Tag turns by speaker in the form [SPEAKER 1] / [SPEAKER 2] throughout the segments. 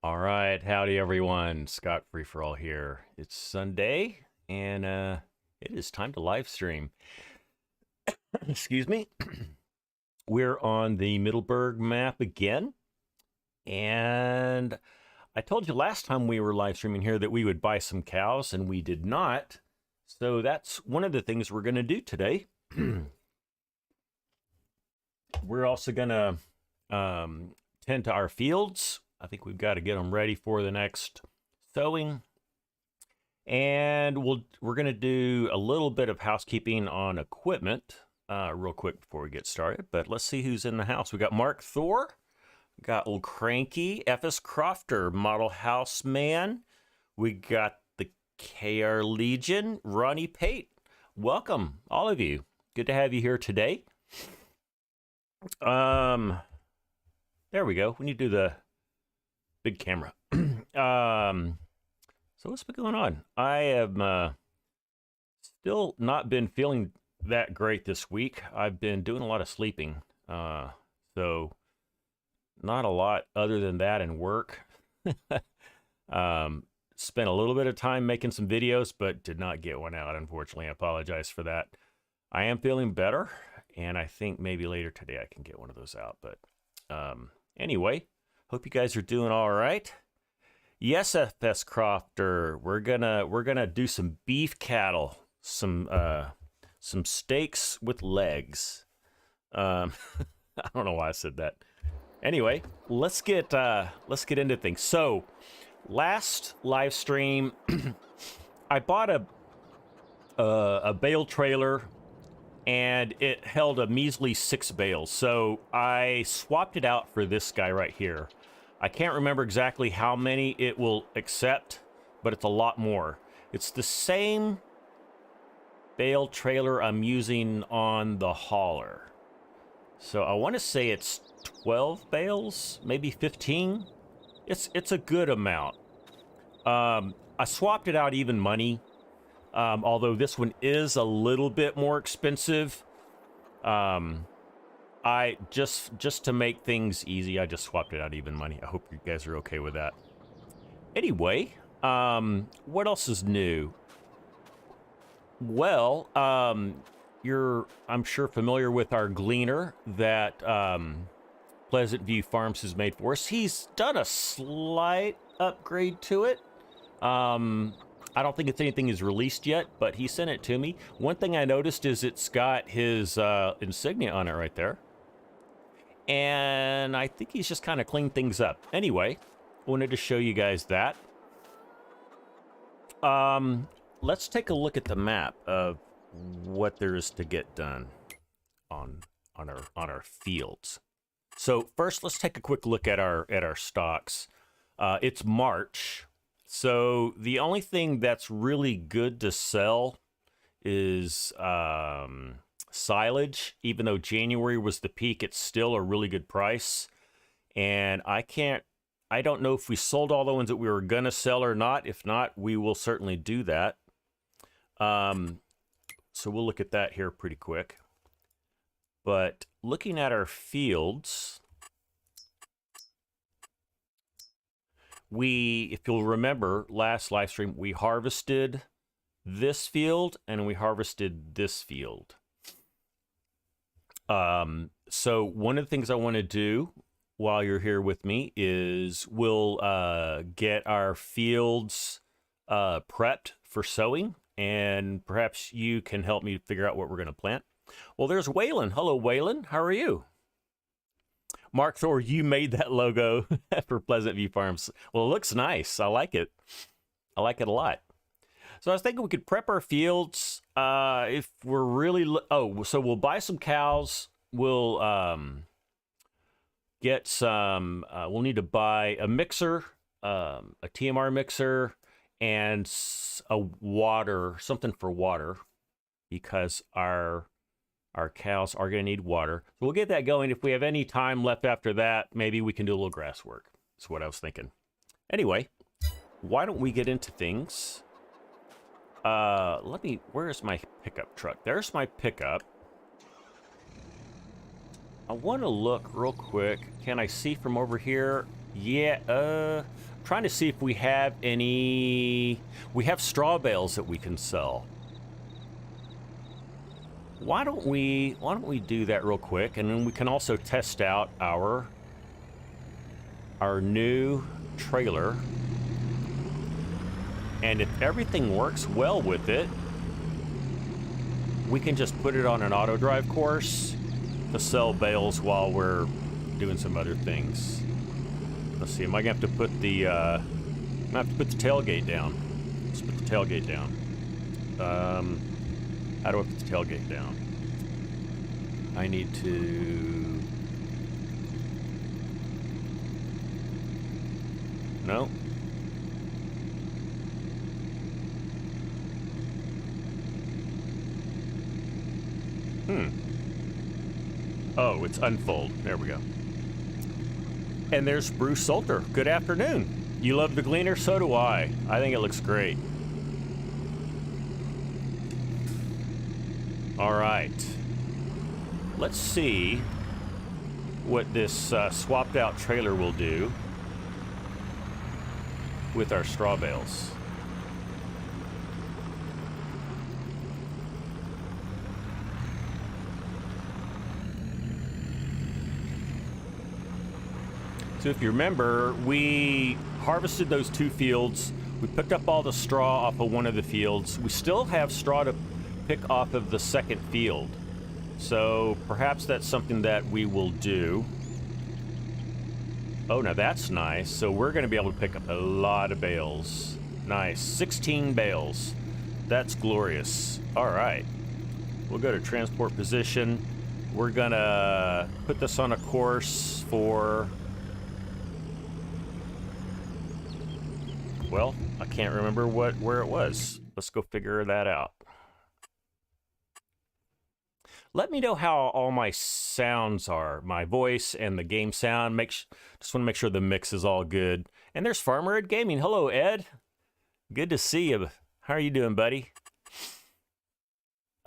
[SPEAKER 1] All right, howdy everyone. Scott Free for All here. It's Sunday, and it is time to live stream. Excuse me. We're on the Middleburgh map again, and I told you last time we were live streaming here that we would buy some cows, and we did not. So that's one of the things we're going to do today. We're also going to tend to our fields. I think we've got to get them ready for the next sowing. And we're going to do a little bit of housekeeping on equipment real quick before we get started. But let's see who's in the house. We got Mark Thor, we got old Cranky, FS Crofter, Model House Man. We got the KR Legion, Ronnie Pate. Welcome, all of you. Good to have you here today. There we go. We need to do the big camera. So what's been going on? I have still not been feeling that great this week. I've been doing a lot of sleeping. So not a lot other than that in work. Spent a little bit of time making some videos, but did not get one out, unfortunately. I apologize for that. I am feeling better, and I think maybe later today I can get one of those out. But anyway, hope you guys are doing all right. Yes, FS Crofter, we're gonna do some beef cattle, some steaks with legs. I don't know why I said that. Anyway, let's get into things. So, last live stream, I bought a bale trailer, and it held a measly 6 bales. So I swapped it out for this guy right here. I can't remember exactly how many it will accept, but it's a lot more. It's the same bale trailer I'm using on the hauler. So I want to say it's 12 bales, maybe 15. It's a good amount. I swapped it out even money. Although this one is a little bit more expensive. I just to make things easy, I just swapped it out even money. I hope you guys are okay with that. Anyway, what else is new? Well, you're, I'm sure, familiar with our gleaner that Pleasant View Farms has made for us. He's done a slight upgrade to it. I don't think it's anything he's released yet, but he sent it to me. One thing I noticed is it's got his insignia on it right there. And I think he's just kind of cleaned things up. Anyway, wanted to show you guys that. Let's take a look at the map of what there is to get done on our fields. So first, let's take a quick look at our stocks. It's March. So the only thing that's really good to sell is silage. Even though January was the peak, it's still a really good price. And I don't know if we sold all the ones that we were going to sell or not. If not, we will certainly do that. So we'll look at that here pretty quick. But looking at our fields, if you'll remember, last live stream, we harvested this field and we harvested this field. So one of the things I want to do while you're here with me is we'll get our fields prepped for sowing, and perhaps you can help me figure out what we're going to plant. Well, there's Waylon. Hello, Waylon. How are you? Mark Thor, you made that logo for Pleasant View Farms. Well, it looks nice. I like it. I like it a lot. So I was thinking we could prep our fields if we're really... so we'll buy some cows. We'll get some... we'll need to buy a mixer, a TMR mixer, and something for water, because our cows are going to need water. So we'll get that going. If we have any time left after that, maybe we can do a little grass work. That's what I was thinking. Anyway, why don't we get into things? Where's my pickup truck? There's my pickup. I want to look real quick. Can I see from over here? Yeah, trying to see if we have any... We have straw bales that we can sell. Why don't we do that real quick, and then we can also test out our new trailer. And if everything works well with it, we can just put it on an auto drive course to sell bales while we're doing some other things. Let's see, am I gonna have to put the tailgate down? Let's put the tailgate down. How do I put the tailgate down? I need to... No. Oh, it's unfold. There we go. And there's Bruce Salter. Good afternoon. You love the Gleaner? So do I. I think it looks great. All right. Let's see what this swapped out trailer will do with our straw bales. So if you remember, we harvested those 2 fields. We picked up all the straw off of one of the fields. We still have straw to pick off of the second field. So perhaps that's something that we will do. Oh, now that's nice. So we're going to be able to pick up a lot of bales. Nice. 16 bales. That's glorious. All right. We'll go to transport position. We're going to put this on a course for... Well, I can't remember where it was. Let's go figure that out. Let me know how all my sounds are, my voice and the game sound. Just want to make sure the mix is all good. And there's Farmer Ed Gaming. Hello, Ed. Good to see you. How are you doing, buddy?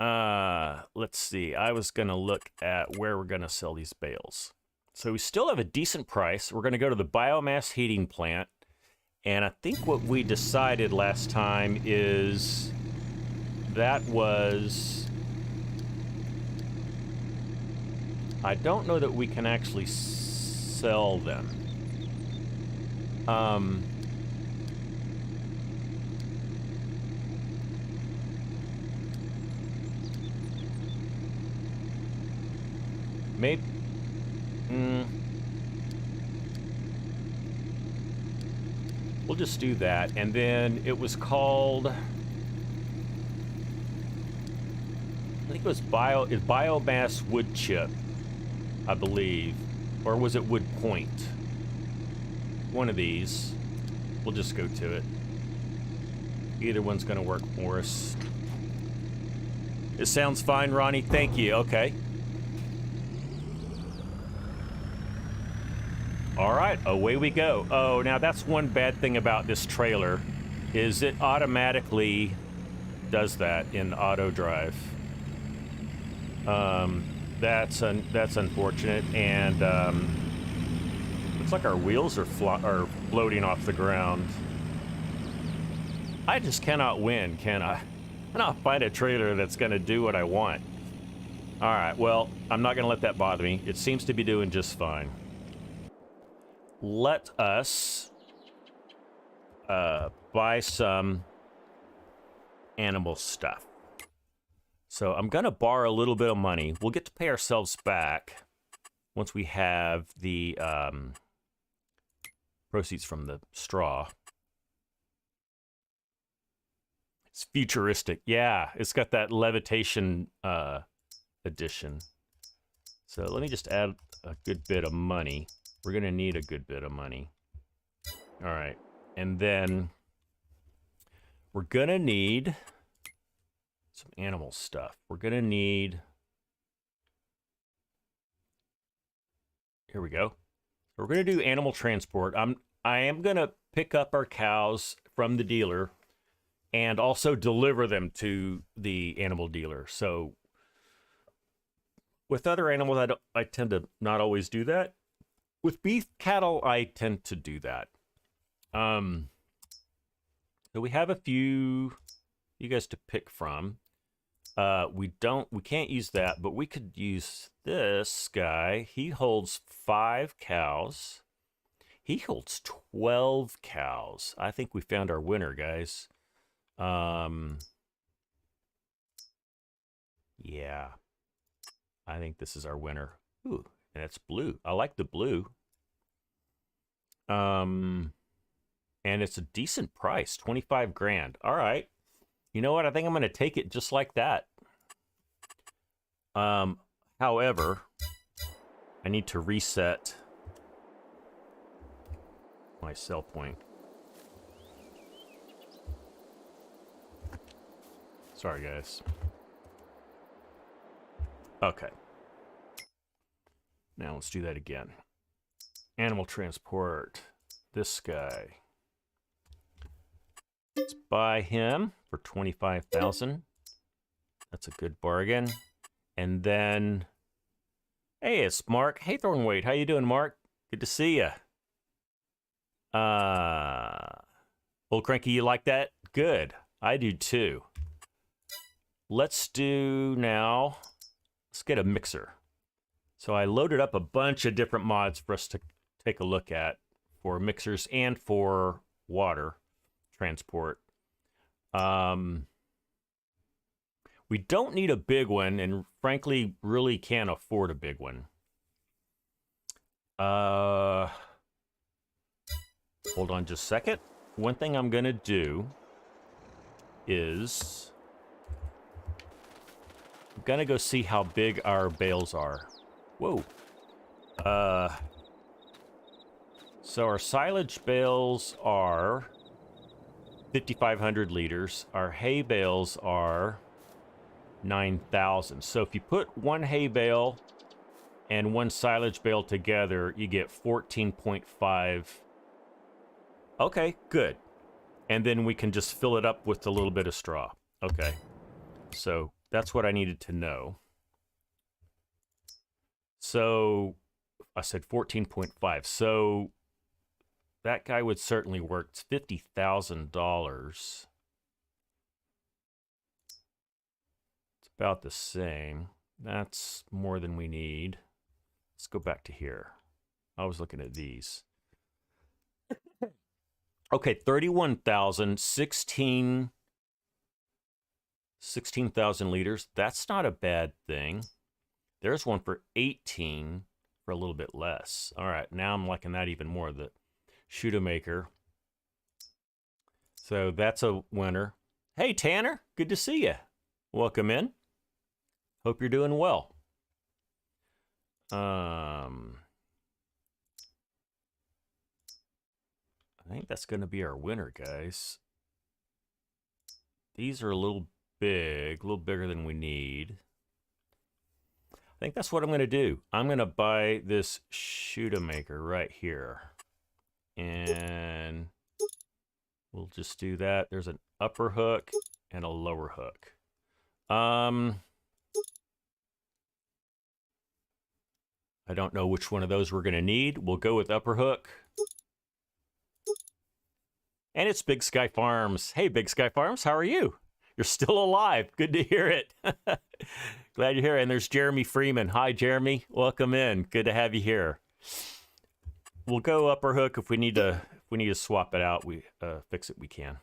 [SPEAKER 1] Let's see. I was going to look at where we're going to sell these bales. So we still have a decent price. We're going to go to the biomass heating plant. And I think what we decided last time is that was... I don't know that we can actually sell them. Maybe... We'll just do that. And then it was called... I think it was biomass wood chip, I believe. Or was it wood point? One of these. We'll just go to it. Either one's going to work for us. It sounds fine, Ronnie. Thank you. Okay. All right, away we go. Oh, now that's one bad thing about this trailer, is it automatically does that in auto drive. That's unfortunate, and looks like our wheels are floating off the ground. I just cannot win, can I? I cannot find a trailer that's going to do what I want. All right, well, I'm not going to let that bother me. It seems to be doing just fine. Let us buy some animal stuff. So I'm going to borrow a little bit of money. We'll get to pay ourselves back once we have the proceeds from the straw. It's futuristic. Yeah, it's got that levitation addition. So let me just add a good bit of money. We're going to need a good bit of money. All right. And then we're going to need some animal stuff. We're going to need... Here we go. We're going to do animal transport. I am going to pick up our cows from the dealer and also deliver them to the animal dealer. So with other animals, I tend to not always do that. With beef cattle, I tend to do that. So we have a few you guys to pick from. We can't use that, but we could use this guy. He holds 5 cows. He holds 12 cows. I think we found our winner, guys. Yeah. I think this is our winner. Ooh, and it's blue. I like the blue. And it's a decent price, 25 grand. All right. You know what? I think I'm going to take it just like that. However, I need to reset my sell point. Sorry, guys. Okay. Now let's do that again. Animal transport. This guy. Let's buy him for 25,000. That's a good bargain. And then, hey, it's Mark. Hey, Thornweight. How you doing, Mark? Good to see you. Old Cranky, you like that? Good. I do too. Let's do now, let's get a mixer. So I loaded up a bunch of different mods for us to take a look at for mixers and for water transport. We don't need a big one, and frankly, really can't afford a big one. Hold on just a second. One thing I'm gonna do is I'm gonna go see how big our bales are. Whoa. So our silage bales are 5,500 liters. Our hay bales are 9,000. So if you put one hay bale and one silage bale together, you get 14.5. Okay, good. And then we can just fill it up with a little bit of straw. Okay. So that's what I needed to know. So I said 14.5. So that guy would certainly work. It's $50,000. It's about the same. That's more than we need. Let's go back to here. I was looking at these. Okay, 31,000, 16,000 liters. That's not a bad thing. There's one for 18 for a little bit less. All right, now I'm liking that even more. The Shootamaker. So that's a winner. Hey, Tanner, good to see you. Welcome in. Hope you're doing well. I think that's going to be our winner, guys. These are a little big, a little bigger than we need. I think that's what I'm going to do. I'm going to buy this Shootamaker right here. And we'll just do that. There's an upper hook and a lower hook. I don't know which one of those we're going to need. We'll go with upper hook. And it's Big Sky Farms. Hey, Big Sky Farms, how are you? You're still alive. Good to hear it. Glad you're here. And there's Jeremy Freeman. Hi, Jeremy. Welcome in. Good to have you here. We'll go upper hook. If we need to swap it out, we fix it, we can.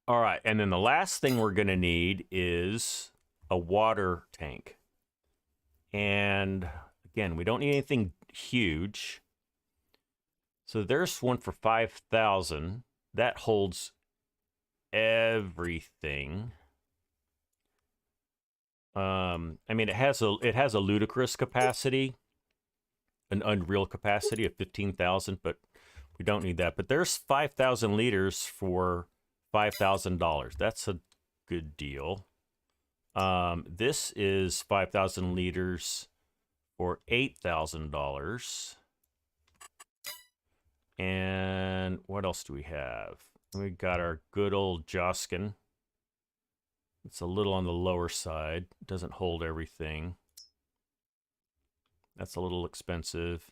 [SPEAKER 1] All right, and then the last thing we're going to need is a water tank. And again, we don't need anything huge. So there's one for 5,000. That holds everything. I mean, it has a ludicrous capacity, an unreal capacity of 15,000, but we don't need that. But there's 5,000 liters for $5,000. That's a good deal. This is 5,000 liters for $8,000. And what else do we have? We got our good old Joskin. It's a little on the lower side. Doesn't hold everything. That's a little expensive.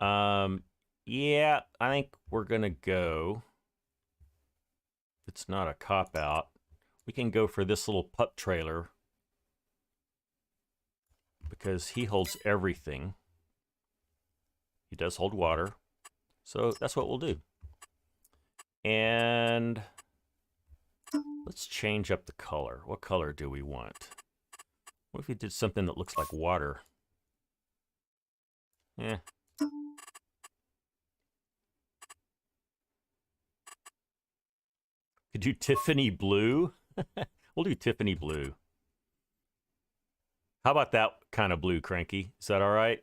[SPEAKER 1] Yeah, I think we're gonna go. It's not a cop-out. We can go for this little pup trailer because he holds everything. He does hold water. So that's what we'll do. And let's change up the color. What color do we want? What if we did something that looks like water? Yeah. Could do Tiffany blue. We'll do Tiffany blue. How about that kind of blue, Cranky? Is that all right?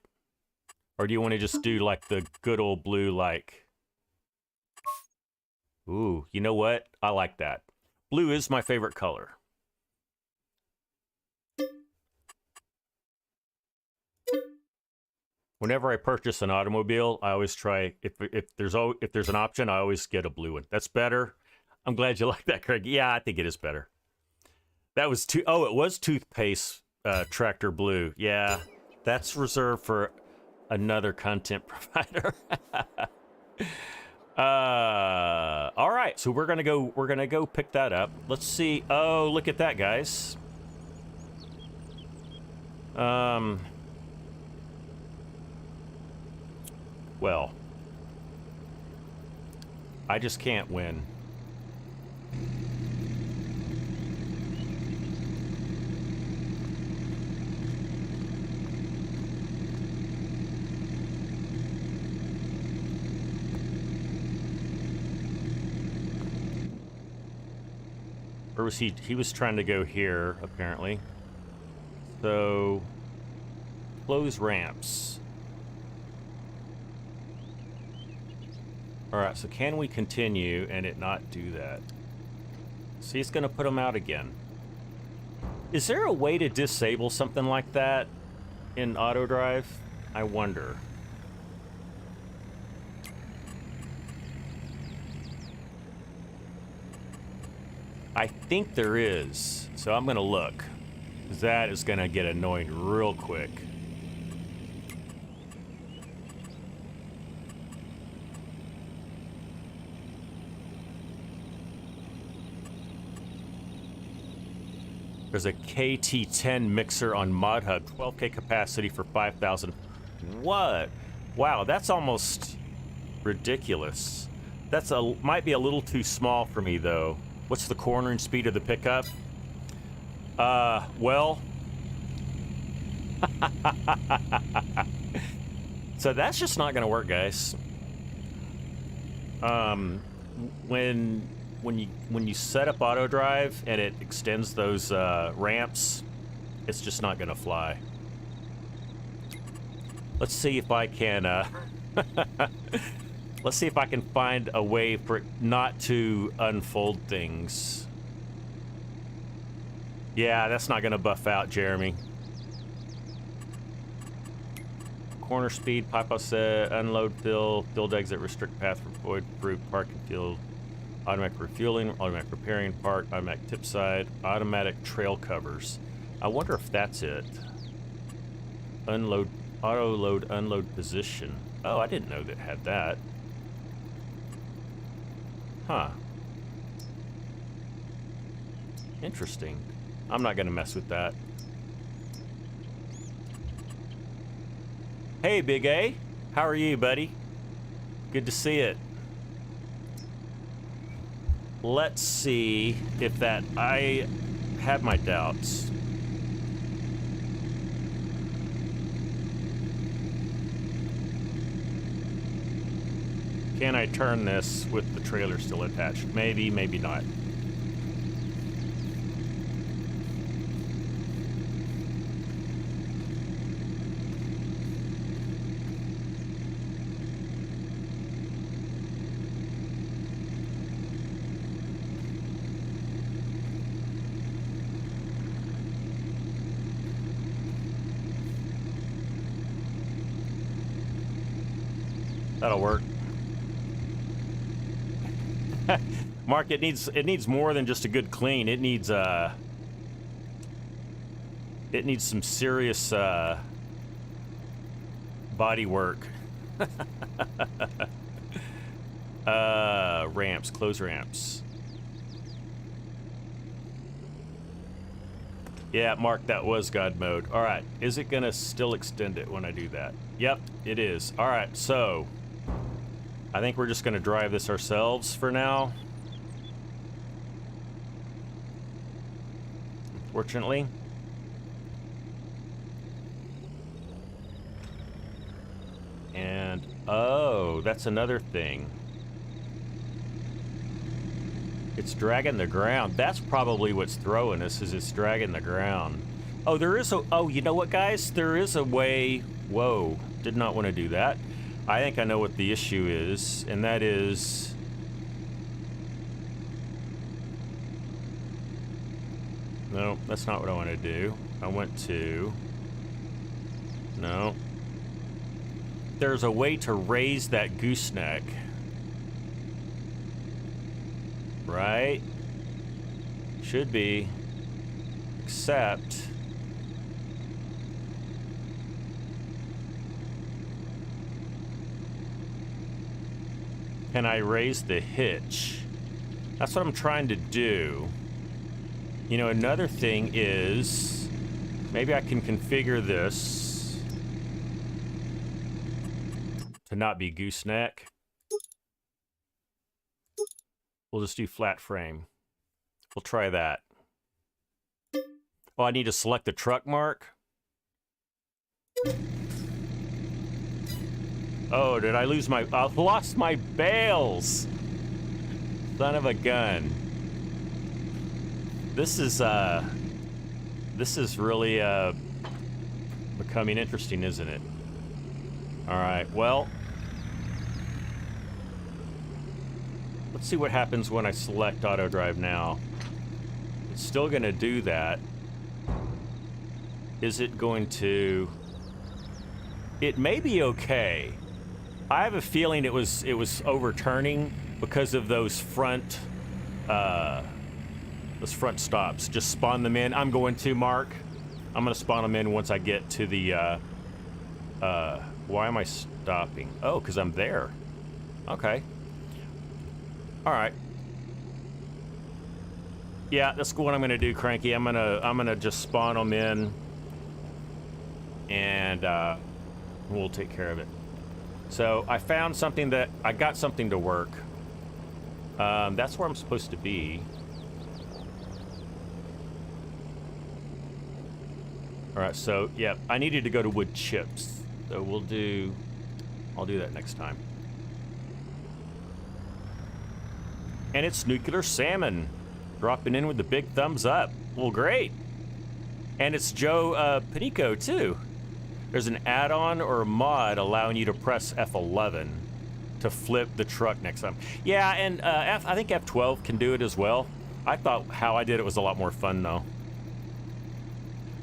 [SPEAKER 1] Or do you want to just do like the good old blue, like... Ooh, you know what? I like that. Blue is my favorite color. Whenever I purchase an automobile, I always try, if there's an option, I always get a blue one. That's better. I'm glad you like that, Craig. Yeah, I think it is better. That was it was toothpaste tractor blue. Yeah, that's reserved for another content provider. All right, so we're gonna go pick that up. Let's see. Oh, look at that, guys. Well, I just can't win. Or was he was trying to go here, apparently. So, close ramps. All right, so can we continue and it not do that? See, it's going to put them out again. Is there a way to disable something like that in auto drive? I wonder. I think there is, so I'm going to look. That is going to get annoying real quick. There's a KT10 mixer on ModHub, 12K capacity for 5,000. What? Wow, that's almost ridiculous. That's might be a little too small for me though. What's the cornering speed of the pickup? Well. So that's just not gonna work, guys. When you set up auto drive and it extends those ramps, it's just not gonna fly. Let's see if I can let's see if I can find a way for it not to unfold things. Yeah, that's not gonna buff out, Jeremy. Corner speed, pipe offset, unload, filled exit, restrict path for void, route, parking field. Automatic refueling, automatic repairing, park, automatic tip side, automatic trail covers. I wonder if that's it. Unload, auto load, unload position. Oh, I didn't know that had that. Huh. Interesting. I'm not gonna mess with that. Hey, Big A. How are you, buddy? Good to see it. Let's see if that... I have my doubts. Can I turn this with the trailer still attached? Maybe, maybe not. That'll work. Mark, it needs more than just a good clean. It needs some serious body work. Ramps, close ramps. Yeah, Mark, that was God mode. All right, is it gonna still extend it when I do that? Yep, it is. All right, so I think we're just gonna drive this ourselves for now. Fortunately. And, oh, that's another thing. It's dragging the ground. That's probably what's throwing us, is it's dragging the ground. Oh, there is a, oh, you know what, guys? There is a way, whoa, did not want to do that. I think I know what the issue is, and that is, no, that's not what I want to do. I want to, no. There's a way to raise that gooseneck. Right? Should be. Except... can I raise the hitch? That's what I'm trying to do. You know, another thing is... maybe I can configure this to not be gooseneck. We'll just do flat frame. We'll try that. Oh, I need to select the truck mark? Oh, did I lose my... I lost my bales! Son of a gun. This is really, becoming interesting, isn't it? Alright, well... let's see what happens when I select auto drive now. It's still going to do that. Is it going to... it may be okay. I have a feeling it was overturning because of those front stops. Just spawn them in. I'm going to, Mark. I'm going to spawn them in once I get to the why am I stopping? Oh, because I'm there. Okay. All right. Yeah, that's what I'm gonna do, Cranky. I'm gonna just spawn them in, and we'll take care of it. So I found something that I got something to work. That's where I'm supposed to be. All right. So yeah, I needed to go to wood chips. So I'll do that next time. And it's Nuclear Salmon dropping in with the big thumbs up. Well, great. And it's Joe Panico, too. There's an add-on or a mod allowing you to press F11 to flip the truck next time. Yeah, and I think F12 can do it as well. I thought how I did it was a lot more fun, though.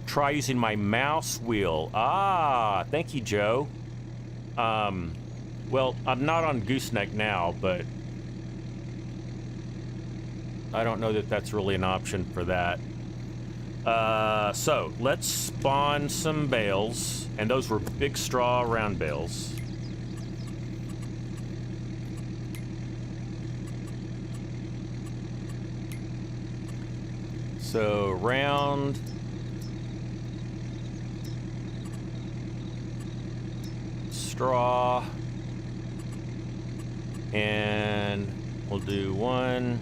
[SPEAKER 1] Try using my mouse wheel. Ah, thank you, Joe. Well, I'm not on gooseneck now, but... I don't know that that's really an option for that. So, let's spawn some bales. And those were big straw round bales. So, round... straw. And we'll do 1...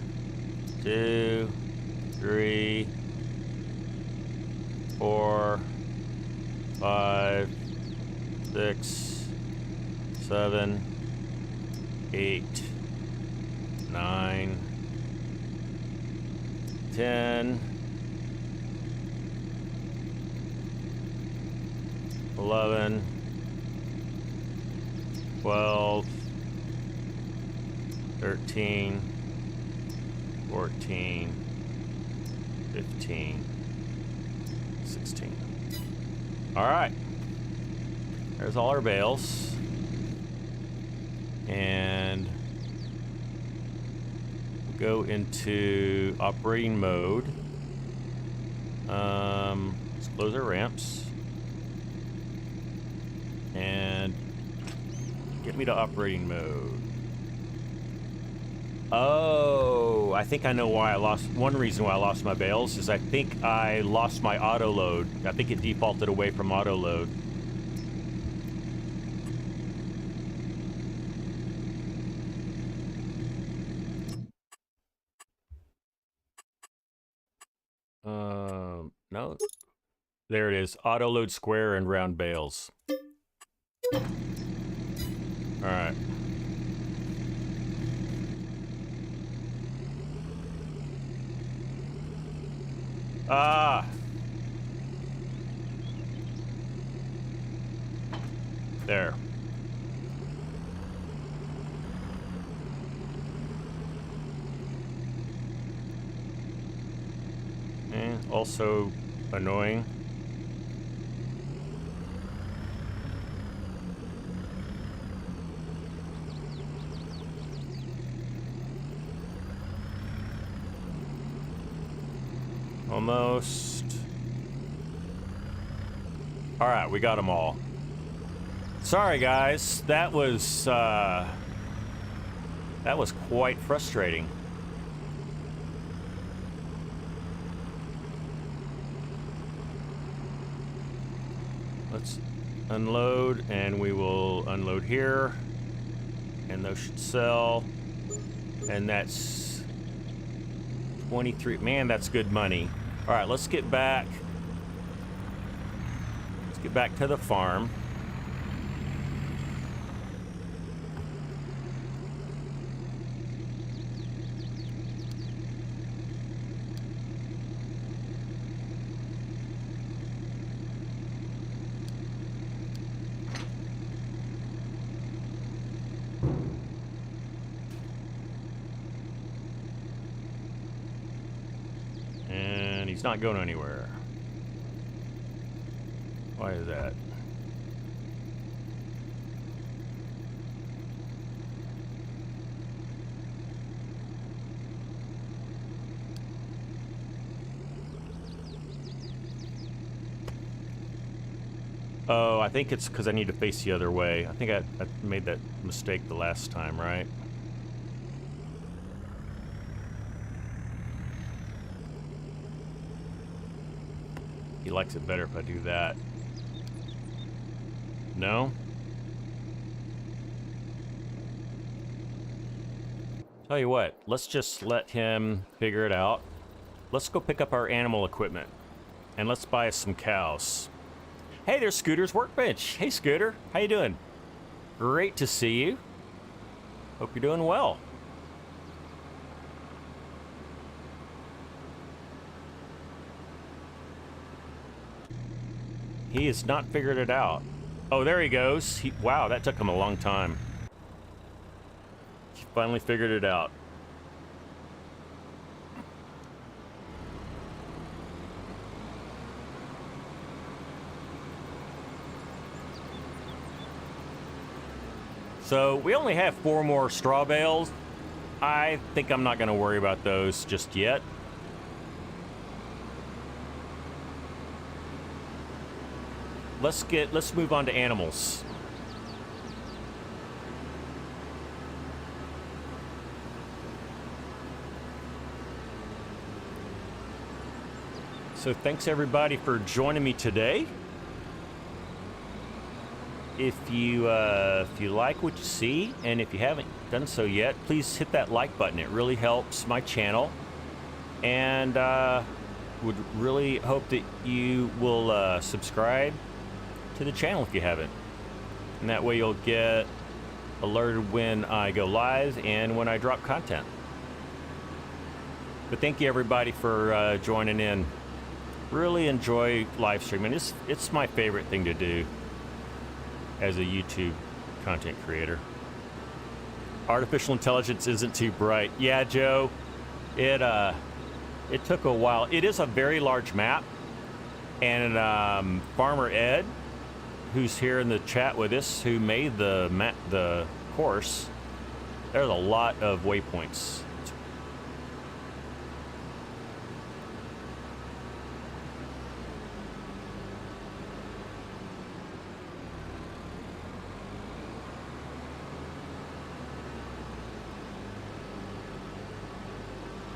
[SPEAKER 1] 2, 3, 4, 5, 6, 7, 8, 9, 10, 11, 12, 13, 14, 15, 16. All right. There's all our bales. And we'll go into operating mode. Let's close our ramps. And Get me to operating mode. Oh, I think I know why I lost. One reason why I lost my bales is I think I lost my auto load. I think it defaulted away from auto load. No. There it is. Auto load square and round bales. All right. Ah. There. Also annoying. Almost. All right, we got them all. Sorry, guys. That was quite frustrating. Let's unload, and we will unload here. And those should sell. And that's 23. Man, that's good money. All right, let's get back. Let's get back to the farm. He's not going anywhere. Why is that? Oh, I think it's because I need to face the other way. I think I made that mistake the last time, right? He likes it better if I do that. No? Tell you what, let's just let him figure it out. Let's go pick up our animal equipment. And let's buy us some cows. Hey, there's Scooter's workbench. Hey, Scooter. How you doing? Great to see you. Hope you're doing well. He has not figured it out. Oh, there he goes. Wow, that took him a long time. He finally figured it out. So we only have 4 more straw bales. I think I'm not going to worry about those just yet. Let's move on to animals. So thanks everybody for joining me today. If you like what you see, and if you haven't done so yet, please hit that like button. It really helps my channel, and would really hope that you will subscribe to the channel if you haven't, and that way you'll get alerted when I go live and when I drop content. But thank you everybody for joining in. Really enjoy live streaming. It's my favorite thing to do as a YouTube content creator. Artificial intelligence isn't too bright. Yeah, Joe, it took a while. It is a very large map, and Farmer Ed, who's here in the chat with us, who made the course, there's a lot of waypoints.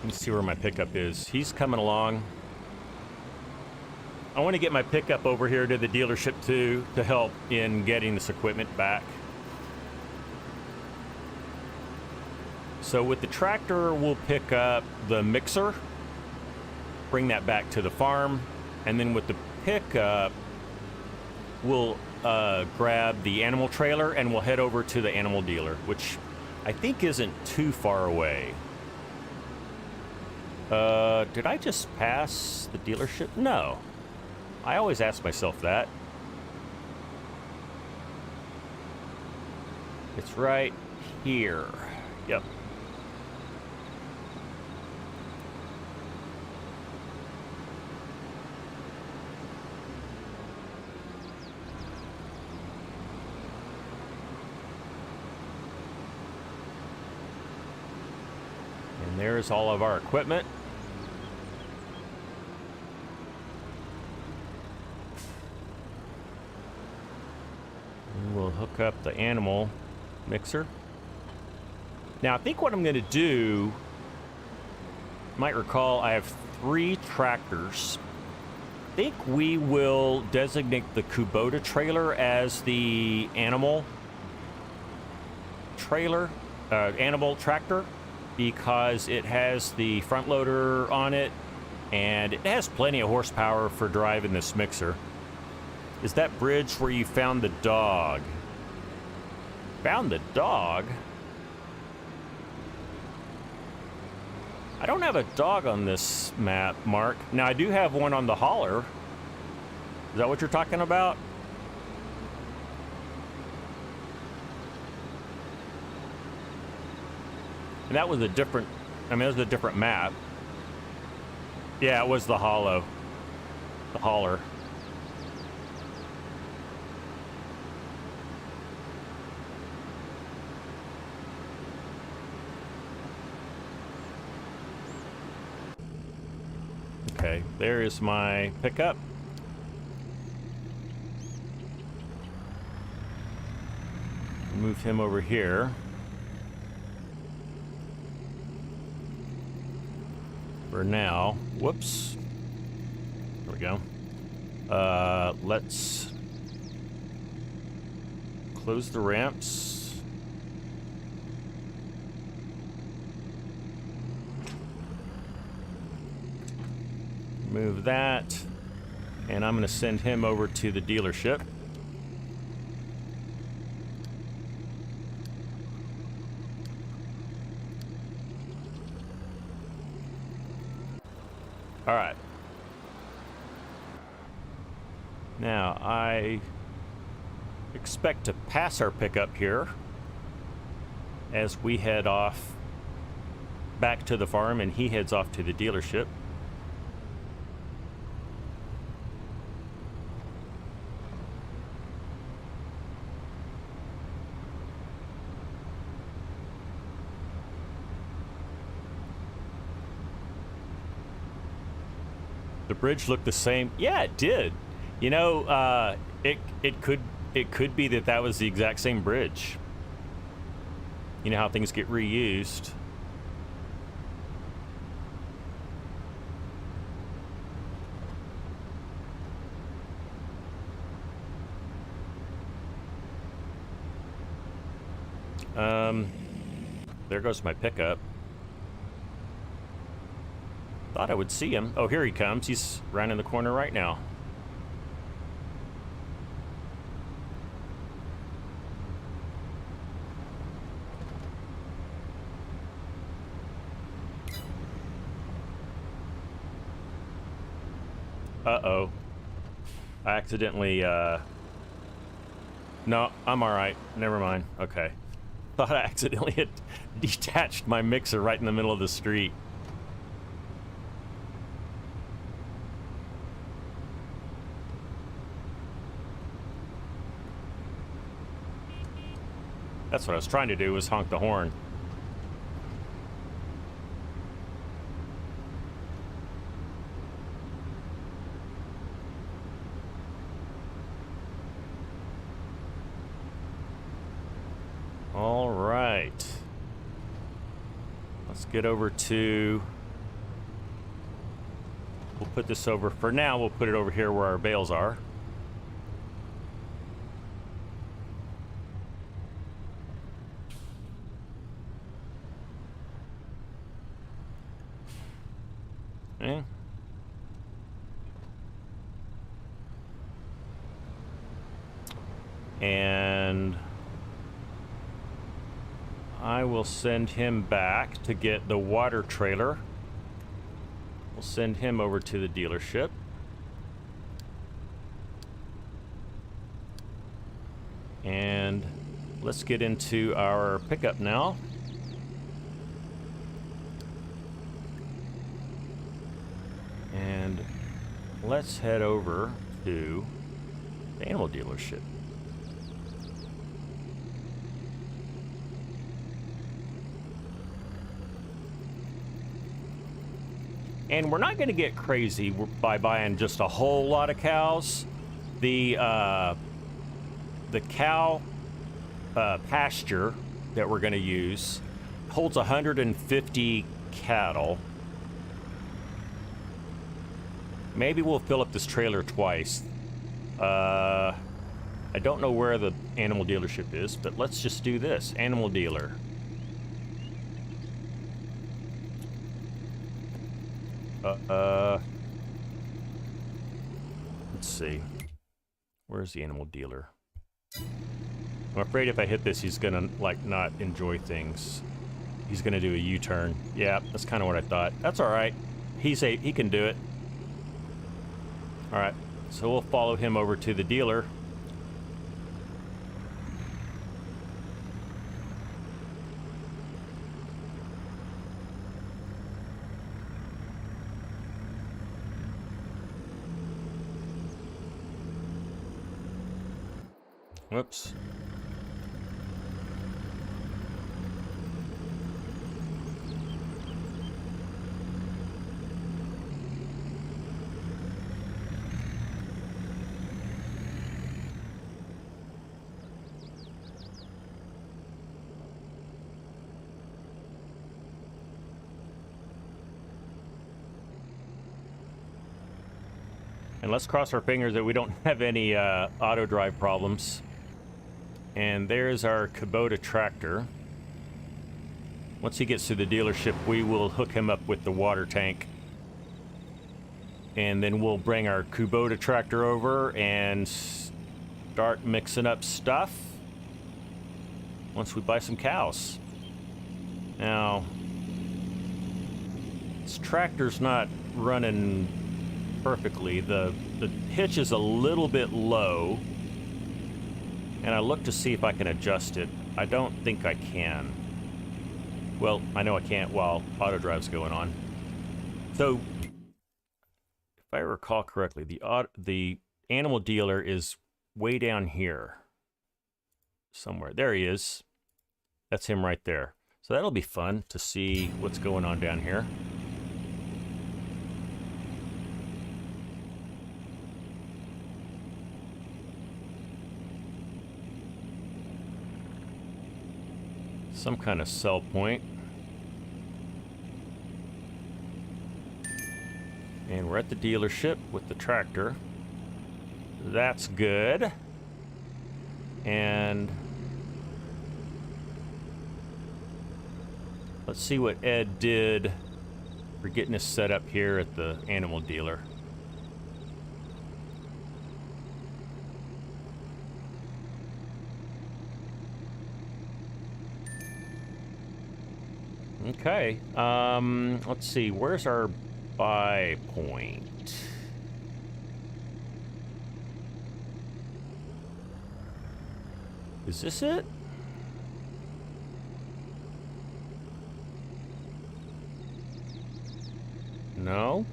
[SPEAKER 1] Let me see where my pickup is. He's coming along. I want to get my pickup over here to the dealership too to help in getting this equipment back. So with the tractor, we'll pick up the mixer, bring that back to the farm, and then with the pickup, we'll grab the animal trailer and we'll head over to the animal dealer, which I think isn't too far away. Did I just pass the dealership? No. I always ask myself that. It's right here. Yep. And there's all of our equipment. And we'll hook up the animal mixer. Now, I think what I'm going to do, you might recall I have 3 tractors. I think we will designate the Kubota trailer as the animal trailer, animal tractor, because it has the front loader on it and it has plenty of horsepower for driving this mixer. Is that bridge where you found the dog? Found the dog? I don't have a dog on this map, Mark. Now, I do have one on the hauler. Is that what you're talking about? And that was a different, I mean, it was a different map. Yeah, it was the hauler. Okay, there is my pickup. Move him over here. For now. Whoops. There we go. Let's close the ramps. Move that. And I'm going to send him over to the dealership. All right. Now, I expect to pass our pickup here as we head off back to the farm and he heads off to the dealership. The bridge looked the same. Yeah, it did. You know, it could be that was the exact same bridge. You know how things get reused. There goes my pickup. Thought I would see him. Oh, here he comes. He's right in the corner right now. Uh-oh. I accidentally, No, I'm all right. Never mind. Okay. Thought I accidentally had detached my mixer right in the middle of the street. That's what I was trying to do, was honk the horn. All right. Let's get over to put this over, for now, we'll put it over here where our bales are. Okay. And I will send him back to get the water trailer. We'll send him over to the dealership. And let's get into our pickup now. And let's head over to the animal dealership. And we're not going to get crazy by buying just a whole lot of cows. The cow pasture that we're going to use holds 150 cattle. Maybe we'll fill up this trailer twice. I don't know where the animal dealership is, but let's just do this. Animal dealer. Let's see. Where's the animal dealer? I'm afraid if I hit this, he's gonna, like, not enjoy things. He's gonna do a U-turn. Yeah, that's kind of what I thought. That's all right. He can do it. All right, so we'll follow him over to the dealer. Whoops. And let's cross our fingers that we don't have any auto drive problems. And there's our Kubota tractor. Once he gets to the dealership, we will hook him up with the water tank. And then we'll bring our Kubota tractor over and start mixing up stuff once we buy some cows. Now, this tractor's not running perfectly. The hitch is a little bit low. And I look to see if I can adjust it. I don't think I can. Well, I know I can't while auto drive's going on. So, if I recall correctly, the animal dealer is way down here. Somewhere. There he is. That's him right there. So that'll be fun to see what's going on down here. Some kind of sell point. And we're at the dealership with the tractor. That's good. And let's see what Ed did for getting us set up here at the animal dealer. Okay, let's see, where's our buy point? Is this it? No?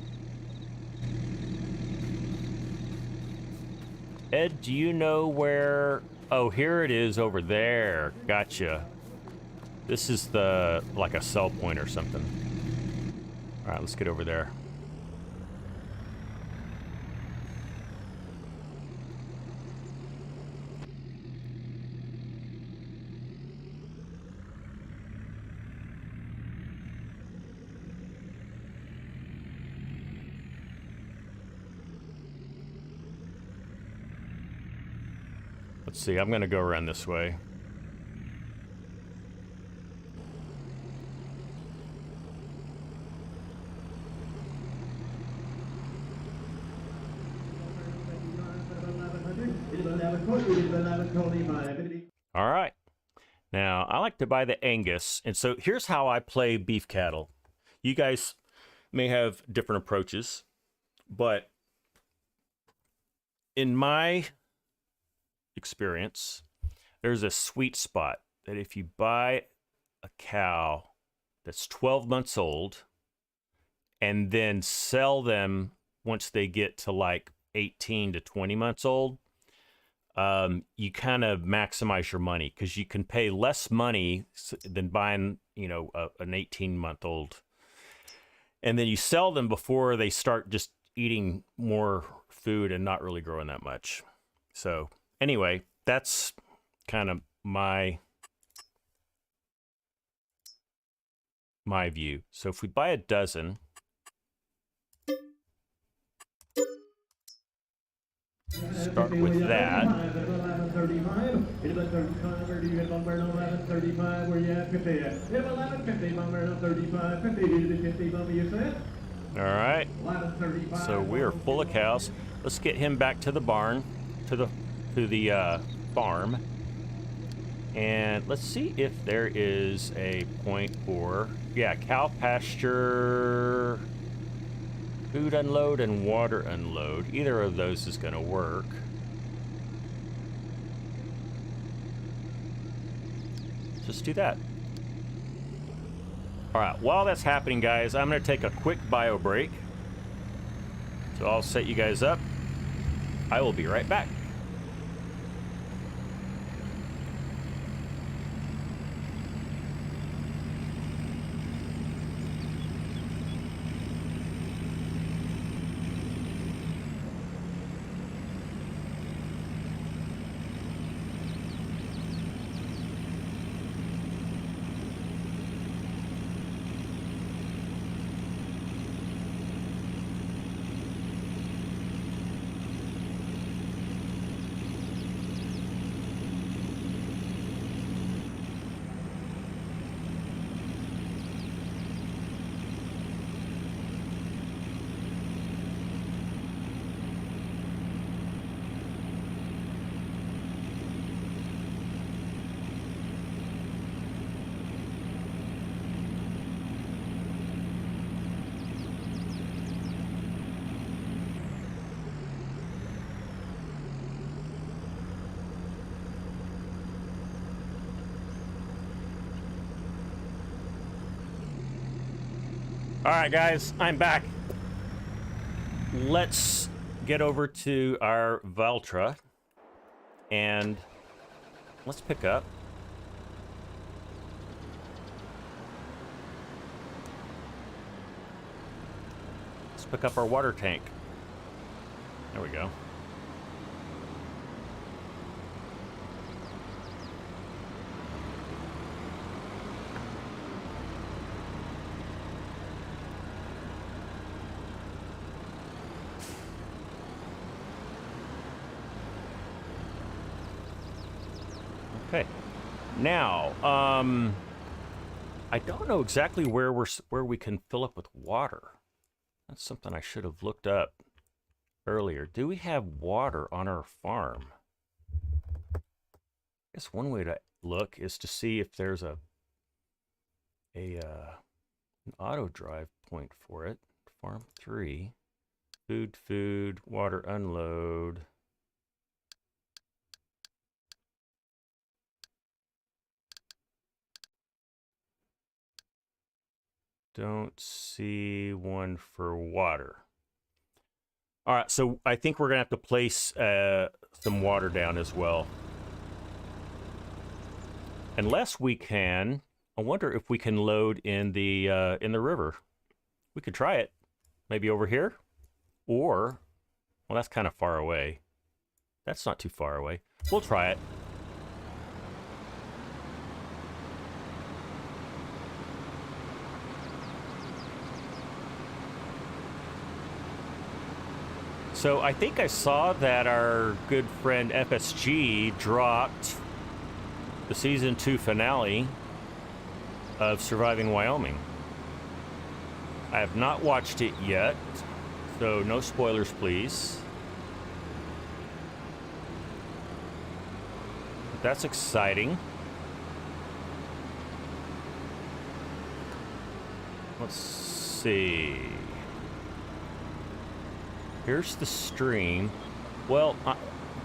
[SPEAKER 1] Ed, do you know where... Oh, here it is over there. Gotcha. This is the, like a sell point or something. All right, let's get over there. Let's see, I'm going to go around this way. All right. Now, I like to buy the Angus, and so here's how I play beef cattle. You guys may have different approaches, but in my experience, there's a sweet spot that if you buy a cow that's 12 months old and then sell them once they get to like 18 to 20 months old, you kind of maximize your money because you can pay less money than buying, you know, an 18-month-old. And then you sell them before they start just eating more food and not really growing that much. So anyway, that's kind of my view. So if we buy a dozen, start with that. All right. So we are full of cows. Let's get him back to the barn, to the farm, and let's see if there is a point for cow pasture. Food unload and water unload. Either of those is going to work. Just do that. All right, while that's happening, guys, I'm going to take a quick bio break. So I'll set you guys up. I will be right back. All right, guys, I'm back. Let's get over to our Valtra and let's pick up. Let's pick up our water tank. There we go. Okay, now I don't know exactly where we can fill up with water. That's something I should have looked up earlier. Do we have water on our farm? I guess one way to look is to see if there's an auto drive point for it. Farm 3, food, water unload. Don't see one for water. All right, so I think we're gonna have to place some water down as well. Unless we can, I wonder if we can load in the river. We could try it, maybe over here, or, well, that's kind of far away. That's not too far away. We'll try it. So I think I saw that our good friend FSG dropped the season 2 finale of Surviving Wyoming. I have not watched it yet, so no spoilers, please. But that's exciting. Let's see. Here's the stream. Well, I'm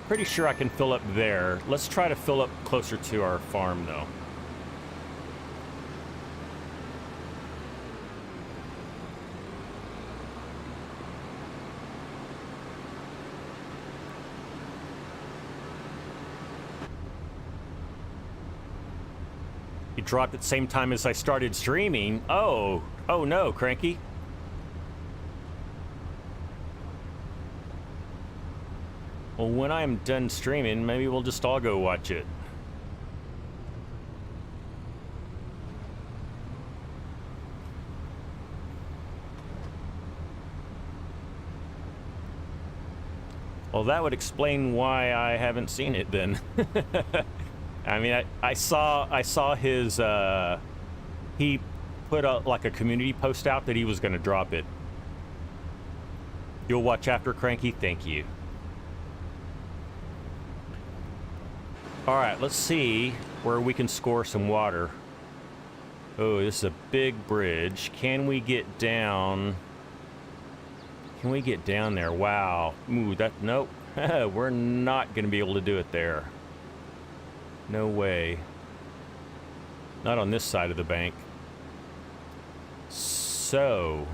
[SPEAKER 1] pretty sure I can fill up there. Let's try to fill up closer to our farm, though. You dropped at the same time as I started streaming. Oh no, Cranky. Well, when I'm done streaming, maybe we'll just all go watch it. Well, that would explain why I haven't seen it then. I mean, I saw his, he put like a community post out that he was going to drop it. You'll watch after, Cranky? Thank you. All right, let's see where we can score some water. Oh, this is a big bridge. Can we get down? Can we get down there? Wow. Ooh, nope. We're not going to be able to do it there. No way. Not on this side of the bank. So,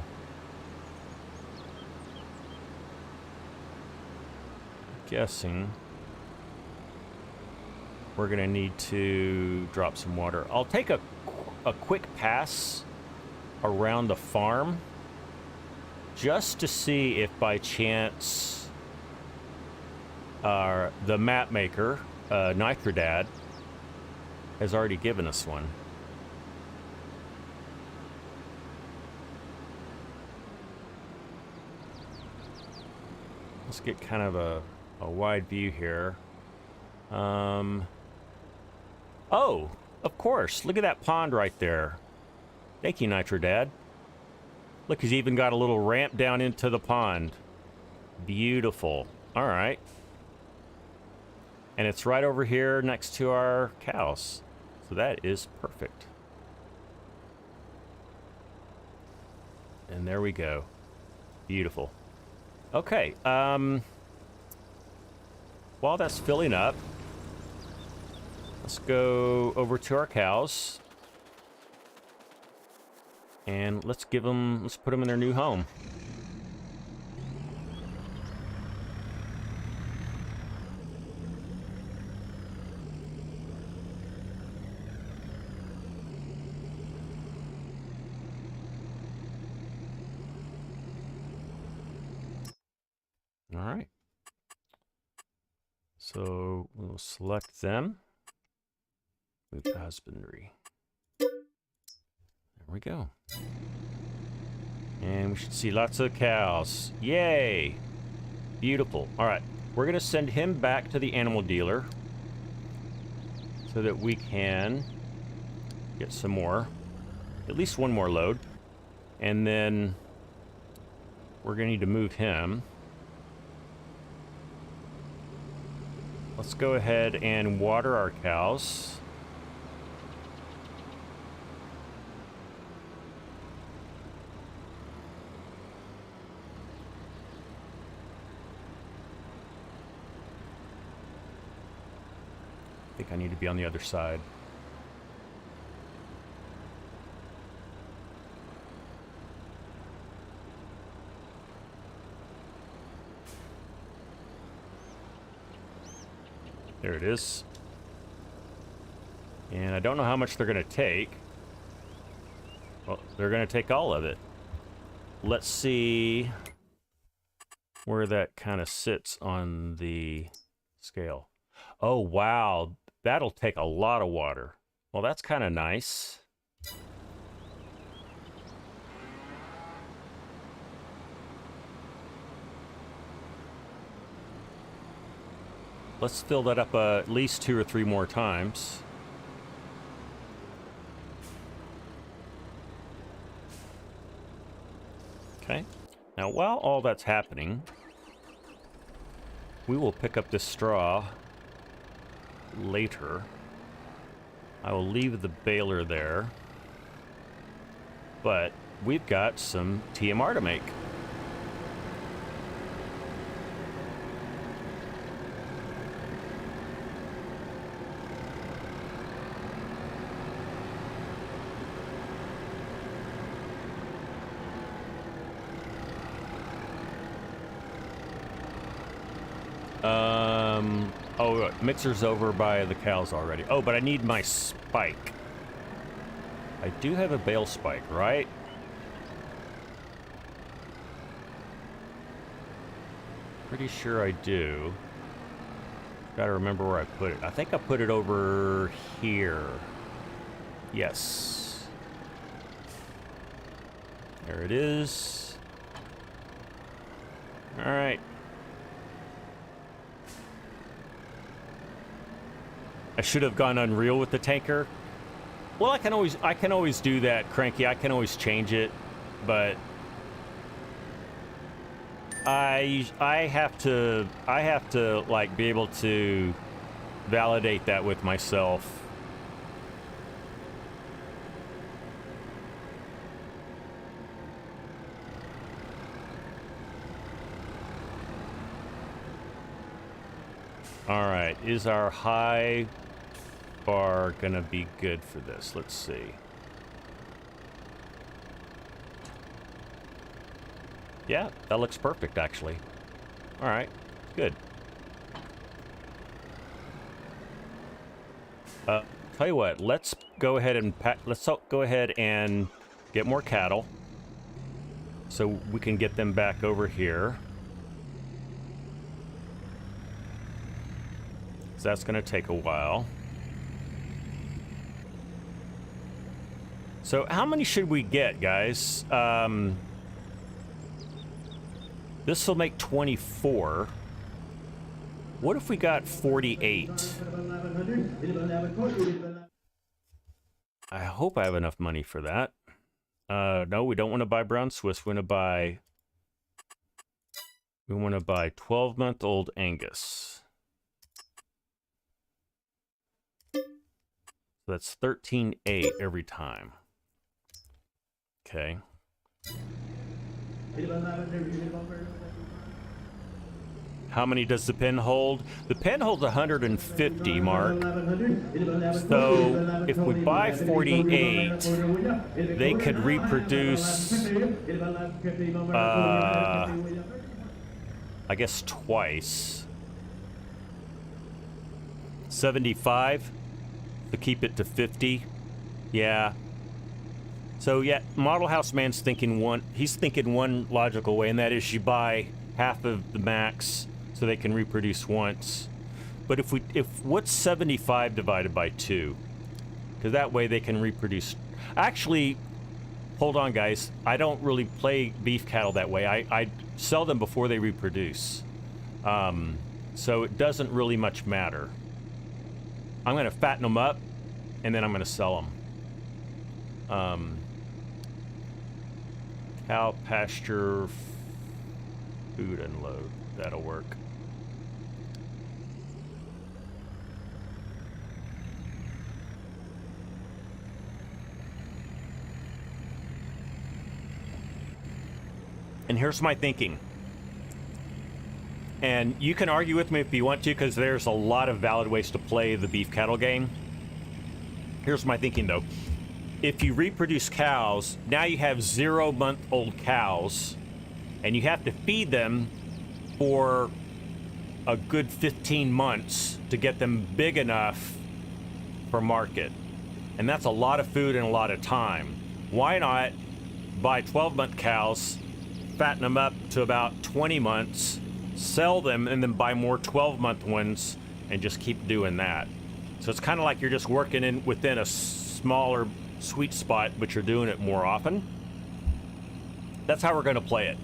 [SPEAKER 1] I'm guessing we're gonna need to drop some water. I'll take a quick pass around the farm just to see if by chance the map maker, Nitrodad, has already given us one. Let's get kind of a wide view here. Oh, of course. Look at that pond right there. Thank you, Nitrodad. Look, he's even got a little ramp down into the pond. Beautiful. All right. And it's right over here next to our cows. So that is perfect. And there we go. Beautiful. Okay. While that's filling up, let's go over to our cows. And let's put them in their new home. All right. So we'll select them. Move to husbandry. There we go. And we should see lots of cows. Yay! Beautiful. All right. We're going to send him back to the animal dealer so that we can get some more. At least one more load. And then we're going to need to move him. Let's go ahead and water our cows. I think I need to be on the other side. There it is. And I don't know how much they're going to take. Well, they're going to take all of it. Let's see where that kind of sits on the scale. Oh, wow. That'll take a lot of water. Well, that's kind of nice. Let's fill that up at least 2 or 3 more times. Okay. Now, while all that's happening, we will pick up this straw later. I will leave the baler there. But we've got some TMR to make. Oh, mixer's over by the cows already. Oh, but I need my spike. I do have a bale spike, right? Pretty sure I do. Gotta remember where I put it. I think I put it over here. Yes. There it is. All right. I should have gone Unreal with the tanker. Well, I can always do that, Cranky. I can always change it, but I have to like be able to validate that with myself. All right, is our high bar gonna be good for this? Let's see. Yeah, that looks perfect, actually. All right, good. Tell you what, let's go ahead and get more cattle, so we can get them back over here. So that's going to take a while. So how many should we get, guys? This will make 24. What if we got 48? I hope I have enough money for that. No, we don't want to buy brown Swiss. We want to buy 12-month-old Angus. So that's 13.8 every time. Okay. How many does the pen hold? The pen holds 150, Mark. So if we buy 48, they could reproduce, I guess twice. 75 to keep it to 50. Yeah. So yeah, Model House Man's thinking he's thinking one logical way, and that is you buy half of the max so they can reproduce once. But what's 75 divided by 2? Because that way they can reproduce. Actually, hold on, guys. I don't really play beef cattle that way. I sell them before they reproduce. So it doesn't really much matter. I'm going to fatten them up, and then I'm going to sell them. Cow pasture food unload. That'll work. And here's my thinking. And you can argue with me if you want to, because there's a lot of valid ways to play the beef cattle game. Here's my thinking, though. If you reproduce cows, now you have 0-month-old cows, and you have to feed them for a good 15 months to get them big enough for market. And that's a lot of food and a lot of time. Why not buy 12-month cows, fatten them up to about 20 months, sell them, and then buy more 12-month ones, and just keep doing that. So it's kind of like you're just working within a smaller sweet spot, but you're doing it more often. That's how we're going to play it.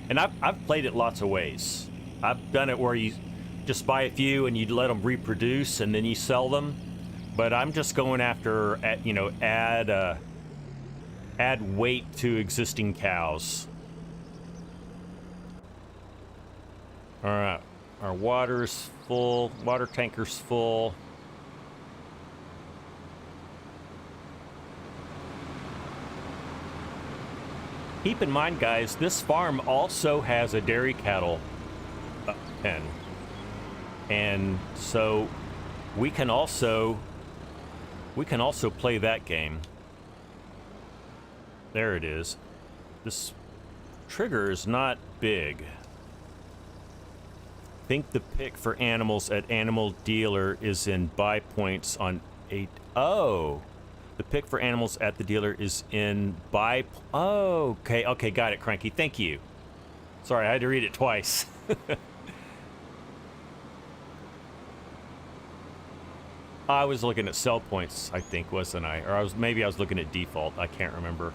[SPEAKER 1] And I've played it lots of ways. I've done it where you just buy a few and you let them reproduce and then you sell them. But I'm just going after, you know, add weight to existing cows. All right, our water's full, water tanker's full. Keep in mind, guys, this farm also has a dairy cattle pen. And so we can also play that game. There it is. This trigger is not big. I think the pick for animals at animal dealer is in buy points on 8. Oh, the pick for animals at the dealer is in buy. Oh, okay, got it, Cranky. Thank you. Sorry, I had to read it twice. I was looking at sell points, I think, wasn't I? Or maybe I was looking at default. I can't remember.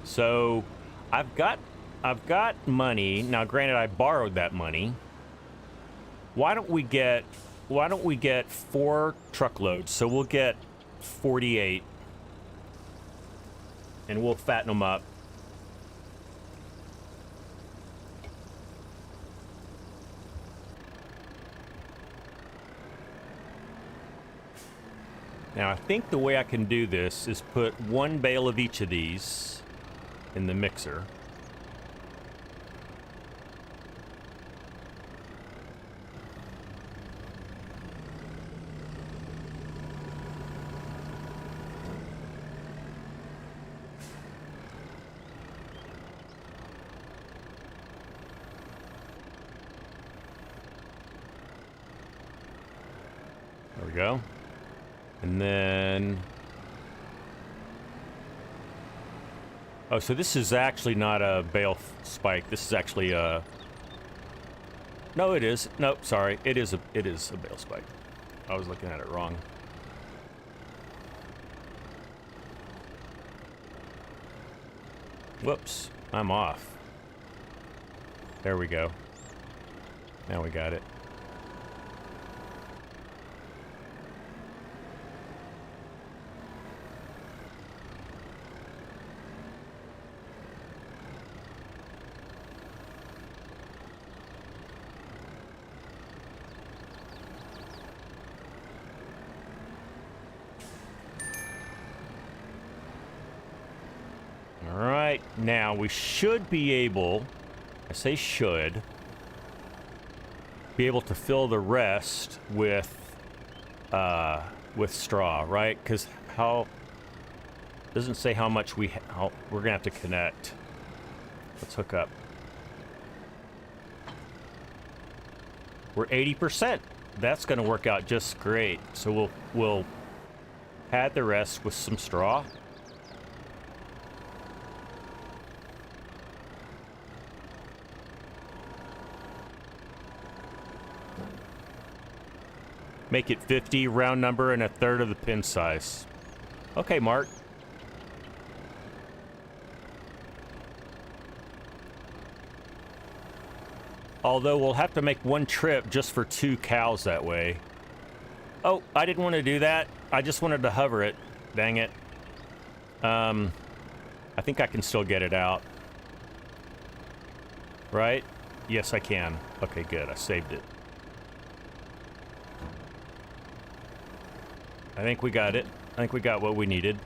[SPEAKER 1] So, I've got money. Now, granted, I borrowed that money. Why don't we get 4 truckloads? So we'll get 48, and we'll fatten them up. Now, I think the way I can do this is put 1 bale of each of these in the mixer. There we go. And then... oh, so this is actually not a bale spike. This is actually a... no, it is. Nope, sorry. It is a bale spike. I was looking at it wrong. Whoops. I'm off. There we go. Now we got it. Now, we should be able, I say should, be able to fill the rest with straw, right? Because doesn't say how much we're gonna have to connect. Let's hook up. We're 80%. That's gonna work out just great. So we'll add the rest with some straw. Make it 50, round number, and 1/3 of the pin size. Okay, Mark. Although we'll have to make 1 trip just for 2 cows that way. Oh, I didn't want to do that. I just wanted to hover it. Dang it. I think I can still get it out. Right? Yes, I can. Okay, good. I saved it. I think we got it. I think we got what we needed.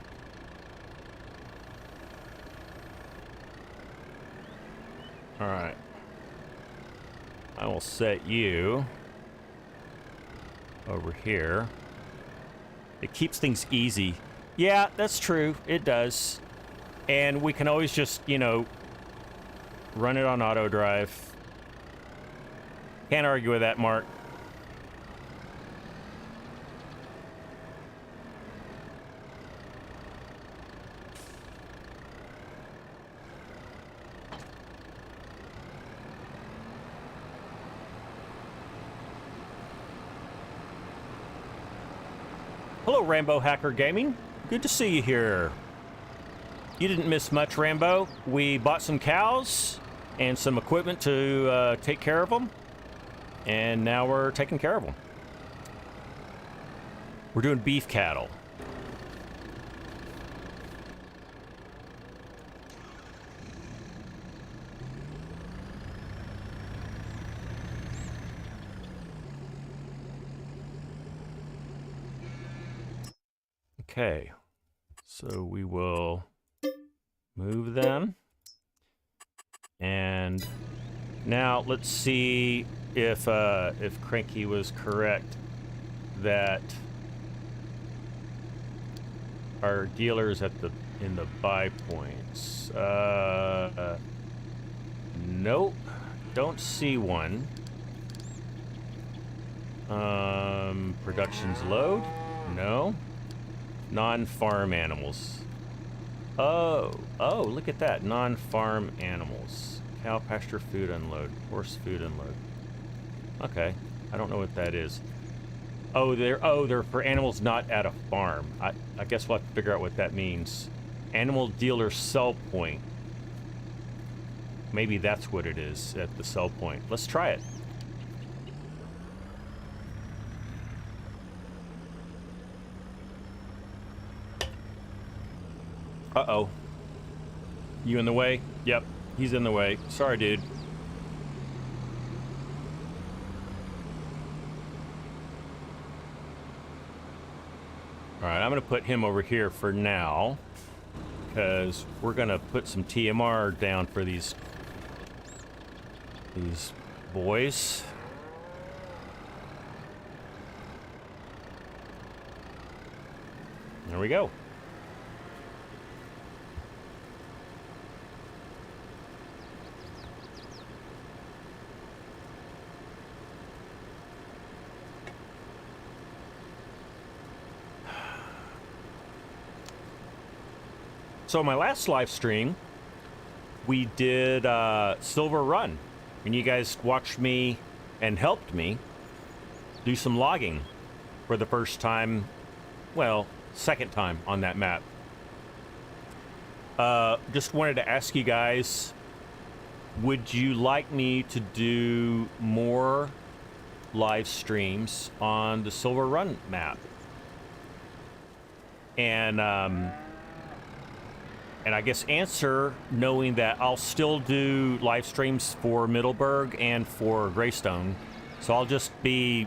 [SPEAKER 1] All right. I will set you over here. It keeps things easy. Yeah, that's true. It does. And we can always just, you know, run it on auto drive. Can't argue with that, Mark. Hello, Rambo Hacker Gaming. Good to see you here. You didn't miss much, Rambo. We bought some cows, and some equipment to take care of them. And now we're taking care of them. We're doing beef cattle. Okay, so we will move them. And now let's see if Cranky was correct that our dealers in the buy points. Nope, don't see one. Productions load? No. Non-farm animals. Oh, look at that. Non-farm animals. Cow pasture food unload. Horse food unload. Okay. I don't know what that is. Oh, they're for animals not at a farm. I guess we'll have to figure out what that means. Animal dealer sell point. Maybe that's what it is at the sell point. Let's try it. Uh-oh. You in the way? Yep, he's in the way. Sorry, dude. Alright, I'm going to put him over here for now, because we're going to put some TMR down for these boys. There we go. So my last live stream, we did Silver Run, and you guys watched me and helped me do some logging for the first time, well, second time on that map. Just wanted to ask you guys, would you like me to do more live streams on the Silver Run map? And I guess answer knowing that I'll still do live streams for Middleburgh and for Greystone. So I'll just be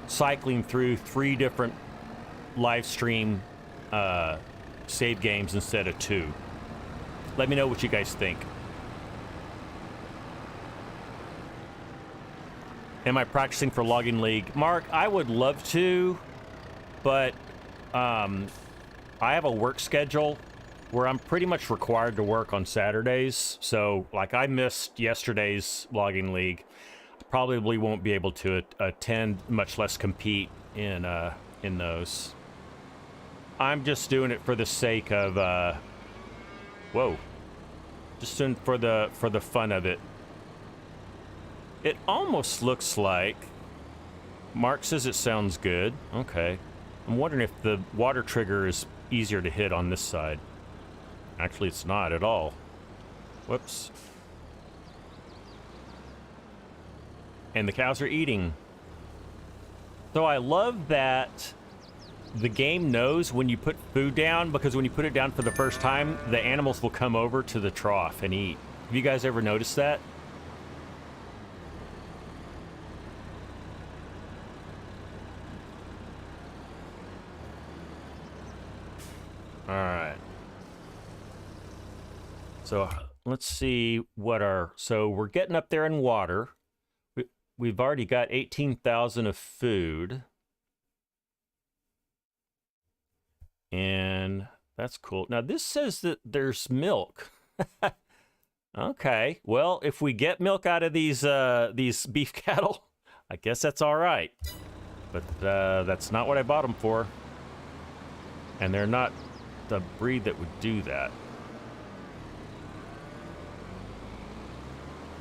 [SPEAKER 1] cycling through 3 different live stream save games instead of 2. Let me know what you guys think. Am I practicing for Logging League? Mark, I would love to, but I have a work schedule where I'm pretty much required to work on Saturdays. So, like, I missed yesterday's Logging League. Probably won't be able to attend, much less compete in those. I'm just doing it for the sake of whoa, just doing for the fun of it. It almost looks like Mark says it sounds good. Okay, I'm wondering if the water trigger is easier to hit on this side. Actually, it's not at all. Whoops. And the cows are eating. So I love that the game knows when you put food down, because when you put it down for the first time, the animals will come over to the trough and eat. Have you guys ever noticed that? Alright. So let's see what so we're getting up there in water. We've already got 18,000 of food. And that's cool. Now this says that there's milk. Okay. Well, if we get milk out of these beef cattle, I guess that's all right. But that's not what I bought them for. And they're not the breed that would do that.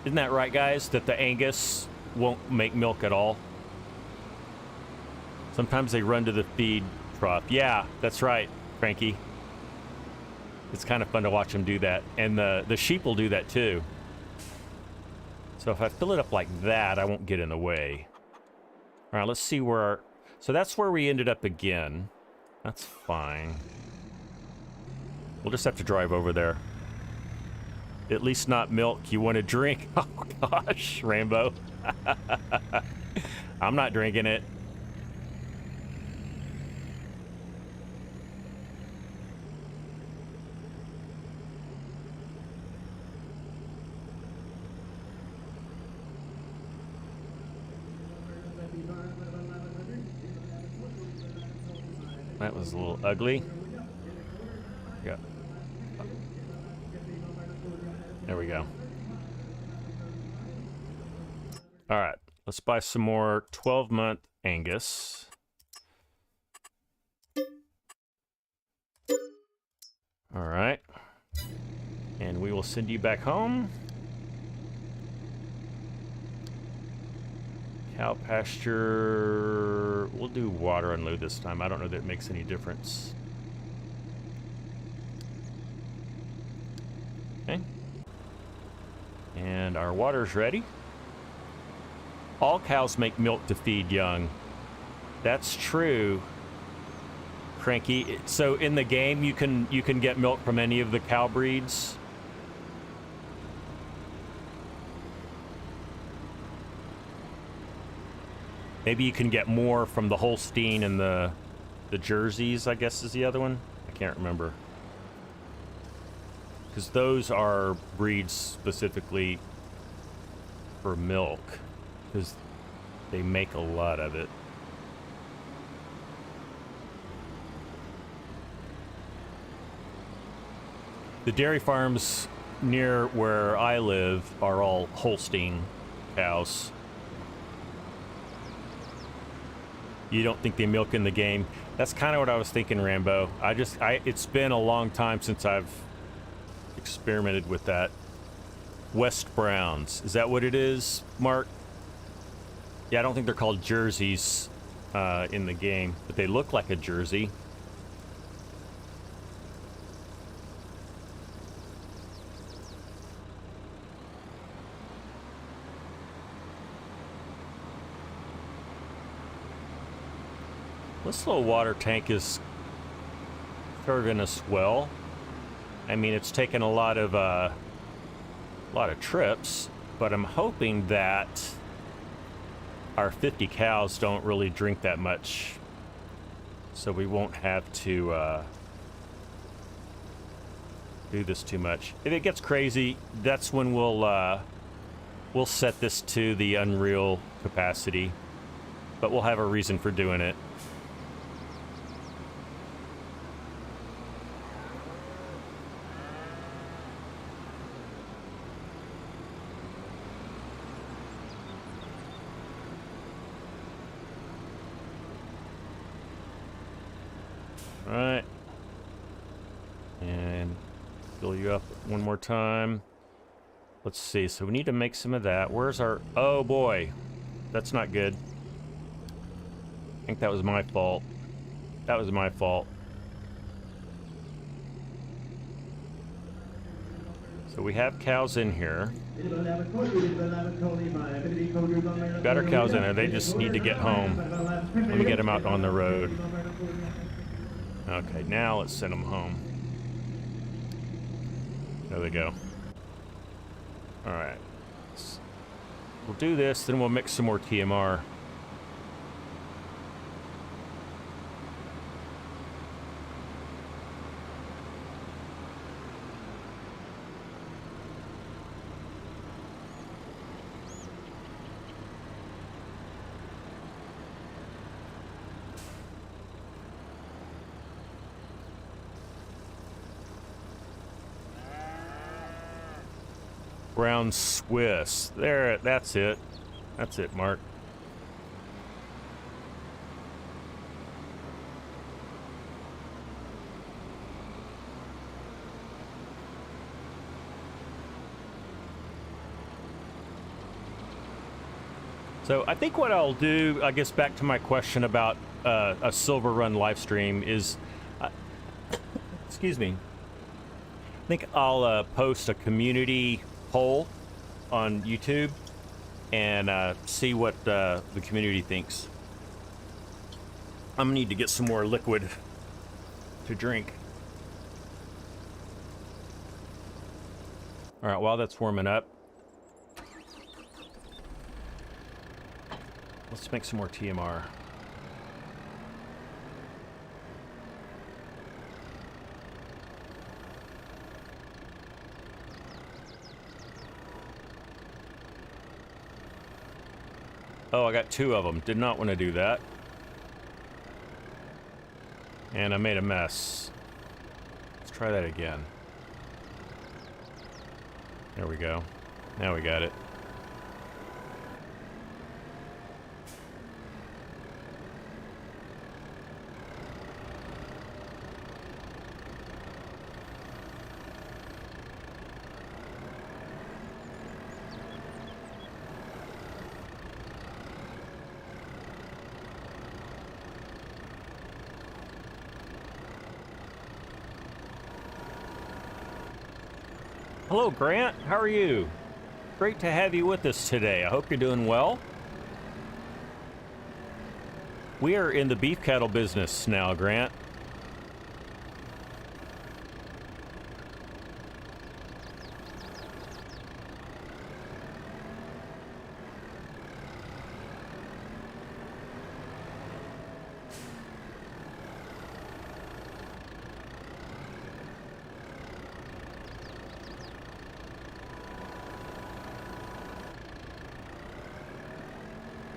[SPEAKER 1] Isn't that right, guys? That the Angus won't make milk at all? Sometimes they run to the feed trough. Yeah, that's right, Frankie. It's kind of fun to watch them do that. And the sheep will do that too. So if I fill it up like that, I won't get in the way. All right, let's see where our... So that's where we ended up again. That's fine. We'll just have to drive over there. At least not milk you want to drink. Oh, gosh, Rambo. I'm not drinking it. That was a little ugly. Yeah. There we go. All right, let's buy some more 12-month Angus. All right. And we will send you back home. Cow pasture, we'll do water unload this time. I don't know that it makes any difference. Okay. And our water's ready. All cows make milk to feed young. That's true, Cranky. So in the game, you can get milk from any of the cow breeds. Maybe you can get more from the Holstein and the Jerseys, I guess is the other one. I can't remember. Because those are breeds specifically for milk. Because they make a lot of it. The dairy farms near where I live are all Holstein cows. You don't think they milk in the game? That's kind of what I was thinking, Rambo. It's been a long time since I've experimented with that. West Browns, is that what it is, Mark? Yeah, I don't think they're called jerseys in the game, but they look like a jersey. This little water tank is serving us well. I mean, it's taken a lot of trips, but I'm hoping that our 50 cows don't really drink that much, so we won't have to do this too much. If it gets crazy, that's when we'll set this to the unreal capacity, but we'll have a reason for doing it. Alright. And fill you up one more time. Let's see. So we need to make some of that. Where's our... Oh, boy. That's not good. I think that was my fault. That was my fault. So we have cows in here. Got our cows in there. They just need to get home. Let me get them out on the road. Okay, now let's send them home. There they go. All right. We'll do this, then we'll mix some more TMR. Brown Swiss. There, that's it. That's it, Mark. So I think what I'll do, I guess back to my question about a Silver Run live stream is, excuse me, I think I'll post a community poll on YouTube and see what the community thinks. I'm gonna need to get some more liquid to drink. All right, while that's warming up, let's make some more TMR. Oh, I got 2 of them. Did not want to do that. And I made a mess. Let's try that again. There we go. Now we got it. Hello, Grant. How are you? Great to have you with us today. I hope you're doing well. We are in the beef cattle business now, Grant.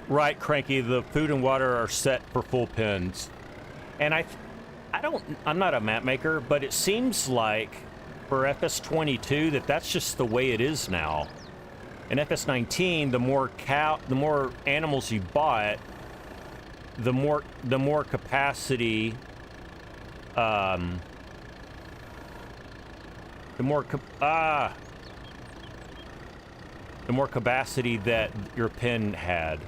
[SPEAKER 1] Right, Cranky, the food and water are set for full pins. And I'm not a map maker, but it seems like for FS22 that's just the way it is now. In FS19, the more animals you bought, the more capacity, the more capacity that your pin had.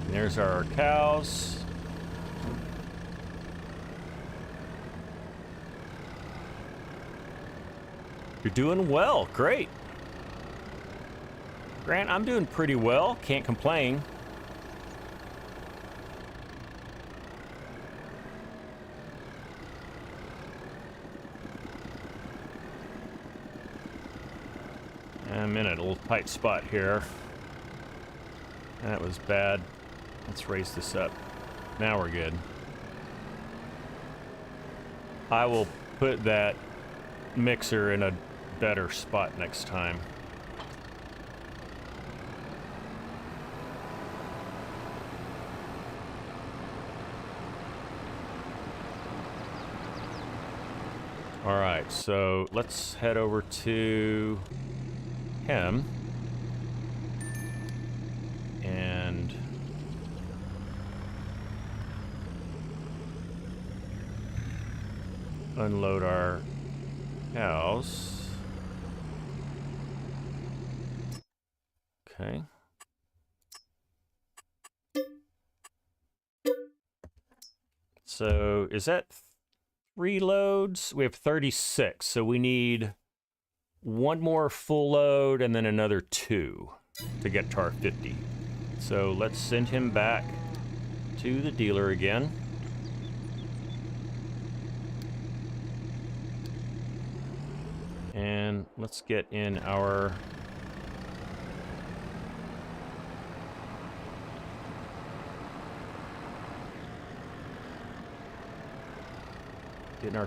[SPEAKER 1] There's our cows. You're doing well. Great. Grant, I'm doing pretty well. Can't complain. I'm in a little tight spot here. That was bad. Let's raise this up. Now we're good. I will put that mixer in a better spot next time. All right, so let's head over to him. And unload our cows. Okay. So is that 3 loads? We have 36, so we need 1 more full load and then another 2 to get to our 50. So let's send him back to the dealer again. And let's get in our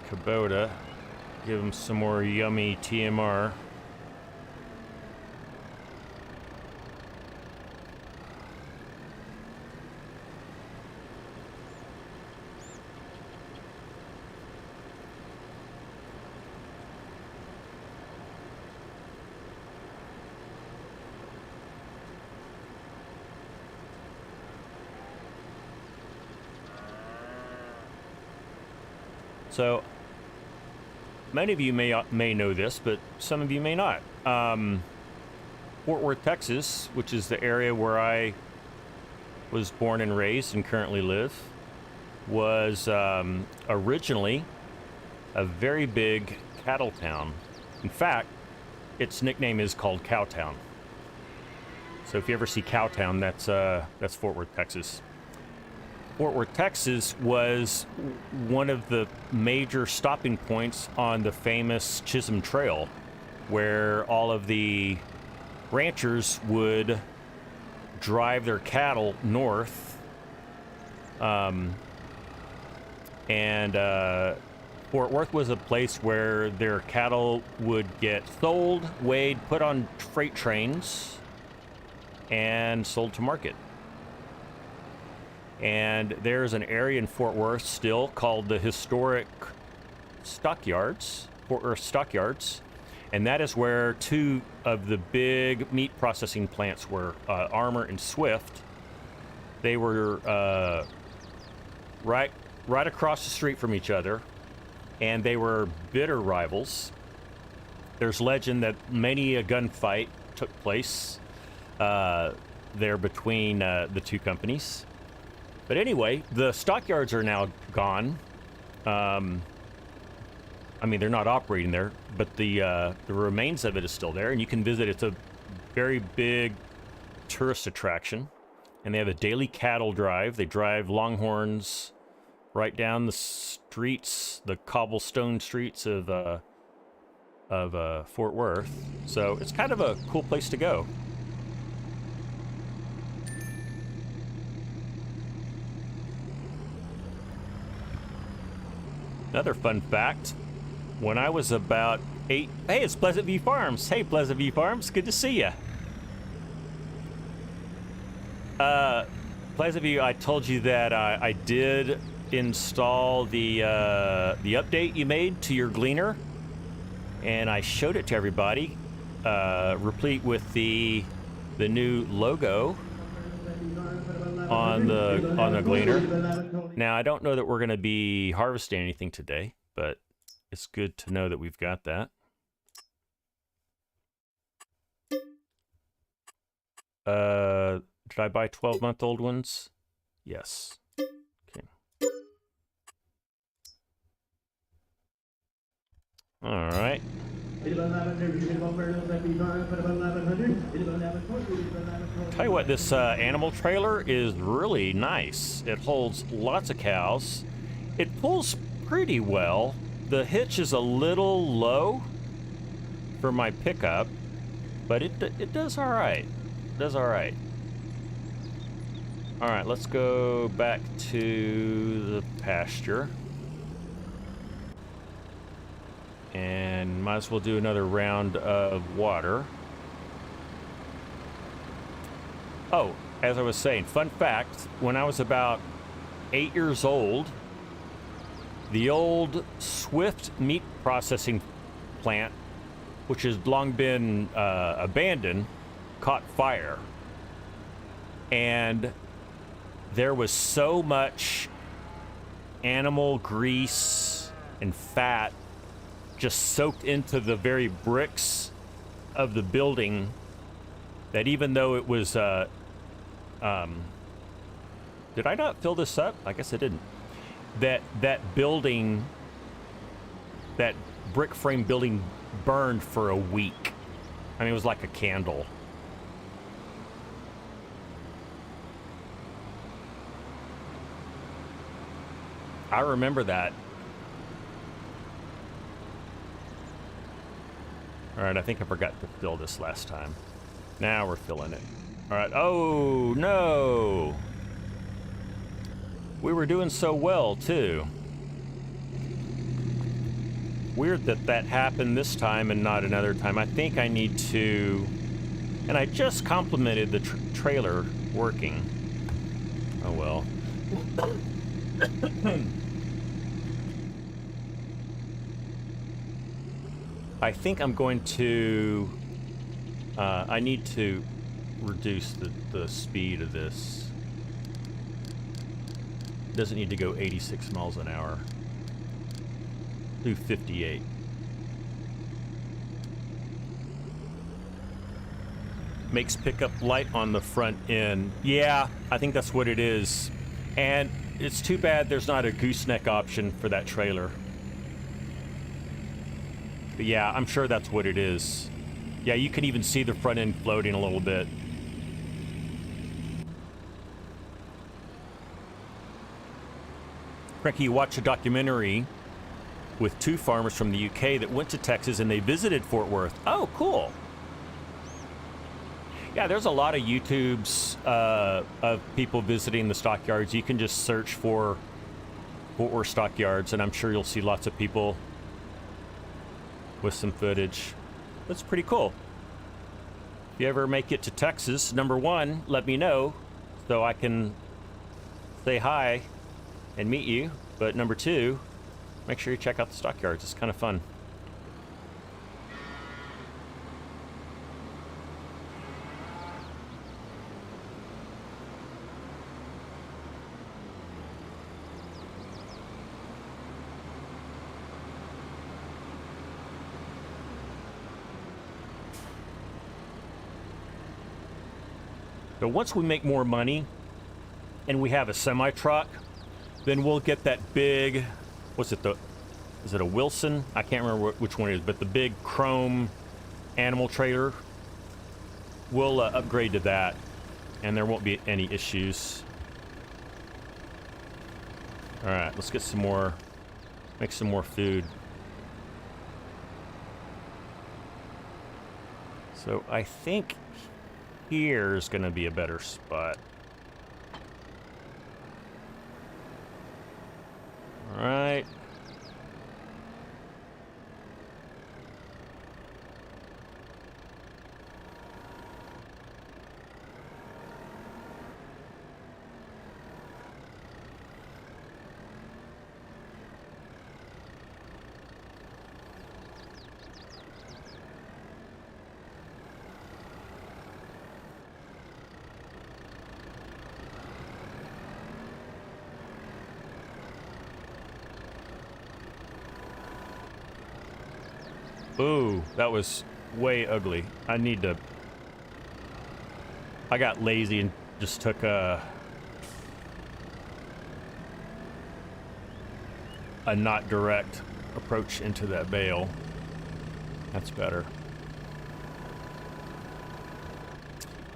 [SPEAKER 1] Kubota. Give him some more yummy TMR. So, many of you may know this, but some of you may not. One Fort Worth, Texas, which is the area where I was born and raised and currently live, was originally a very big cattle town. In fact, its nickname is called Cowtown. So if you ever see Cowtown, that's Fort Worth, Texas. Fort Worth, Texas was one of the major stopping points on the famous Chisholm Trail, where all of the ranchers would drive their cattle north. Fort Worth was a place where their cattle would get sold, weighed, put on freight trains, and sold to market. And there's an area in Fort Worth still called the historic stockyards, Fort Worth Stockyards, and that is where two of the big meat processing plants were, Armour and Swift. They were right across the street from each other, and they were bitter rivals. There's legend that many a gunfight took place there between the two companies. But anyway, the stockyards are now gone. I mean, they're not operating there, but the remains of it is still there, and you can visit. It's a very big tourist attraction, and they have a daily cattle drive. They drive longhorns right down the streets, the cobblestone streets of Fort Worth. So it's kind of a cool place to go. Another fun fact, when I was about 8, hey, it's Pleasant View Farms. Hey, Pleasant View Farms, good to see you. Pleasant View, I told you that I did install the update you made to your Gleaner, and I showed it to everybody, replete with the new logo on the Gleaner. Now, I don't know that we're going to be harvesting anything today, but it's good to know that we've got that. Did I buy 12-month-old ones? Yes. Okay. All right. Tell you what, this animal trailer is really nice. It holds lots of cows. It pulls pretty well. The hitch is a little low for my pickup, but it does all right. It does all right. All right, let's go back to the pasture. And might as well do another round of water. Oh, as I was saying, fun fact, when I was about 8 years old, the old Swift meat processing plant, which has long been abandoned, caught fire. And there was so much animal grease and fat just soaked into the very bricks of the building that even though it was, did I not fill this up? I guess I didn't. That building, that brick frame building burned for a week. I mean, it was like a candle. I remember that. All right, I think I forgot to fill this last time. Now we're filling it. All right, oh no! We were doing so well too. Weird that that happened this time and not another time. I think I need to, and I just complimented the trailer working. Oh well. I think I'm going to, I need to reduce the speed of this. It doesn't need to go 86 miles an hour. Do 58. Makes pickup light on the front end. Yeah, I think that's what it is. And it's too bad there's not a gooseneck option for that trailer. But yeah, I'm sure that's what it is. Yeah, you can even see the front end floating a little bit. Cranky, you watched a documentary with two farmers from the UK that went to Texas and they visited Fort Worth. Oh, cool. Yeah, there's a lot of YouTubes of people visiting the stockyards. You can just search for Fort Worth stockyards, and I'm sure you'll see lots of people with some footage. That's pretty cool. If you ever make it to Texas, number one, let me know so I can say hi and meet you. But number two, make sure you check out the stockyards. It's kind of fun. So once we make more money and we have a semi truck, then we'll get that big, what's it, is it a Wilson? I can't remember which one it is, but the big chrome animal trailer. We'll upgrade to that and there won't be any issues. All right, let's get some more, make some more food. So I think here's gonna be a better spot. All right. Ooh, that was way ugly. I got lazy and just took a not direct approach into that bale. That's better.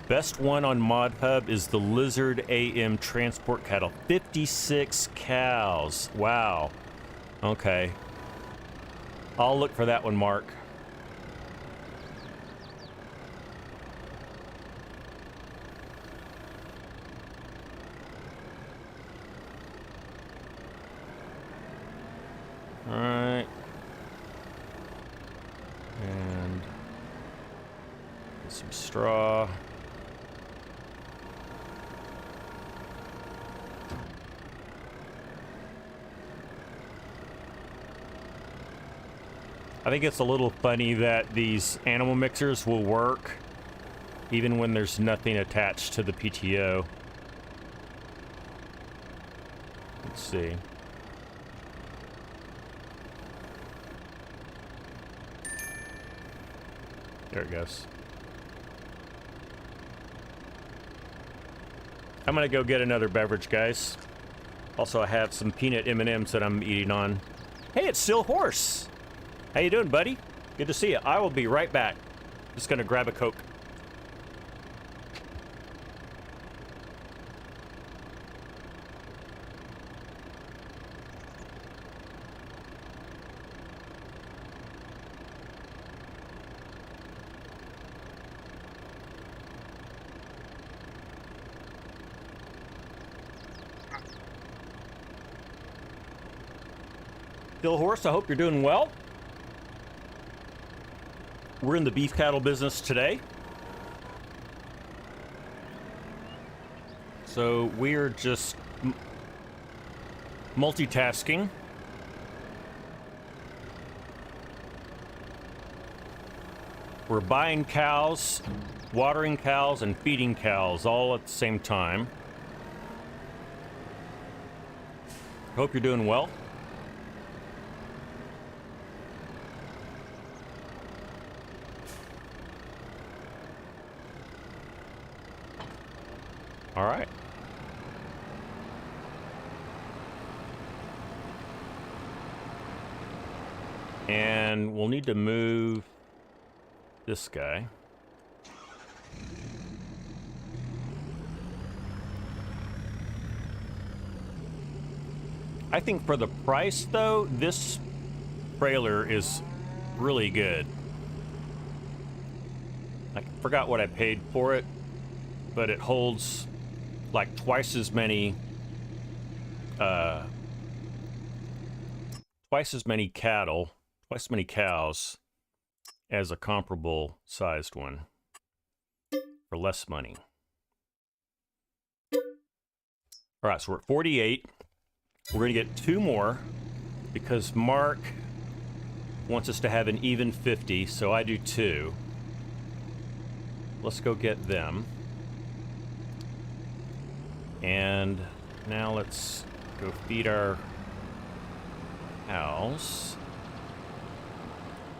[SPEAKER 1] Best one on Mod Hub is the Lizard AM transport cattle. 56 cows. Wow. Okay. I'll look for that one, Mark. All right. And get some straw. I think it's a little funny that these animal mixers will work even when there's nothing attached to the PTO. Let's see. There it goes. I'm gonna go get another beverage, guys. Also, I have some peanut M&Ms that I'm eating on. Hey, it's Still Horse. How you doing, buddy? Good to see you. I will be right back. Just gonna grab a Coke. Still Horse, I hope you're doing well. We're in the beef cattle business today. So we're just multitasking. We're buying cows, watering cows, and feeding cows all at the same time. Hope you're doing well. All right. And we'll need to move this guy. I think for the price, though, this trailer is really good. I forgot what I paid for it, but it holds like twice as many cattle, twice as many cows as a comparable sized one for less money. All right, so we're at 48. We're going to get 2 more because Mark wants us to have an even 50, so I do 2. Let's go get them. And now let's go feed our cows.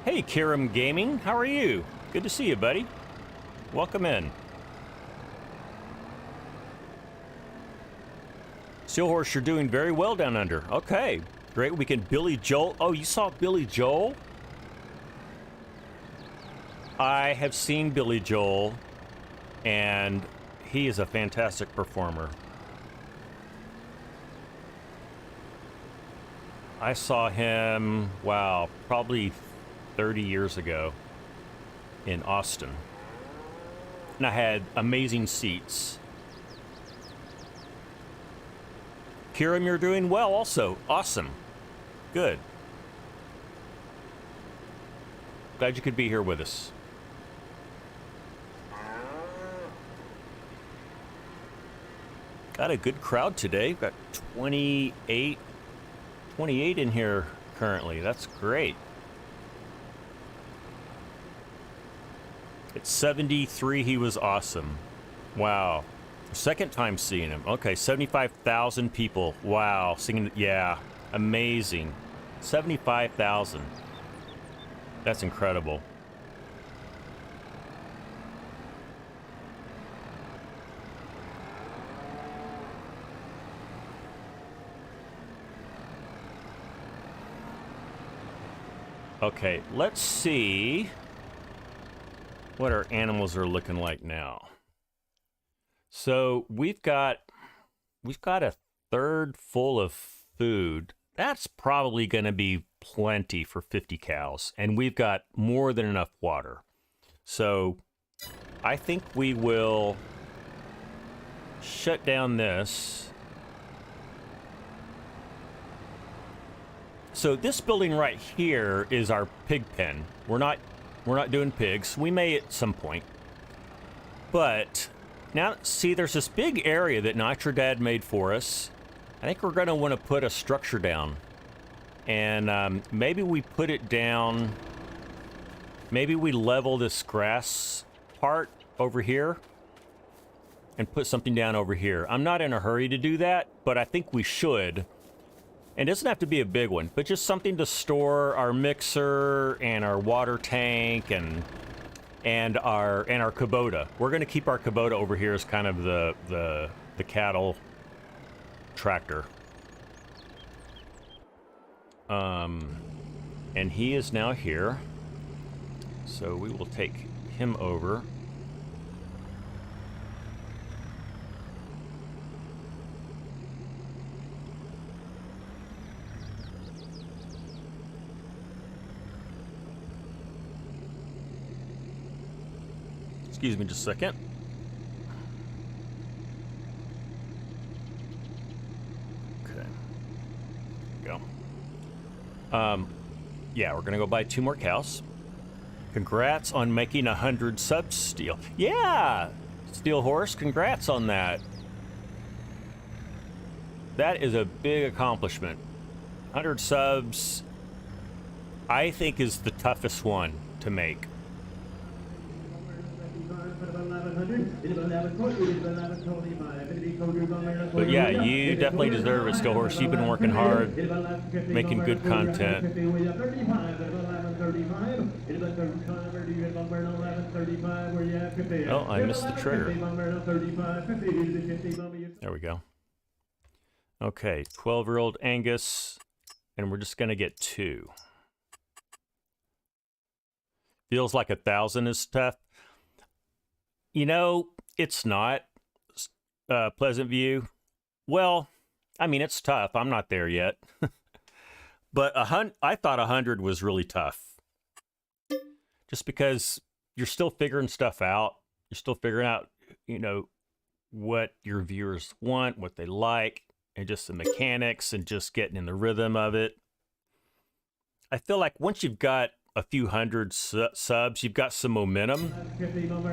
[SPEAKER 1] Hey, Kiram Gaming, how are you? Good to see you, buddy. Welcome in. Steelhorse, you're doing very well down under. Okay, great weekend. Billy Joel. Oh, you saw Billy Joel? I have seen Billy Joel, and he is a fantastic performer. I saw him, wow, probably 30 years ago in Austin. And I had amazing seats. Kiram, you're doing well also. Awesome. Good. Glad you could be here with us. Got a good crowd today. Got 28 in here currently. That's great. At 73, he was awesome. Wow. Second time seeing him. Okay, 75,000 people. Wow, singing. Yeah, amazing. 75,000. That's incredible. Okay, let's see what our animals are looking like now. So we've got a third full of food. That's probably going to be plenty for 50 cows, and we've got more than enough water. So I think we will shut down this. So this building right here is our pig pen. We're not doing pigs. We may at some point. But now, see, there's this big area that Nitrodad made for us. I think we're going to want to put a structure down. And maybe we put it down. Maybe we level this grass part over here and put something down over here. I'm not in a hurry to do that, but I think we should. And it doesn't have to be a big one, but just something to store our mixer and our water tank and our Kubota. We're going to keep our Kubota over here as kind of the cattle tractor. And he is now here, so we will take him over. Excuse me just a second. Okay. Go. Yeah, we're gonna go buy 2 more cows. Congrats on making 100 subs, Steel. Yeah, Steel Horse, congrats on that. That is a big accomplishment. 100 subs, I think, is the toughest one to make. But yeah, you definitely deserve it, Steel Horse. You've been working hard, making good content. Oh, I missed the trigger. There we go. Okay, 12-year-old Angus, and we're just going to get 2. Feels like 1,000 is tough. You know, it's not. Pleasant View. Well, I mean, it's tough. I'm not there yet. But I thought 100 was really tough. Just because you're still figuring stuff out. You're still figuring out, you know, what your viewers want, what they like, and just the mechanics and just getting in the rhythm of it. I feel like once you've got a few hundred subs, you've got some momentum,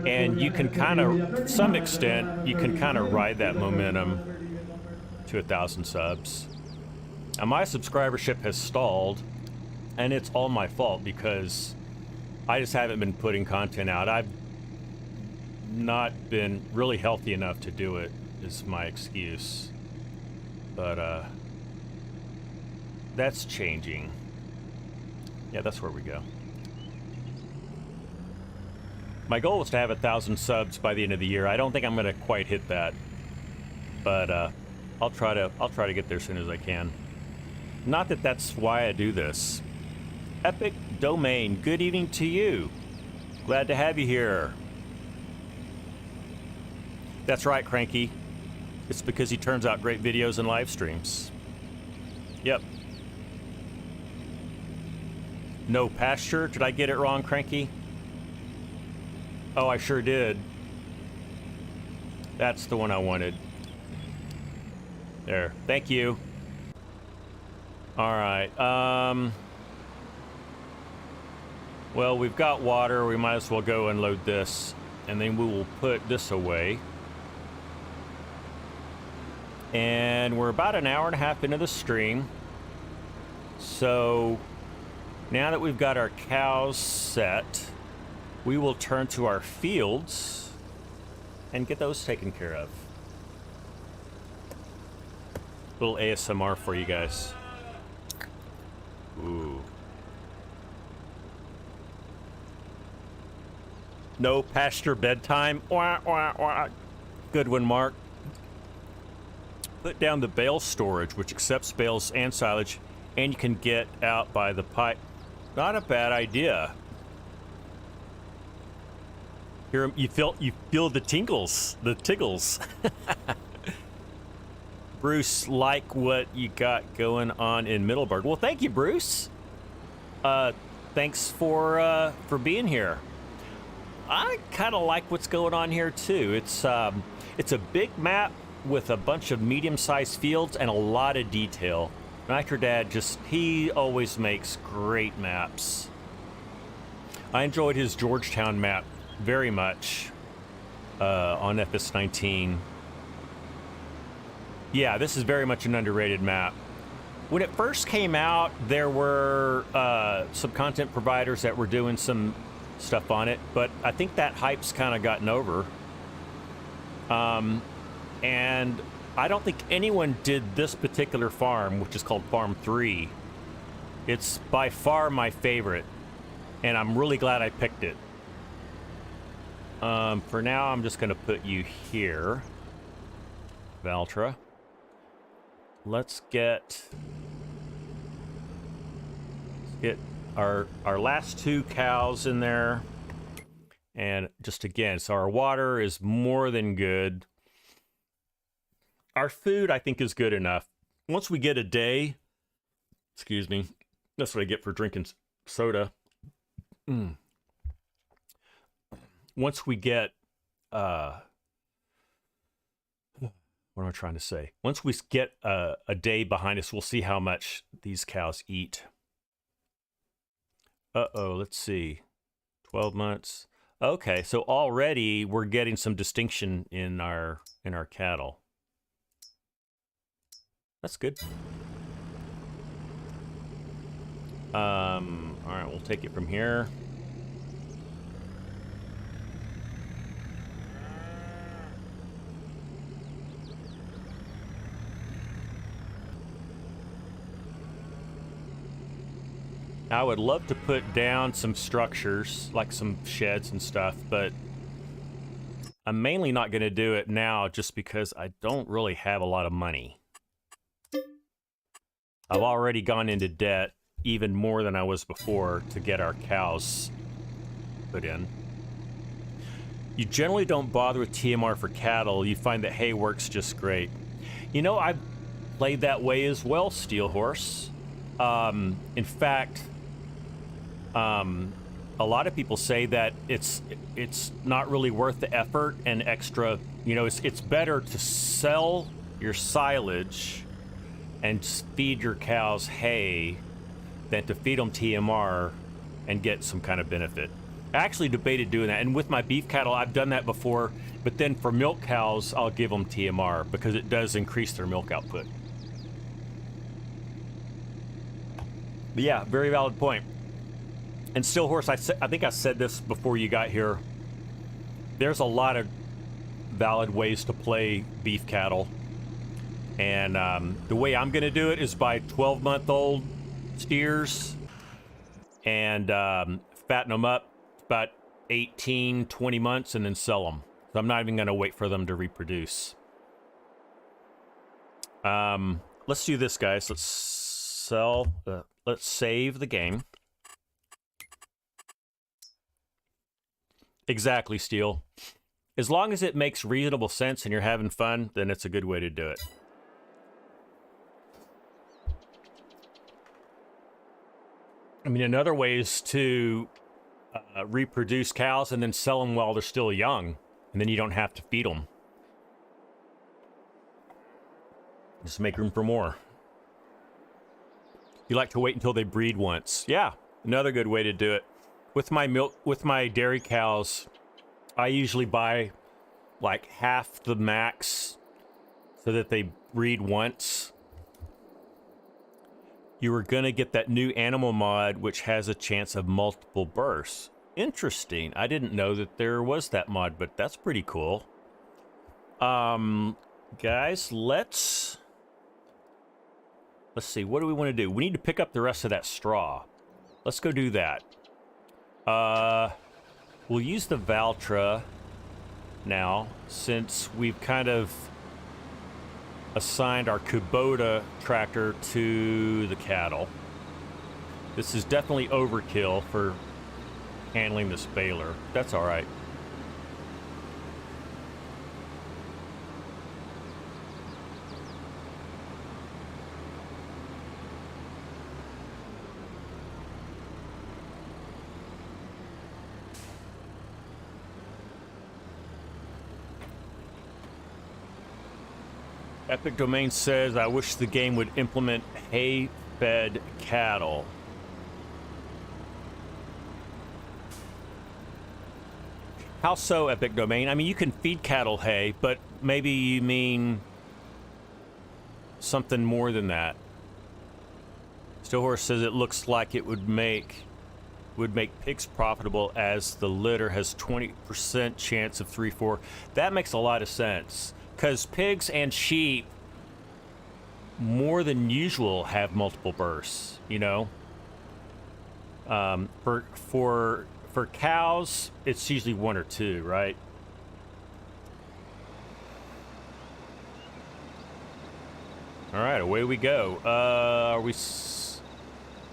[SPEAKER 1] and you can kind of, to some extent, you can kind of ride that momentum to 1,000 subs. Now, my subscribership has stalled, and it's all my fault because I just haven't been putting content out. I've not been really healthy enough to do it, is my excuse. But that's changing. Yeah, that's where we go. My goal was to have 1,000 subs by the end of the year. I don't think I'm going to quite hit that, but I'll try to get there as soon as I can. Not that that's why I do this. Epic Domain, good evening to you. Glad to have you here. That's right, Cranky. It's because he turns out great videos and live streams. Yep. No pasture? Did I get it wrong, Cranky? Oh, I sure did. That's the one I wanted. There. Thank you. All right. Well, we've got water. We might as well go and load this. And then we will put this away. And we're about an hour and a half into the stream. So now that we've got our cows set, we will turn to our fields and get those taken care of. Little ASMR for you guys. Ooh. No pasture bedtime. Wah, wah, wah. Good one, Mark. Put down the bale storage, which accepts bales and silage, and you can get out by the pipe. Not a bad idea. Here, you feel the tingles, the tiggles. Bruce, like what you got going on in Middleburgh. Well, thank you, Bruce. Thanks for being here. I kind of like what's going on here too. It's a big map with a bunch of medium-sized fields and a lot of detail. Nitro Dad he always makes great maps. I enjoyed his Georgetown map very much on FS19. Yeah, this is very much an underrated map. When it first came out, there were some content providers that were doing some stuff on it, but I think that hype's kind of gotten over. And I don't think anyone did this particular farm, which is called Farm 3. It's by far my favorite, and I'm really glad I picked it. For now, I'm just going to put you here, Valtra. Let's get our last 2 cows in there. And just again, so our water is more than good. Our food, I think, is good enough. Once we get a day, excuse me, that's what I get for drinking soda. Once we get, what am I trying to say? Once we get a day behind us, we'll see how much these cows eat. Uh-oh, let's see. 12 months. Okay, so already we're getting some distinction in our cattle. That's good. All right, we'll take it from here. I would love to put down some structures, like some sheds and stuff, but I'm mainly not going to do it now just because I don't really have a lot of money. I've already gone into debt even more than I was before to get our cows put in. You generally don't bother with TMR for cattle. You find that hay works just great. You know, I've played that way as well, Steel Horse. In fact, a lot of people say that it's not really worth the effort and extra. You know, it's better to sell your silage and feed your cows hay than to feed them TMR and get some kind of benefit. I actually debated doing that, and with my beef cattle, I've done that before, but then for milk cows, I'll give them TMR because it does increase their milk output. But yeah, very valid point. And Still Horse, I think I said this before you got here. There's a lot of valid ways to play beef cattle. And the way I'm going to do it is buy 12-month-old steers and fatten them up about 18, 20 months and then sell them. So I'm not even going to wait for them to reproduce. Let's do this, guys. Let's save the game. Exactly, Steel. As long as it makes reasonable sense and you're having fun, then it's a good way to do it. I mean, another way is to reproduce cows and then sell them while they're still young, and then you don't have to feed them. Just make room for more. You like to wait until they breed once. Yeah, another good way to do it. With my dairy cows, I usually buy like half the max so that they breed once. You are going to get that new animal mod, which has a chance of multiple births. Interesting. I didn't know that there was that mod, but that's pretty cool. Guys, let's see. What do we want to do? We need to pick up the rest of that straw. Let's go do that. We'll use the Valtra now, since we've kind of assigned our Kubota tractor to the cattle. This is definitely overkill for handling this baler. That's all right. Epic Domain says, I wish the game would implement hay-fed cattle. How so, Epic Domain? I mean, you can feed cattle hay, but maybe you mean something more than that. Stillhorse says it looks like it would make pigs profitable as the litter has 20% chance of 3-4. That makes a lot of sense. Because pigs and sheep, more than usual, have multiple births, you know? For cows, it's usually 1 or 2, right? All right, away we go.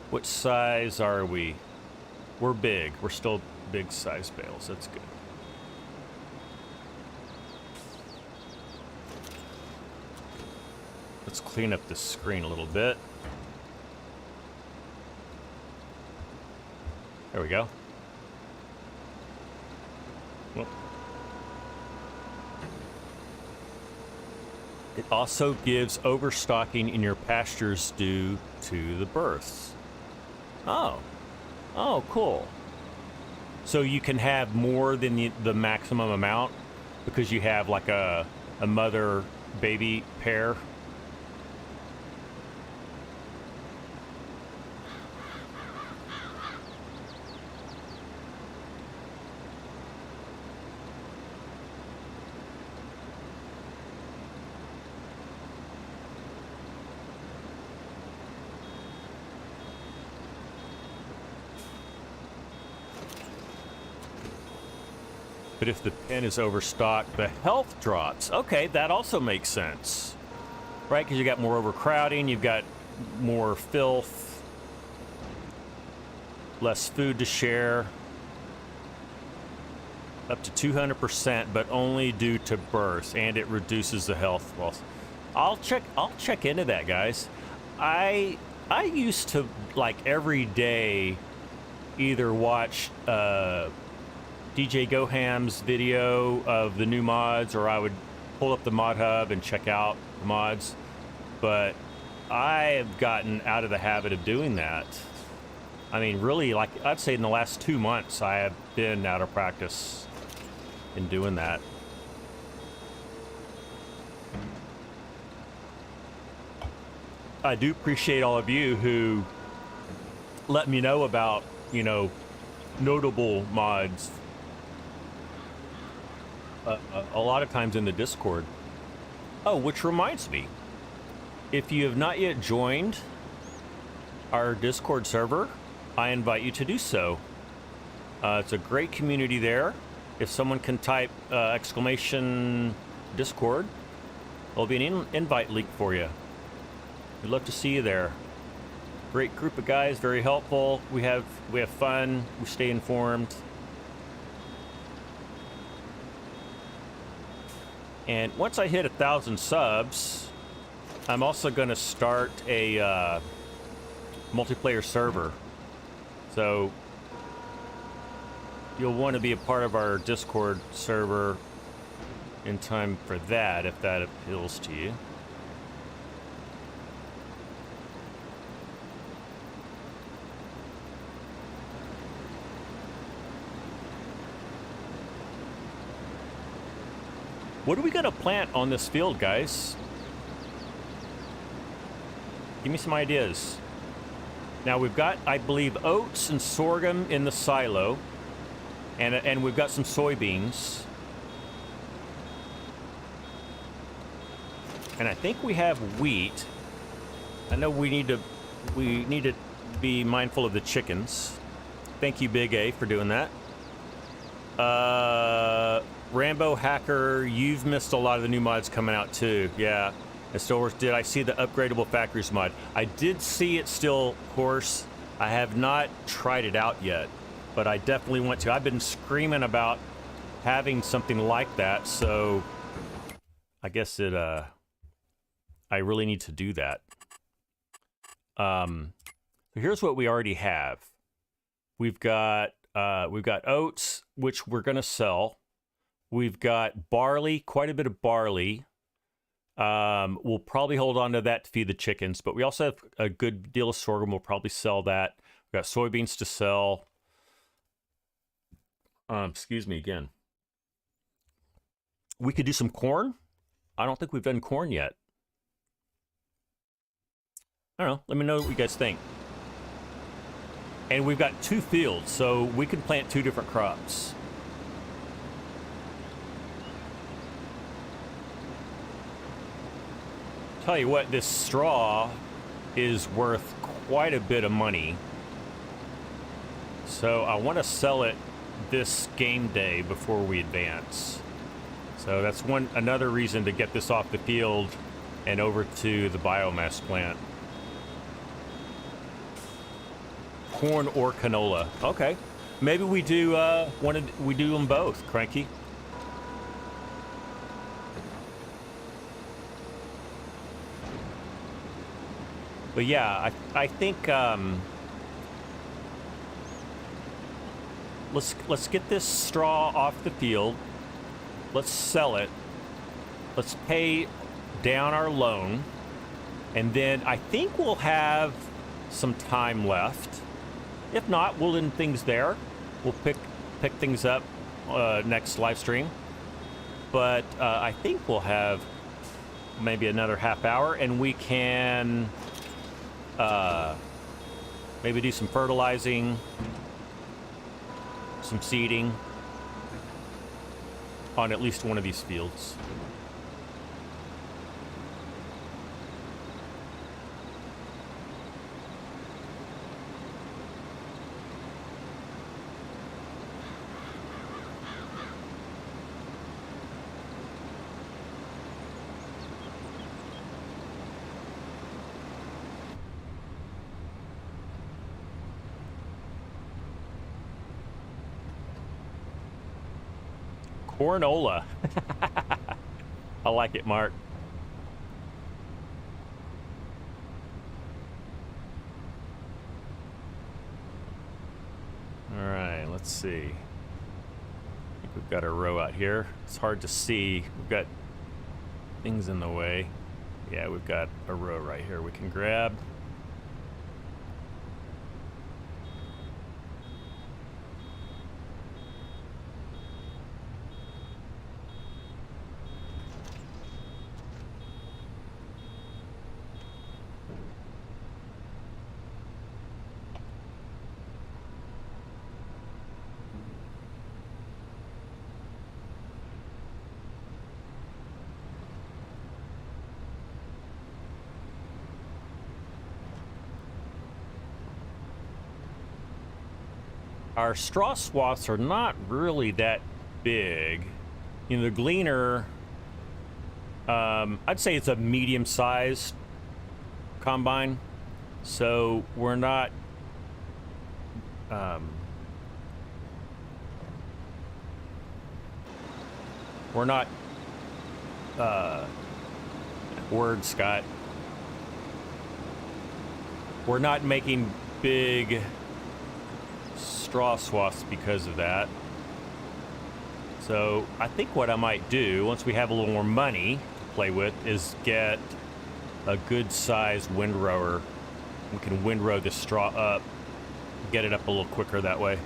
[SPEAKER 1] What size are we? We're big. We're still big size bales. That's good. Let's clean up the screen a little bit. There we go. Well. It also gives overstocking in your pastures due to the births. Oh. Oh, cool. So you can have more than the maximum amount because you have like a mother-baby pair. But if the pen is overstocked, the health drops. Okay, that also makes sense. Right, because you got more overcrowding, you've got more filth, less food to share. Up to 200%, but only due to birth, and it reduces the health loss. I'll check into that, guys. I used to, like, every day either watch DJ Goham's video of the new mods, or I would pull up the mod hub and check out the mods. But I have gotten out of the habit of doing that. I mean, really, like, I'd say in the last 2 months, I have been out of practice in doing that. I do appreciate all of you who let me know about, you know, notable mods. A lot of times in the Discord. Oh, which reminds me, if you have not yet joined our Discord server, I invite you to do so. It's a great community there. If someone can type exclamation Discord, there'll be an invite link for you. We'd love to see you there. Great group of guys, very helpful. We have fun. We stay informed. And once I hit 1,000 subs, I'm also going to start a multiplayer server. So you'll want to be a part of our Discord server in time for that, if that appeals to you. What are we going to plant on this field, guys? Give me some ideas. Now we've got, I believe, oats and sorghum in the silo. And we've got some soybeans. And I think we have wheat. I know we need to be mindful of the chickens. Thank you, Big A, for doing that. Rambo Hacker, you've missed a lot of the new mods coming out too. Yeah. And still, did I see the upgradable factories mod? I did see it still, Horse. I have not tried it out yet, but I definitely want to. I've been screaming about having something like that, so I guess I really need to do that. Here's what we already have. We've got oats, which we're gonna sell. We've got barley, quite a bit of barley. We'll probably hold on to that to feed the chickens, but we also have a good deal of sorghum. We'll probably sell that. We've got soybeans to sell. Excuse me again. We could do some corn. I don't think we've done corn yet. I don't know. Let me know what you guys think. And we've got 2 fields, so we can plant 2 different crops. Tell you what, this straw is worth quite a bit of money. So I want to sell it this game day before we advance. So that's another reason to get this off the field and over to the biomass plant. Corn or canola. Okay. Maybe we do we do them both, Cranky. But yeah, I think let's get this straw off the field. Let's sell it. Let's pay down our loan, and then I think we'll have some time left. If not, we'll end things there. We'll pick things up next live stream. But I think we'll have maybe another half hour, and we can maybe do some fertilizing, some seeding on at least one of these fields. Cornola. I like it, Mark. All right, let's see. I think we've got a row out here. It's hard to see. We've got things in the way. Yeah, we've got a row right here we can grab. Our straw swaths are not really that big. You know, the gleaner, I'd say it's a medium-sized combine, so we're not word, Scott. We're not making big straw swaths because of that. So I think what I might do once we have a little more money to play with is get a good sized windrower. We can windrow the straw up, get it up a little quicker that way.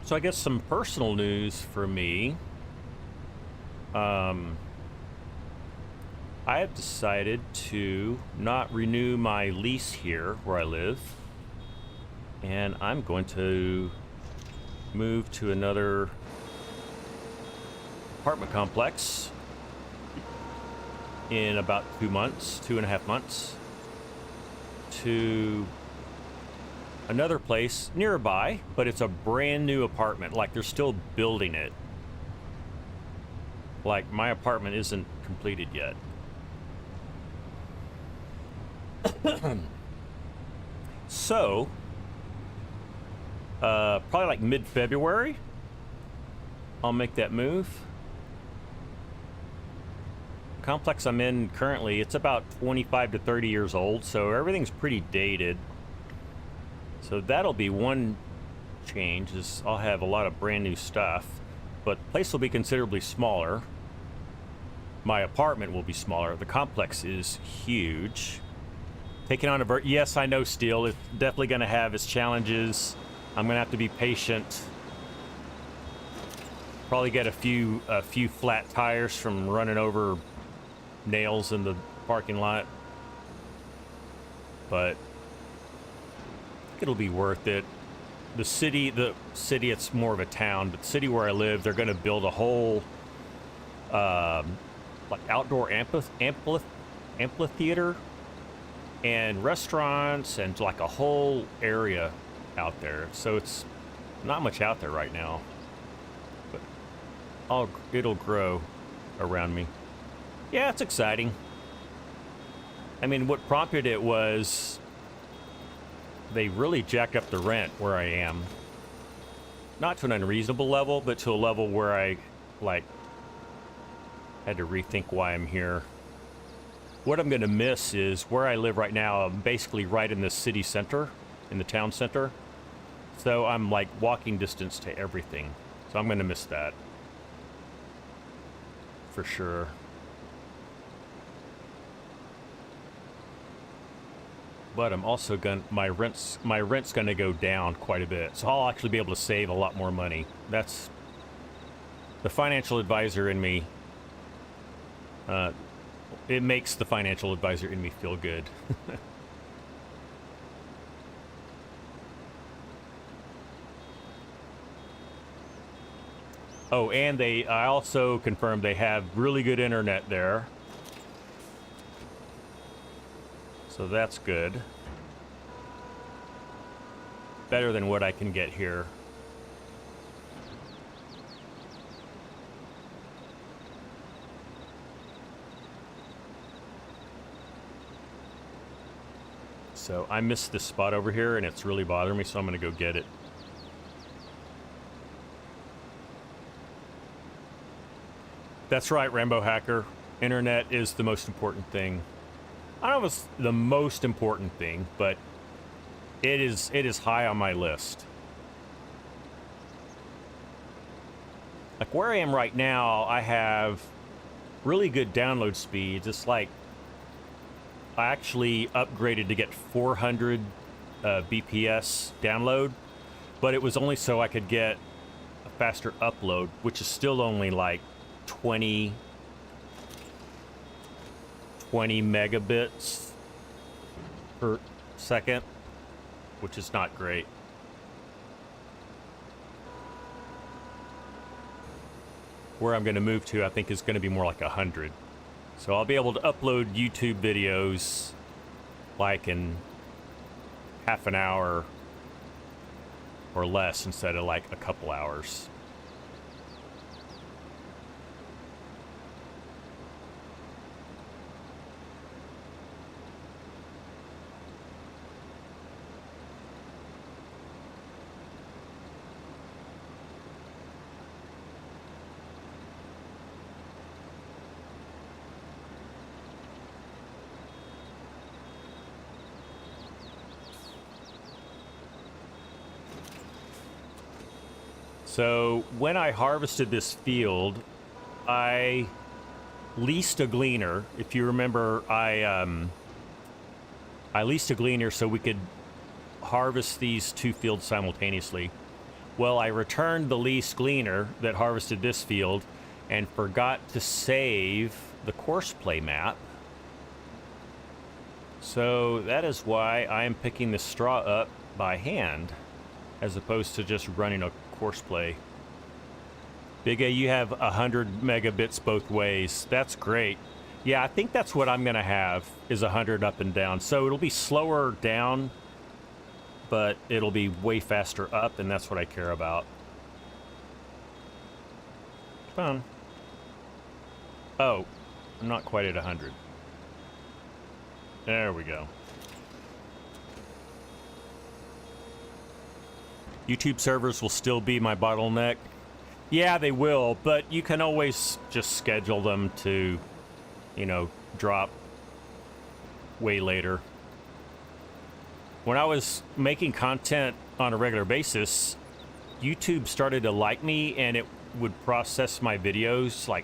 [SPEAKER 1] So I guess some personal news for me. I have decided to not renew my lease here where I live, and I'm going to move to another apartment complex in about 2 months, 2.5 months, to another place nearby, but it's a brand new apartment. Like, they're still building it. Like, my apartment isn't completed yet. So, probably like mid-February, I'll make that move. The complex I'm in currently, it's about 25 to 30 years old, so everything's pretty dated. So that'll be one change, is I'll have a lot of brand new stuff, but the place will be considerably smaller. My apartment will be smaller. The complex is huge. Taking on a yes, I know, Steel. It's definitely going to have its challenges. I'm going to have to be patient. Probably get a few flat tires from running over nails in the parking lot, but it'll be worth it. The city, it's more of a town, but the city where I live, they're going to build a whole like outdoor amphitheater and restaurants and like a whole area out there. So it's not much out there right now, but it'll grow around me. Yeah, it's exciting. I mean, what prompted it was they really jacked up the rent where I am. Not to an unreasonable level, but to a level where I, like, had to rethink why I'm here. What I'm going to miss is where I live right now. I'm basically right in the city center, in the town center. So I'm, like, walking distance to everything. So I'm going to miss that. For sure. But I'm also my rent's gonna go down quite a bit, so I'll actually be able to save a lot more money. That's the financial advisor in me. It makes the financial advisor in me feel good. Oh, and I also confirmed they have really good internet there. So that's good. Better than what I can get here. So I missed this spot over here, and it's really bothering me, so I'm going to go get it. That's right, Rambo Hacker. Internet is the most important thing. I don't know if it's the most important thing, but it is high on my list. Like where I am right now, I have really good download speeds. It's like I actually upgraded to get 400 BPS download, but it was only so I could get a faster upload, which is still only like 20 megabits per second, which is not great. Where I'm going to move to, I think, is going to be more like 100. So I'll be able to upload YouTube videos like in half an hour or less instead of like a couple hours. So when I harvested this field, I leased a gleaner. If you remember, I leased a gleaner so we could harvest these two fields simultaneously. Well, I returned the leased gleaner that harvested this field and forgot to save the courseplay map. So that is why I am picking the straw up by hand as opposed to just running a courseplay. Big A, you have 100 megabits both ways. That's great. Yeah, I think that's what I'm gonna have, is 100 up and down. So it'll be slower down, but it'll be way faster up, and that's what I care about. Come on. Oh, I'm not quite at 100. There we go. YouTube servers will still be my bottleneck. Yeah, they will, but you can always just schedule them to, you know, drop way later. When I was making content on a regular basis, YouTube started to like me, and it would process my videos like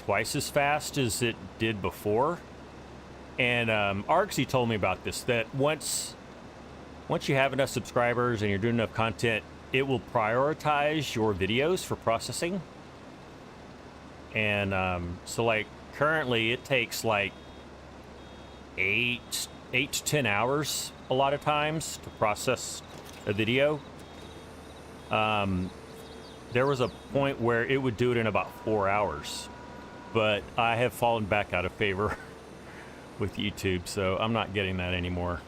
[SPEAKER 1] twice as fast as it did before. And Argsy told me about this, that once you have enough subscribers and you're doing enough content, it will prioritize your videos for processing. And so like currently it takes like 8 to 10 hours a lot of times to process a video. There was a point where it would do it in about 4 hours, but I have fallen back out of favor with YouTube, so I'm not getting that anymore.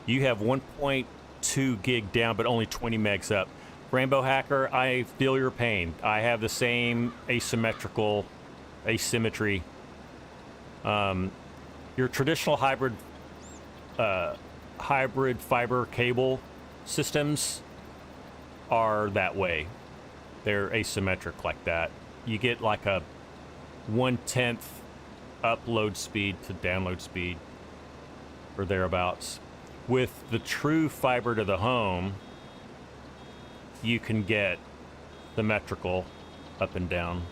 [SPEAKER 1] You have 1.2 gig down, but only 20 megs up. Rainbow Hacker, I feel your pain. I have the same asymmetry. Your traditional hybrid fiber cable systems are that way. They're asymmetric like that. You get like a 1/10 upload speed to download speed or thereabouts. With the true fiber to the home, you can get symmetrical up and down.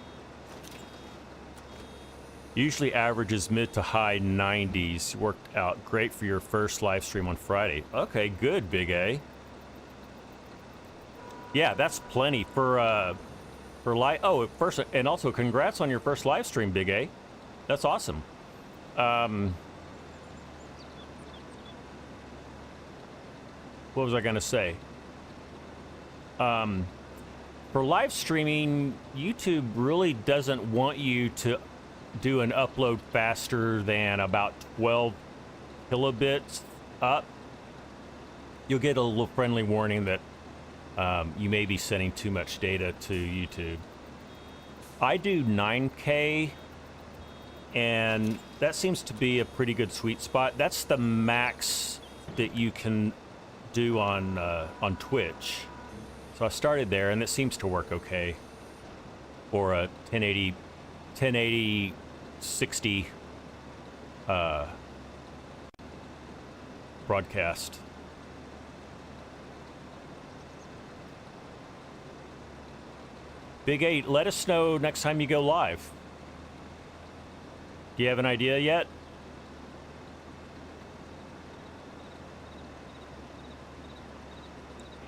[SPEAKER 1] Usually averages mid to high 90s. Worked out great for your first live stream on Friday. Okay, good, Big A. Yeah, that's plenty for live. Oh, first, and also congrats on your first live stream, Big A. That's awesome. what was I going to say? For live streaming, YouTube really doesn't want you to do an upload faster than about 12 kilobits up. You'll get a little friendly warning that you may be sending too much data to YouTube. I do 9K, and that seems to be a pretty good sweet spot. That's the max that you can do on Twitch. So I started there, and it seems to work okay for a 1080, 60 broadcast. Big 8, let us know next time you go live. Do you have an idea yet?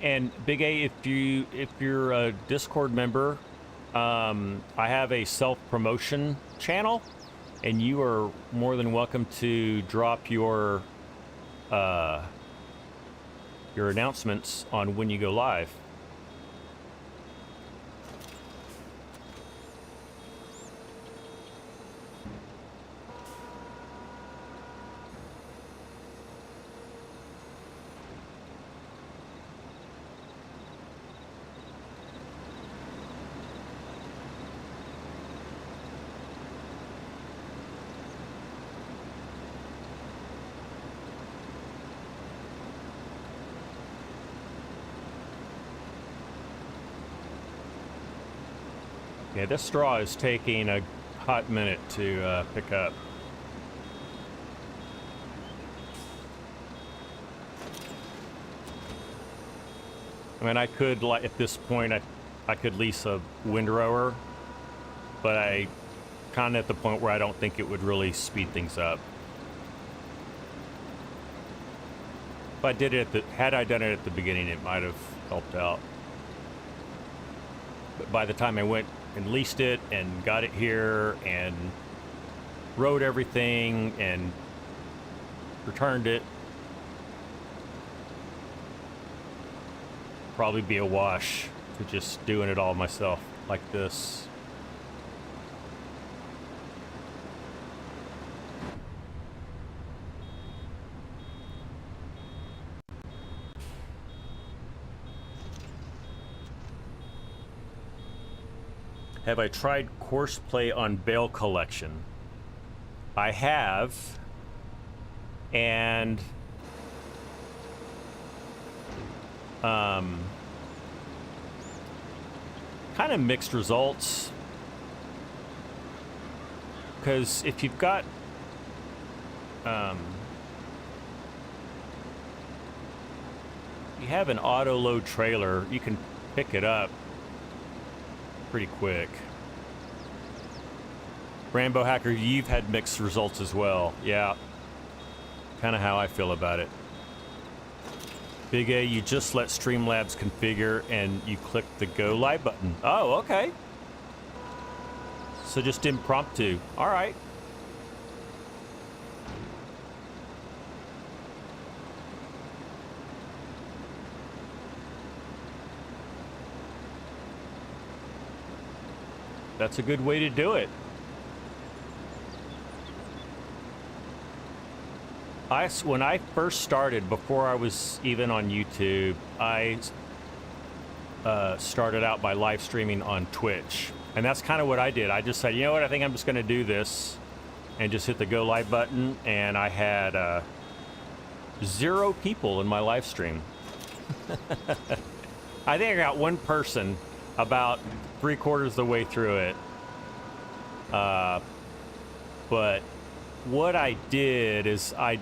[SPEAKER 1] And Big A, if you're a Discord member, I have a self-promotion channel, and you are more than welcome to drop your announcements on when you go live. Yeah, this straw is taking a hot minute to pick up. I mean, I could, like, at this point, I could lease a windrower, but I kind of at the point where I don't think it would really speed things up. If I did it had I done it at the beginning, it might have helped out. But by the time I went and leased it and got it here and wrote everything and returned it, probably be a wash to just doing it all myself like this. Have I tried Courseplay on Bale Collection? I have, and kind of mixed results, because if you've got you have an auto load trailer, you can pick it up pretty quick. Rambo Hacker, you've had mixed results as well. Yeah, kind of how I feel about it. Big A, you just let Streamlabs configure and you click the go live button. Oh, okay. So just impromptu. All right. That's a good way to do it. When I first started, before I was even on YouTube, I started out by live streaming on Twitch. And that's kind of what I did. I just said, you know what, I think I'm just going to do this. And just hit the go live button. And I had 0 people in my live stream. I think I got one person about 3/4 of the way through it. But what I did is I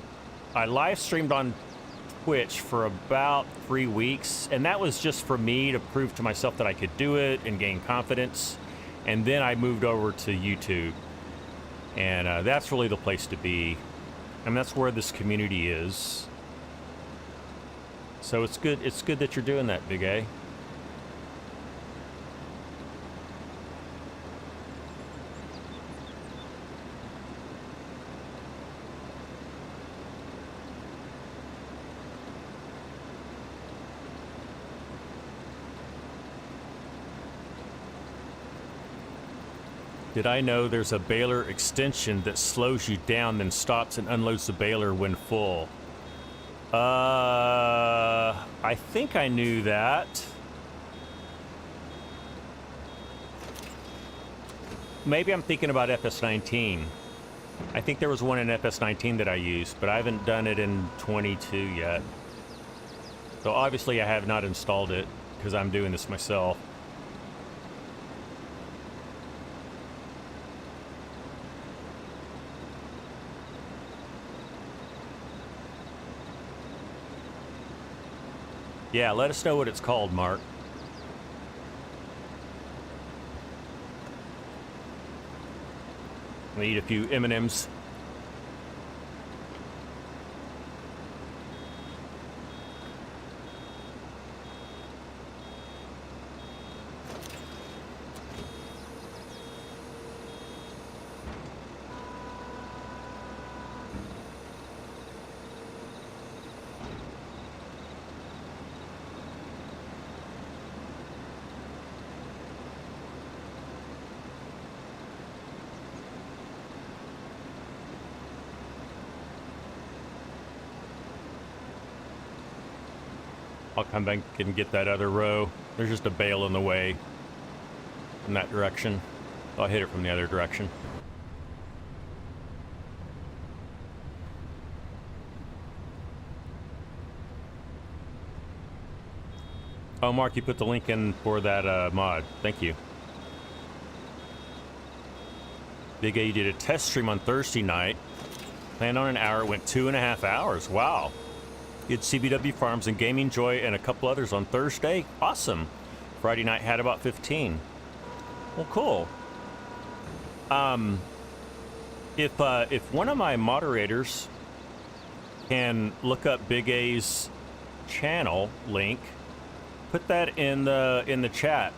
[SPEAKER 1] live streamed on Twitch for about 3 weeks, and that was just for me to prove to myself that I could do it and gain confidence. And then I moved over to YouTube, and that's really the place to be. I mean, that's where this community is. So it's good. It's good that you're doing that, Big A. Did I know there's a baler extension that slows you down, then stops and unloads the baler when full? I think I knew that. Maybe I'm thinking about FS19. I think there was one in FS19 that I used, but I haven't done it in 22 yet. So obviously I have not installed it because I'm doing this myself. Yeah, let us know what it's called, Mark. I'm gonna eat a few M&Ms. I'll come back and get that other row. There's just a bale in the way in that direction. I'll hit it from the other direction. Oh, Mark, you put the link in for that mod. Thank you. Big A did a test stream on Thursday night. Planned on an hour, went 2.5 hours. Wow. You had CBW Farms and Gaming Joy and a couple others on Thursday. Awesome. Friday night had about 15. Well, cool. If one of my moderators can look up Big A's channel link, put that in the chat,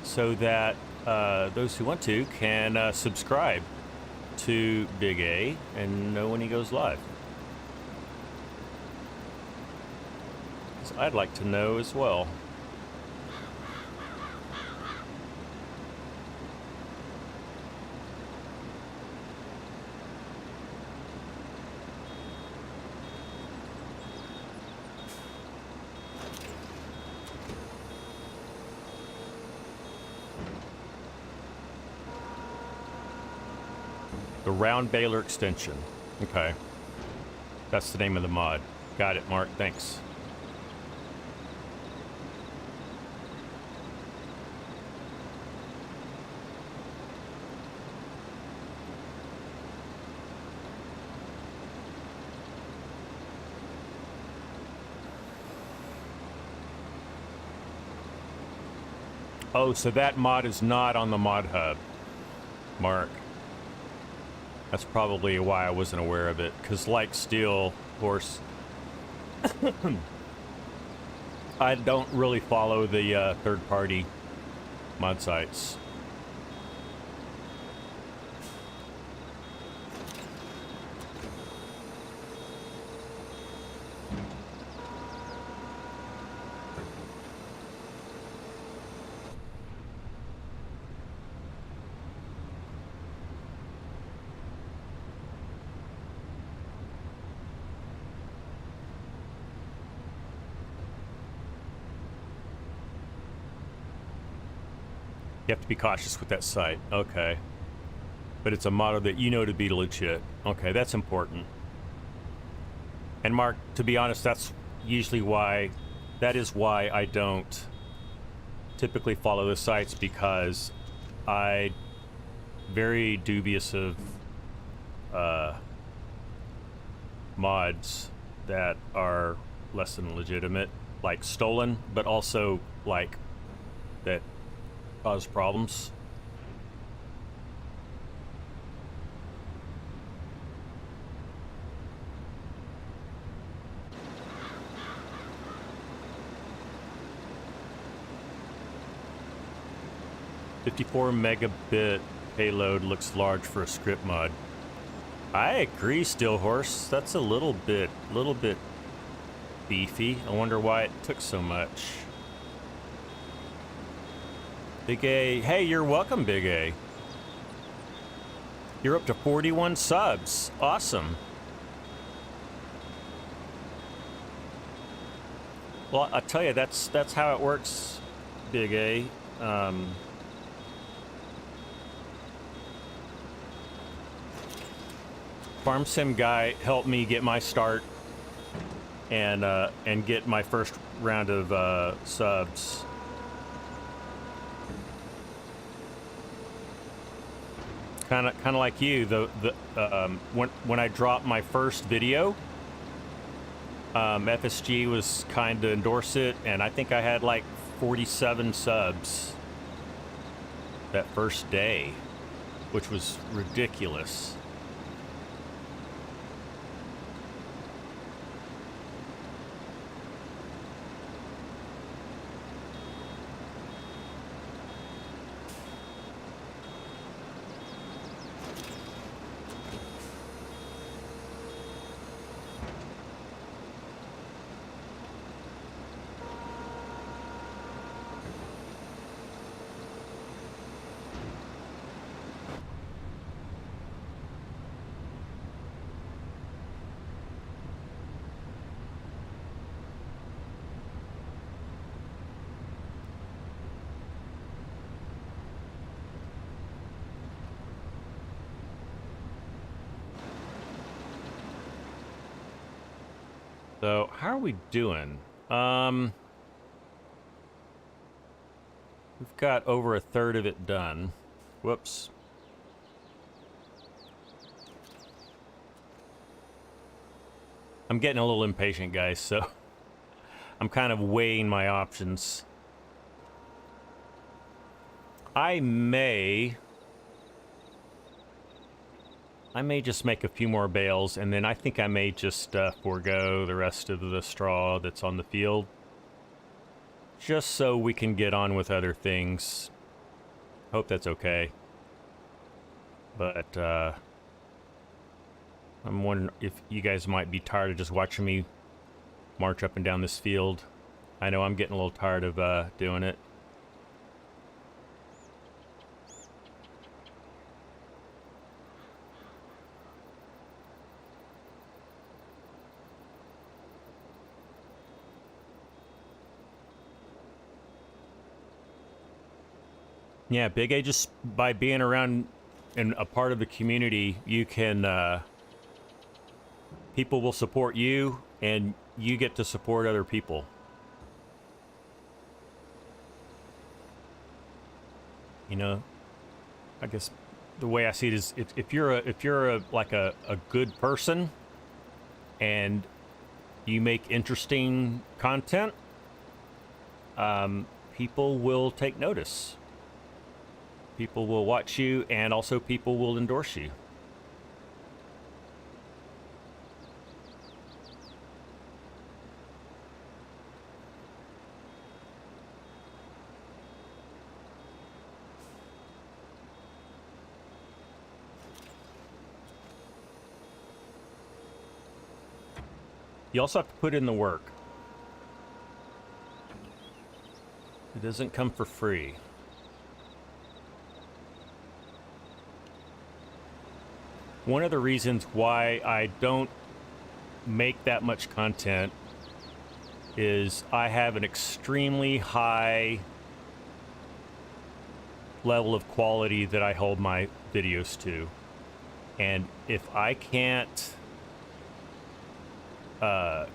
[SPEAKER 1] so that those who want to can subscribe to Big A and know when he goes live. So I'd like to know as well. The round baler extension. Okay. That's the name of the mod. Got it, Mark. Thanks. Oh, so that mod is not on the mod hub, Mark. That's probably why I wasn't aware of it, because like Steel Horse, I don't really follow the third-party mod sites. You have to be cautious with that site. Okay. But it's a model that you know to be legit. Okay, that's important. And Mark, to be honest, that's usually why, that is why I don't typically follow the sites, because I'm very dubious of mods that are less than legitimate, like stolen, but also like that cause problems. "54 megabit payload looks large for a script mod." I agree, Steel Horse. That's a little bit beefy. I wonder why it took so much. Big A. Hey, you're welcome, Big A. You're up to 41 subs. Awesome. Well, I'll tell you, that's how it works, Big A. Farm Sim guy helped me get my start and get my first round of subs. Kind of like you. When I dropped my first video, FSG was kind to endorse it, and I think I had like 47 subs that first day, which was ridiculous. So, how are we doing? We've got over a third of it done. Whoops. I'm getting a little impatient, guys, so I'm kind of weighing my options. I may just make a few more bales, and then I think I may just forego the rest of the straw that's on the field, just so we can get on with other things. Hope that's okay. But I'm wondering if you guys might be tired of just watching me march up and down this field. I know I'm getting a little tired of doing it. Yeah, Big A, just by being around and a part of the community, you can, people will support you, and you get to support other people. You know, I guess the way I see it is, if you're like a good person, and you make interesting content, people will take notice. People will watch you, and also people will endorse you. You also have to put in the work. It doesn't come for free. One of the reasons why I don't make that much content is I have an extremely high level of quality that I hold my videos to. And if I can't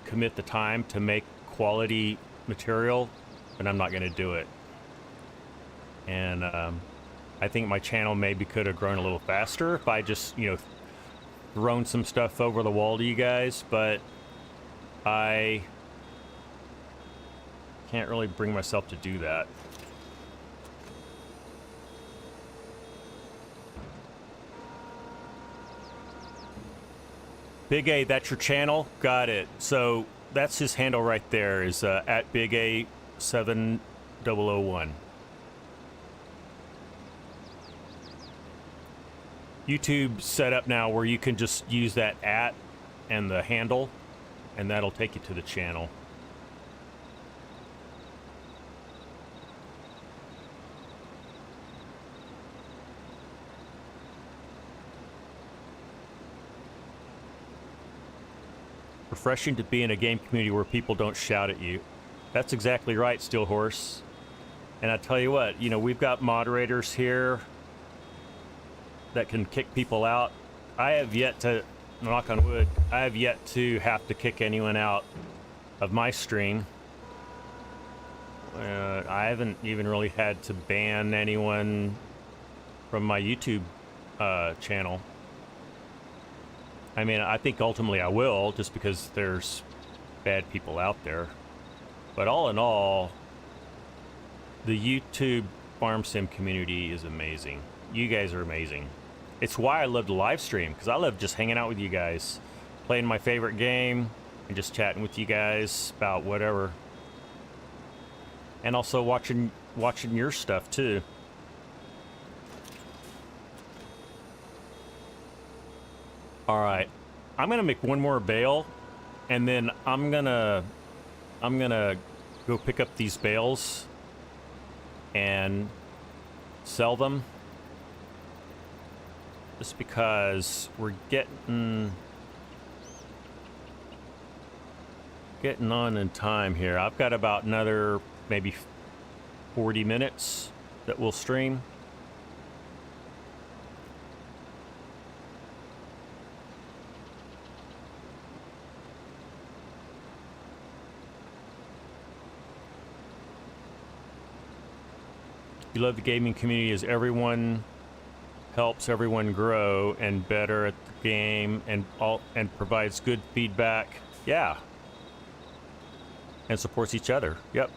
[SPEAKER 1] commit the time to make quality material, then I'm not going to do it. And I think my channel maybe could have grown a little faster if I just, you know, thrown some stuff over the wall to you guys, but I can't really bring myself to do that. Big A, that's your channel? Got it. So that's his handle right there, is at Big A7001. YouTube set up now where you can just use that at and the handle, and that'll take you to the channel. Refreshing to be in a game community where people don't shout at you. That's exactly right, Steelhorse. And I tell you what, you know, we've got moderators here that can kick people out. I have yet to, knock on wood, I have yet to have to kick anyone out of my stream. I haven't even really had to ban anyone from my YouTube channel. I mean, I think ultimately I will, just because there's bad people out there. But all in all, the YouTube farm sim community is amazing. You guys are amazing. It's why I love to live stream, because I love just hanging out with you guys, playing my favorite game, and just chatting with you guys about whatever. And also watching your stuff too. All right, I'm gonna make one more bale, and then I'm gonna go pick up these bales and sell them, just because we're getting on in time here. I've got about another maybe 40 minutes that we'll stream. You love the gaming community as everyone helps everyone grow and better at the game and provides good feedback. Yeah. And supports each other. Yep.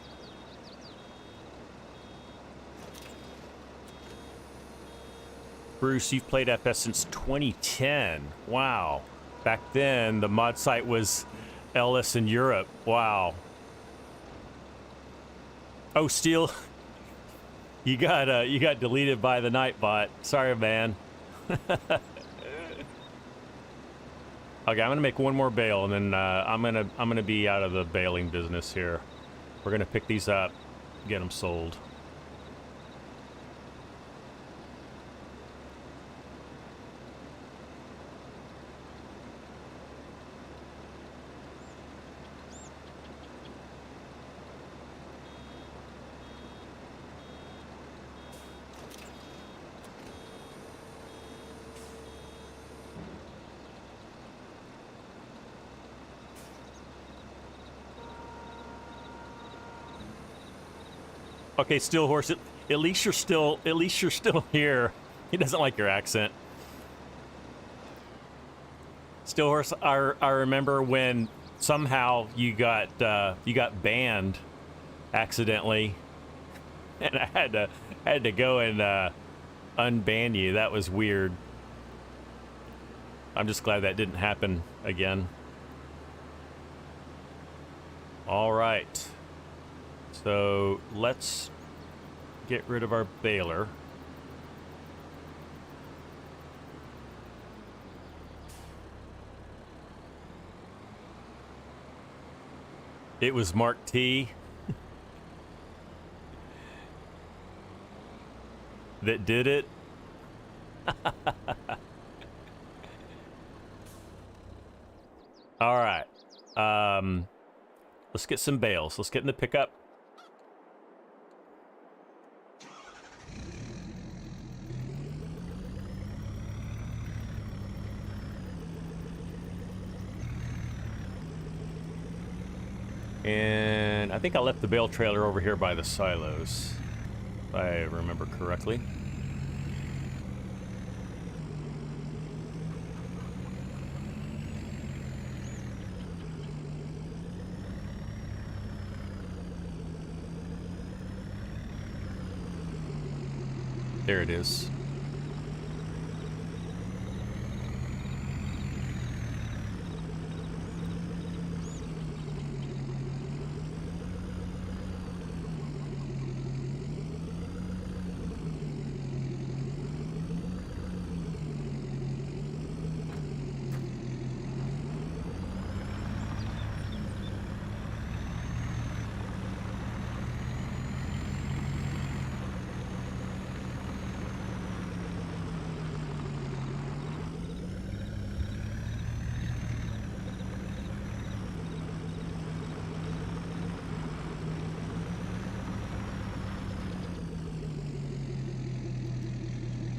[SPEAKER 1] Bruce, you've played FS since 2010. Wow. Back then, the mod site was Ellis in Europe. Wow. Oh, Steel, you got deleted by the Nightbot. Sorry, man. Okay, I'm gonna make one more bale, and then I'm gonna be out of the baling business here. We're gonna pick these up, get them sold. Okay, Steelhorse, at least you're still here. He doesn't like your accent. Steelhorse, I remember when somehow you got banned accidentally, and I had to go and unban you. That was weird. I'm just glad that didn't happen again. All right. So let's get rid of our baler. It was Mark T that did it. All right. Let's get some bales. Let's get in the pickup. And I think I left the bale trailer over here by the silos, if I remember correctly. There it is.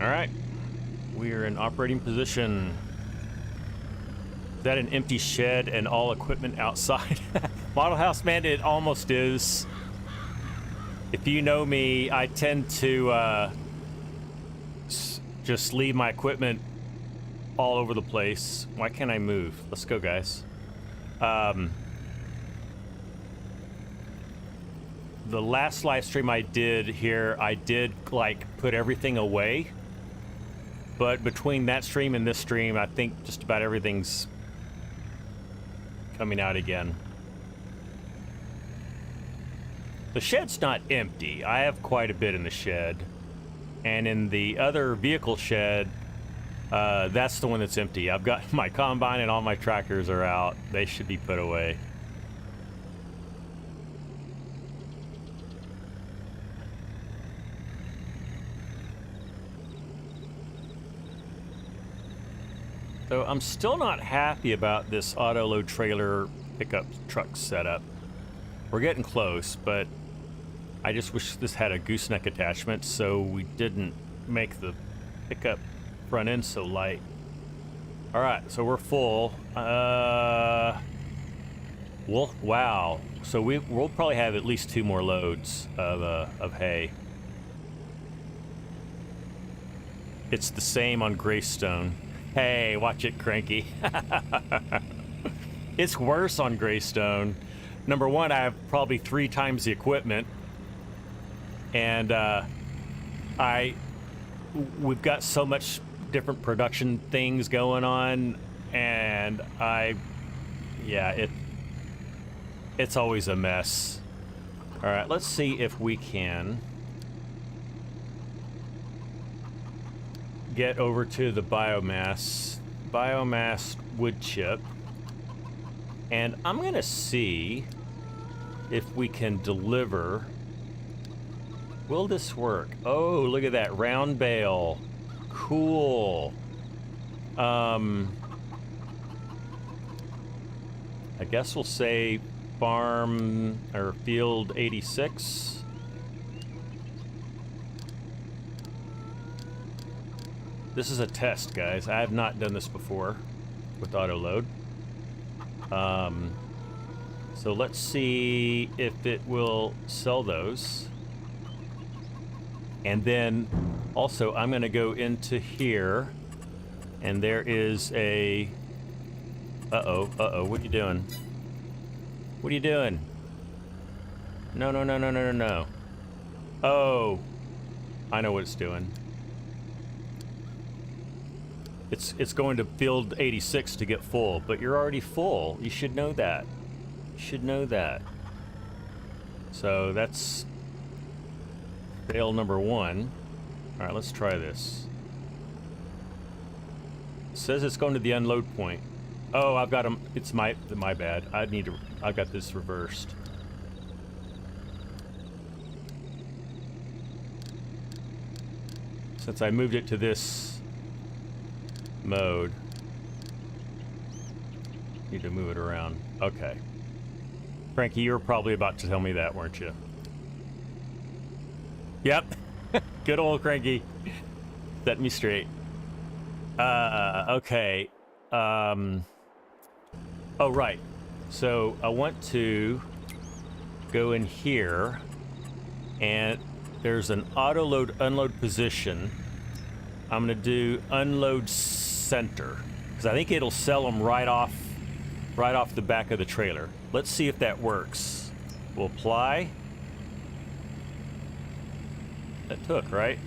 [SPEAKER 1] All right. We are in operating position. Is that an empty shed and all equipment outside? Model House Man, it almost is. If you know me, I tend to just leave my equipment all over the place. Why can't I move? Let's go, guys. The last live stream I did here, I did like put everything away. But between that stream and this stream, I think just about everything's coming out again. The shed's not empty. I have quite a bit in the shed. And in the other vehicle shed, that's the one that's empty. I've got my combine and all my tractors are out. They should be put away. So I'm still not happy about this auto load trailer pickup truck setup. We're getting close, but I just wish this had a gooseneck attachment so we didn't make the pickup front end so light. All right, so we're full. Wow. So we'll probably have at least 2 more loads of hay. It's the same on Greystone. Hey, watch it, Cranky. It's worse on Greystone. Number one, I have probably 3 times the equipment, and we've got so much different production things going on, and it's always a mess. All right, let's see if we can get over to the biomass wood chip, and I'm gonna see if we can deliver. Will this work? Oh, look at that round bale. Cool. I guess we'll say farm or field 86. This is a test, guys. I have not done this before with auto load. So let's see if it will sell those. And then also I'm gonna go into here, and there is a, what are you doing? What are you doing? No. Oh, I know what it's doing. It's going to field 86 to get full, but you're already full. You should know that. You should know that. So that's bale number 1. All right, let's try this. It says it's going to the unload point. Oh, I've got them. It's my bad. I've got this reversed. Since I moved it to this mode, need to move it around. Okay. Frankie, you were probably about to tell me that, weren't you? Yep. Good old Cranky. Set me straight. Okay. Oh, right. So I want to go in here, and there's an auto load unload position. I'm going to do unload center, because I think it'll sell them right off the back of the trailer. Let's see if that works. We'll apply. That took, right?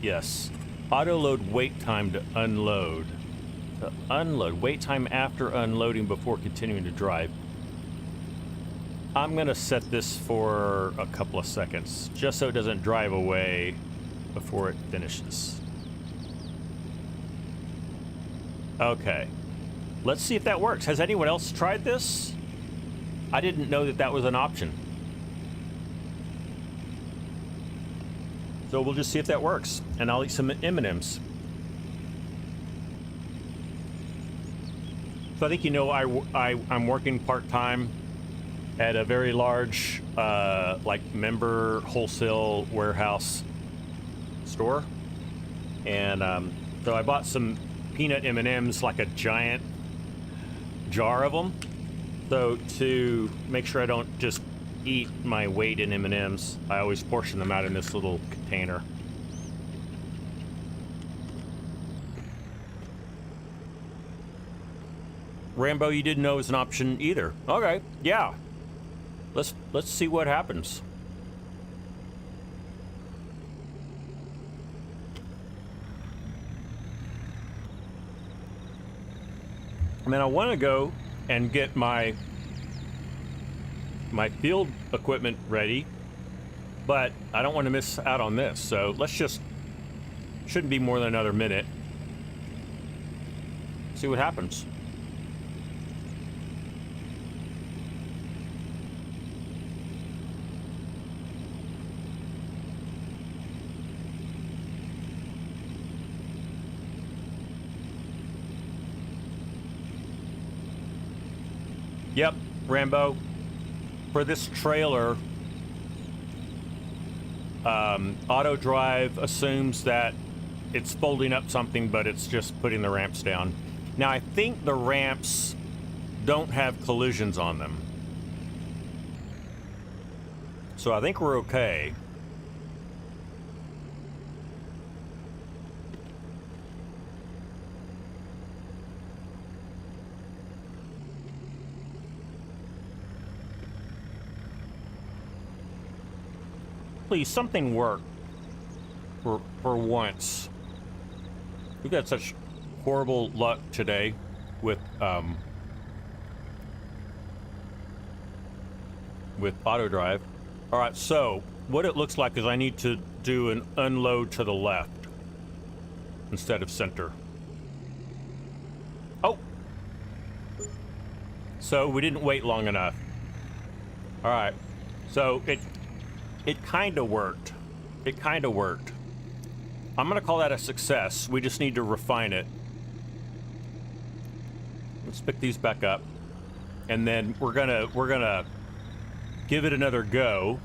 [SPEAKER 1] Yes. Auto load wait time to unload. To unload. Wait time after unloading before continuing to drive. I'm going to set this for a couple of seconds, just so it doesn't drive away before it finishes. Okay. Let's see if that works. Has anyone else tried this? I didn't know that was an option. So we'll just see if that works, and I'll eat some M&Ms. So I think, you know, I'm working part-time, at a very large, like member wholesale warehouse store. And so I bought some peanut M&Ms, like a giant jar of them. So to make sure I don't just eat my weight in M&Ms, I always portion them out in this little container. Rambo, you didn't know it was an option either. Okay, yeah. Let's see what happens. I mean, I want to go and get my field equipment ready, but I don't want to miss out on this. So let's just, shouldn't be more than another minute. See what happens. Yep, Rambo. For this trailer, auto drive assumes that it's folding up something, but it's just putting the ramps down. Now, I think the ramps don't have collisions on them. So I think we're okay. Please, something work for once. We've got such horrible luck today with auto drive. All right, so what it looks like is I need to do an unload to the left instead of center. Oh, so we didn't wait long enough. All right, so it kind of worked. It kind of worked. I'm gonna call that a success. We just need to refine it. Let's pick these back up, and then we're gonna give it another go.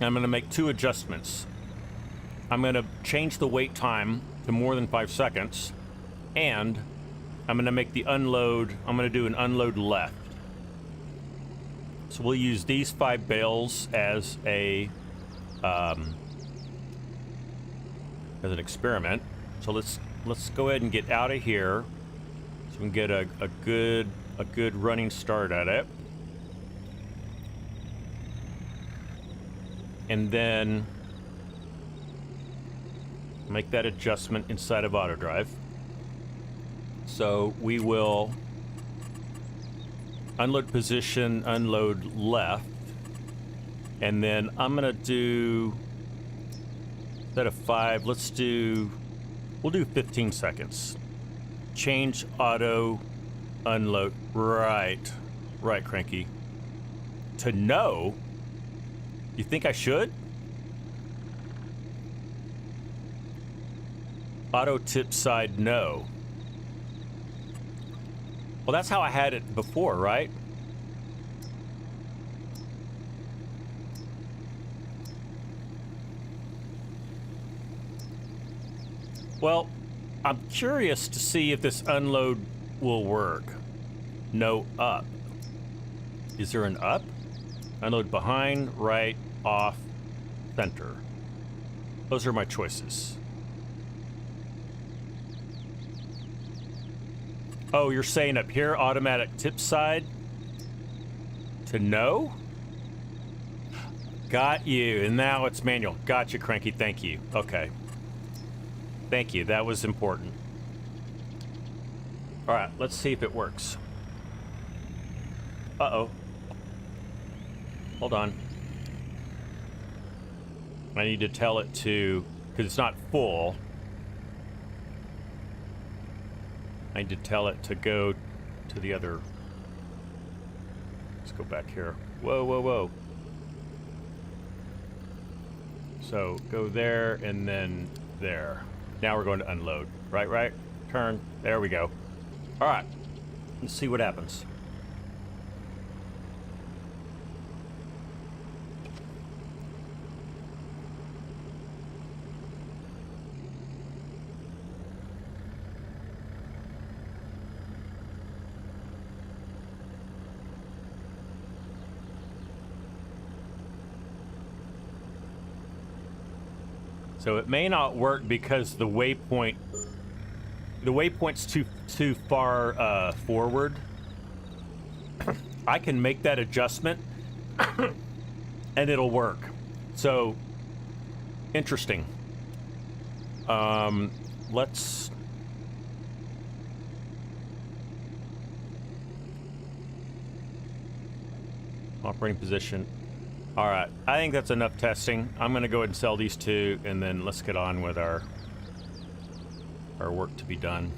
[SPEAKER 1] I'm gonna make 2 adjustments. I'm gonna change the wait time to more than 5 seconds, and I'm gonna make the unload. I'm gonna do an unload left. So we'll use these 5 bales as an experiment. So let's go ahead and get out of here so we can get a good running start at it. And then make that adjustment inside of auto drive. So we will unload position, unload left, and then I'm gonna do, instead of 5, we'll do 15 seconds. Change auto, unload, right, Cranky. To no? You think I should? Auto tip side, no. Well, that's how I had it before, right? Well, I'm curious to see if this unload will work. No up. Is there an up? Unload behind, right, off, center. Those are my choices. Oh, you're saying up here, automatic tip side to no? Got you, and now it's manual. Got you, Cranky, thank you. Okay. Thank you, that was important. All right, let's see if it works. Uh-oh. Hold on. I need to tell it to, because it's not full. I need to tell it to go to the other. Let's go back here. Whoa, whoa, whoa. So go there and then there. Now we're going to unload. Right, turn. There we go. All right, let's see what happens. So it may not work because the waypoint's too far forward. I can make that adjustment and it'll work. So interesting. Let's operating position. All right, I think that's enough testing. I'm gonna go ahead and sell these two, and then let's get on with our work to be done.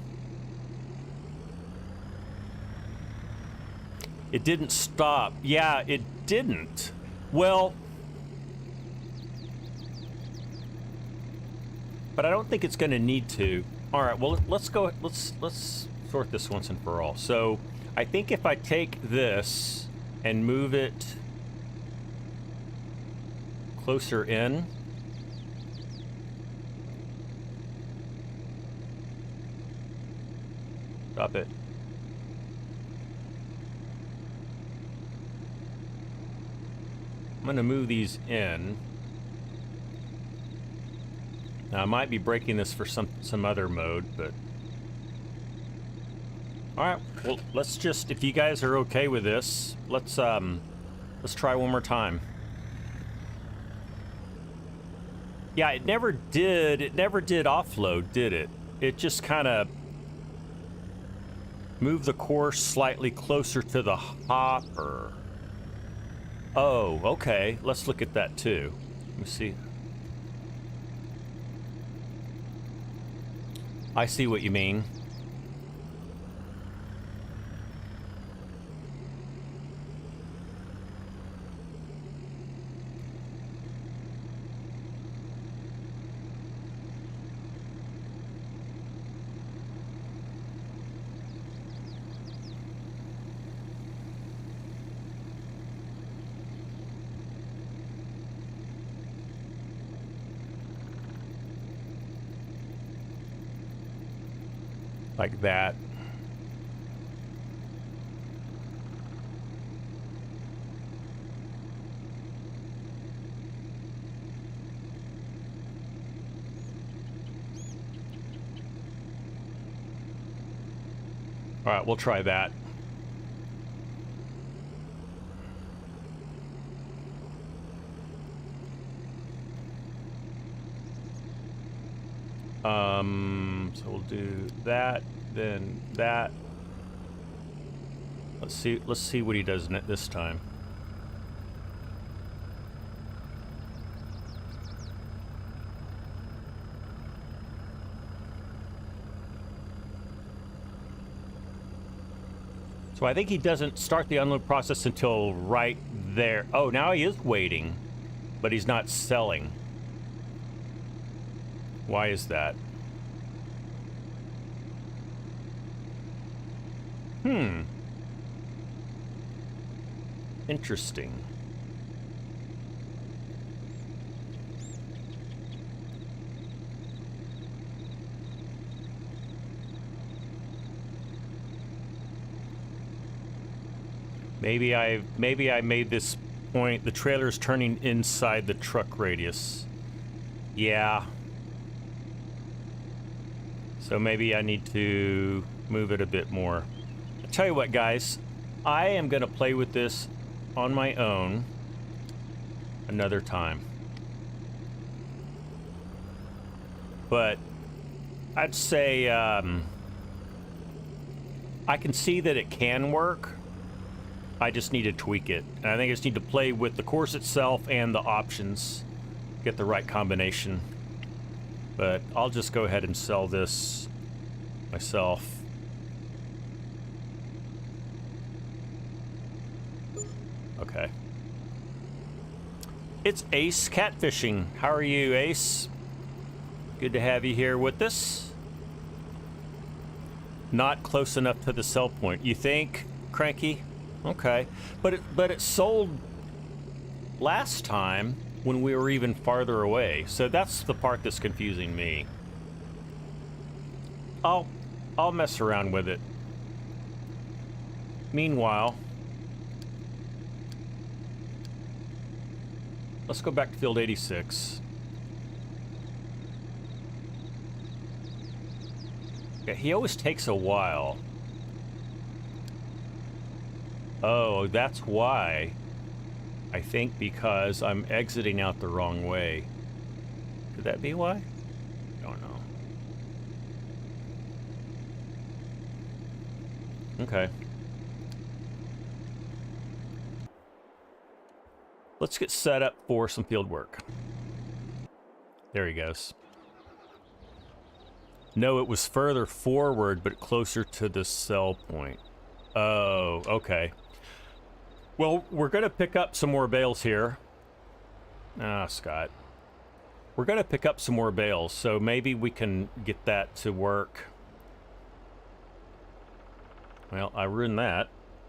[SPEAKER 1] It didn't stop. Yeah, it didn't. Well, but I don't think it's gonna need to. All right, well, let's go. Let's sort this once and for all. So I think if I take this and move it closer in. Stop it. I'm gonna move these in. Now I might be breaking this for some other mode, but all right. Well, let's just, if you guys are okay with this, let's try one more time. Yeah, it never did offload, did it? It just kind of moved the course slightly closer to the hopper. Oh, okay. Let's look at that too. Let me see. I see what you mean. Like that. All right, we'll try that. So we'll do that, then that. Let's see what he does this time. So I think he doesn't start the unload process until right there. Oh, now he is waiting, but he's not selling. Why is that? Interesting. Maybe I made this point. The trailer's turning inside the truck radius. Yeah. So maybe I need to move it a bit more. I'll tell you what, guys. I am going to play with this on my own another time. But I'd say I can see that it can work. I just need to tweak it. And I think I just need to play with the course itself and the options. Get the right combination. But I'll just go ahead and sell this myself. Okay. It's Ace Catfishing. How are you, Ace? Good to have you here with us. Not close enough to the sell point. You think, Cranky? Okay. But it sold last time when we were even farther away. So that's the part that's confusing me. I'll mess around with it. Meanwhile, let's go back to field 86. Yeah, he always takes a while. Oh, that's why. I think because I'm exiting out the wrong way. Could that be why? Don't know. Okay. Let's get set up for some field work. There he goes. No, it was further forward, but closer to the sell point. Oh, okay. Well, we're going to pick up some more bales here. Ah, Scott. We're going to pick up some more bales, so maybe we can get that to work. Well, I ruined that.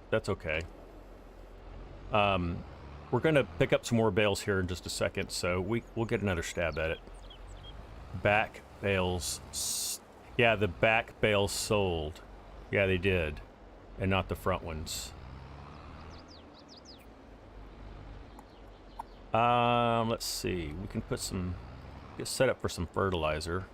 [SPEAKER 1] That's okay. We're going to pick up some more bales here in just a second, so we'll get another stab at it. Back bales. Yeah, the back bales sold. Yeah, they did. And not the front ones. Let's see. We can put some... get set up for some fertilizer.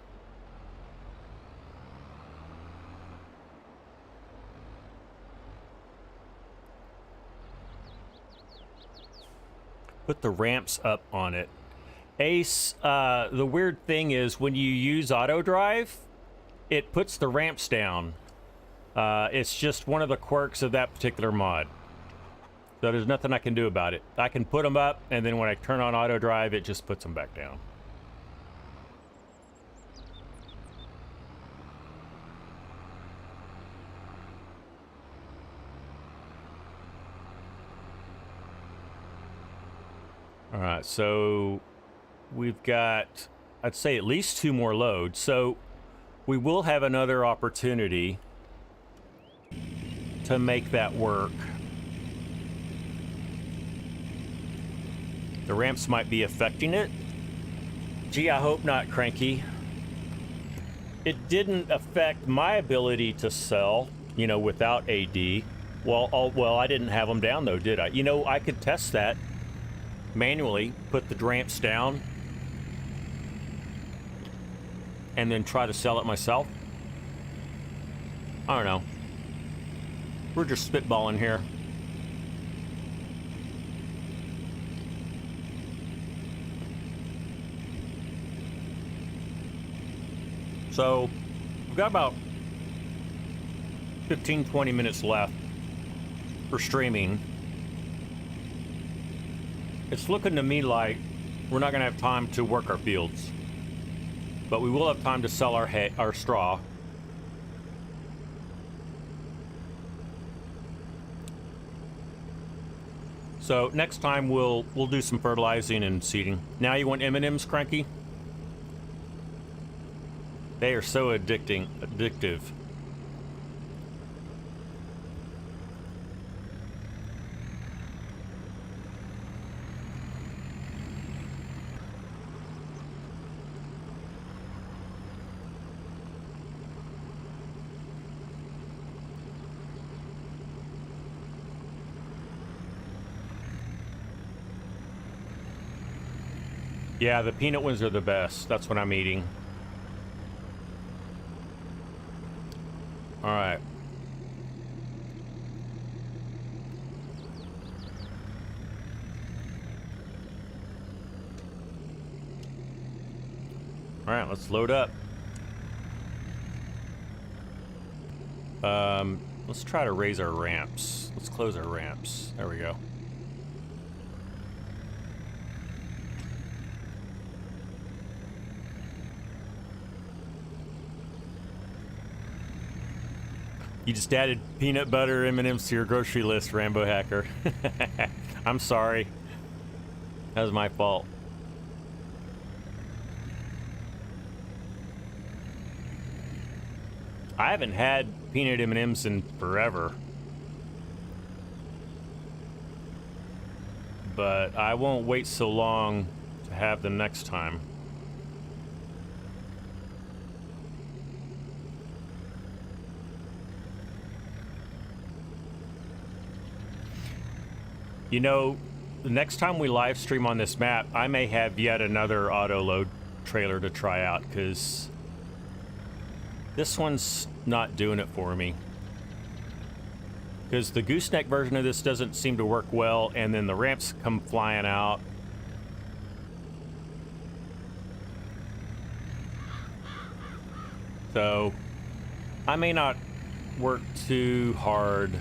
[SPEAKER 1] Put the ramps up on it. Ace, the weird thing is when you use auto drive, it puts the ramps down. It's just one of the quirks of that particular mod. So there's nothing I can do about it. I can put them up, and then when I turn on auto drive, it just puts them back down. All right, so we've got, I'd say, at least 2 more loads. So we will have another opportunity to make that work. The ramps might be affecting it. Gee, I hope not, Cranky. It didn't affect my ability to sell, you know, without AD. Well, I didn't have them down, though, did I? You know, I could test that manually, put the ramps down, and then try to sell it myself. I don't know. We're just spitballing here. So, we've got about 15-20 minutes left for streaming. It's looking to me like we're not going to have time to work our fields. But we will have time to sell our straw. So next time we'll do some fertilizing and seeding. Now you want M&Ms, Cranky? They are so addictive. Yeah, the peanut ones are the best. That's what I'm eating. All right. All right, let's load up. Let's try to raise our ramps. Let's close our ramps. There we go. You just added peanut butter M&Ms to your grocery list, Rambo Hacker. I'm sorry. That was my fault. I haven't had peanut M&Ms in forever. But I won't wait so long to have them next time. You know, the next time we live stream on this map, I may have yet another auto load trailer to try out, because This one's not doing it for me. Because the gooseneck version of this doesn't seem to work well, and then the ramps come flying out. So, I may not work too hard to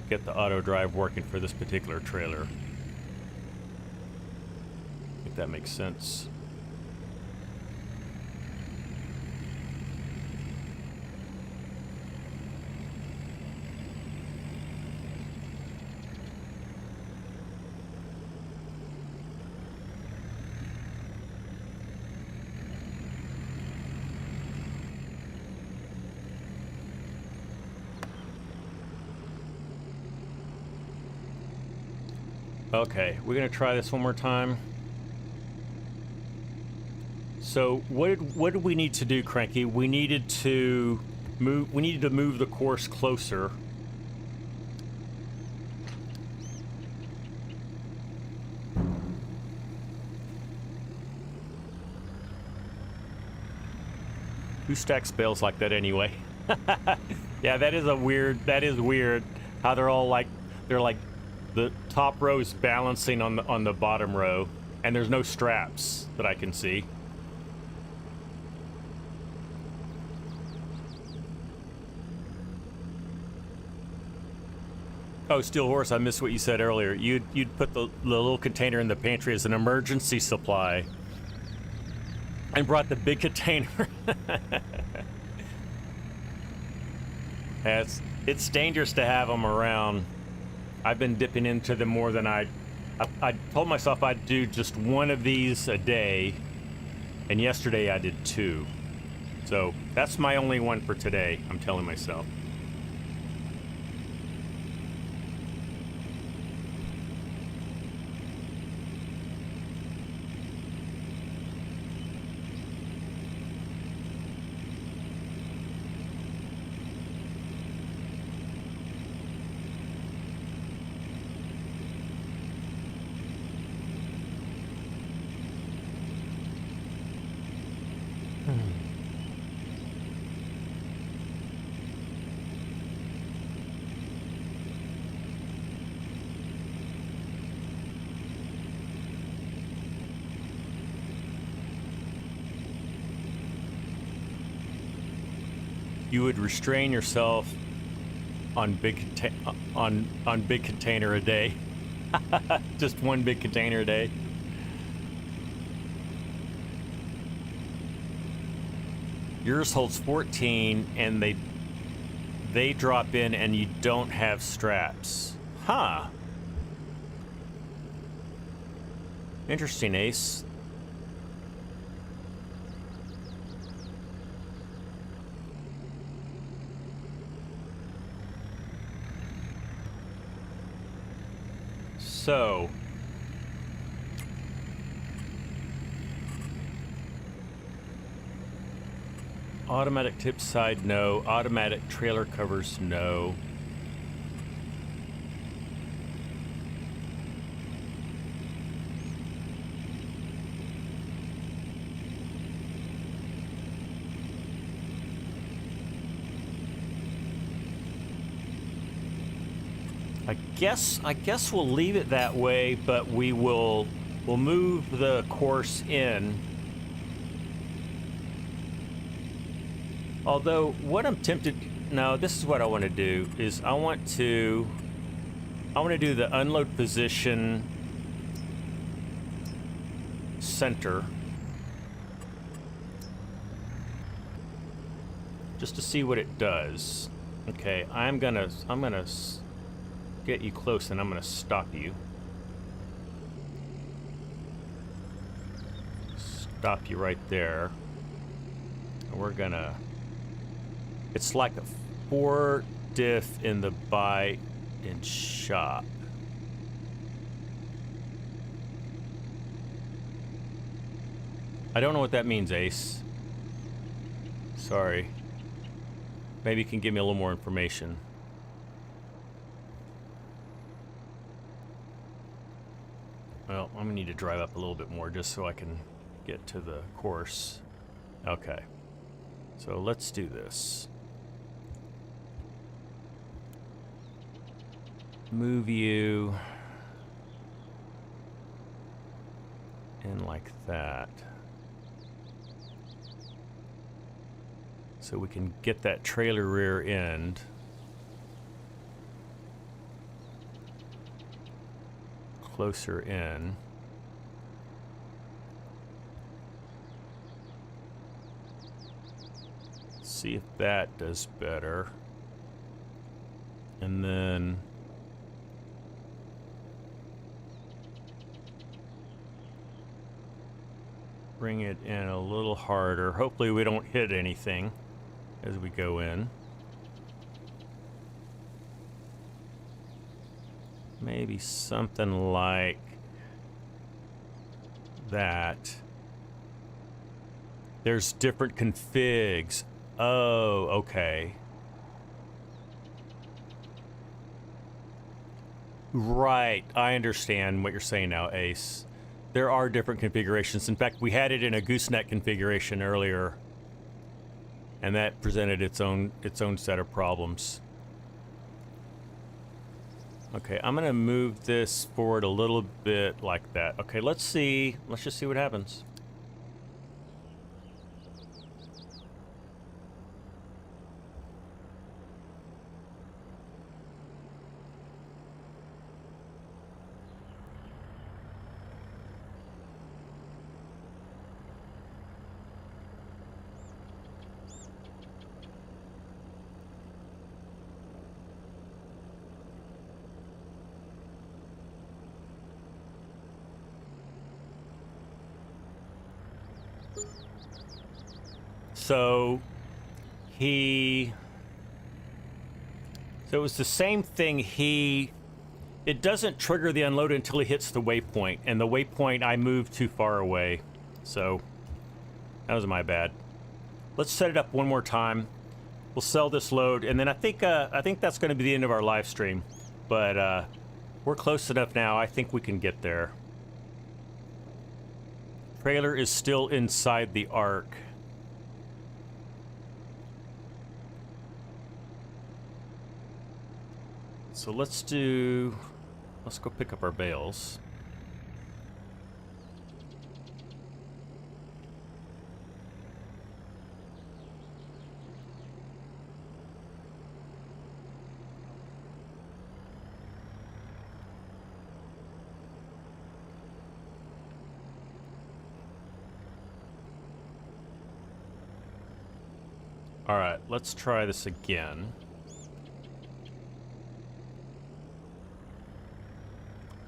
[SPEAKER 1] get the auto drive working for this particular trailer. If that makes sense. Okay, we're gonna try this one more time. So what did we need to do, Cranky? We needed to move the course closer. Who stacks bales like that anyway? Yeah, that is weird how they're like the top row is balancing on the bottom row, and there's no straps that I can see. Oh, Steel Horse, I missed what you said earlier. You'd put the little container in the pantry as an emergency supply and brought the big container. It's dangerous to have them around. I've been dipping into them more than I told myself I'd do just one of these a day, and yesterday I did 2. So that's my only one for today, I'm telling myself. You would restrain yourself on big container a day. Just one big container a day. Yours holds 14, and they drop in, and you don't have straps. Huh. Interesting, Ace. So, automatic tip side, no. Automatic trailer covers, no. I guess we'll leave it that way, but we'll move the course in. Although what I'm tempted, no, this is what I want to do is I want to do the unload position center just to see what it does. Okay, I'm gonna get you close, and I'm gonna stop you. Stop you right there. And we're gonna, it's like a 4 diff in the buy in shop. I don't know what that means, Ace. Sorry. Maybe you can give me a little more information. Well, I'm gonna need to drive up a little bit more just so I can get to the course. Okay. So let's do this. Move you in like that. So we can get that trailer rear end. Closer in. See if that does better. And then bring it in a little harder. Hopefully we don't hit anything as we go in. Maybe something like that. There's different configs. Oh, okay. Right, I understand what you're saying now, Ace. There are different configurations. In fact, we had it in a gooseneck configuration earlier, and that presented its own set of problems. Okay, I'm gonna move this forward a little bit like that. Okay, let's see. Let's just see what happens. So it was the same thing. It doesn't trigger the unload until he hits the waypoint, and the waypoint I moved too far away. So that was my bad. Let's set it up one more time. We'll sell this load, and then I think that's going to be the end of our live stream. But we're close enough now. I think we can get there. Trailer is still inside the arc. So let's go pick up our bales. All right, let's try this again.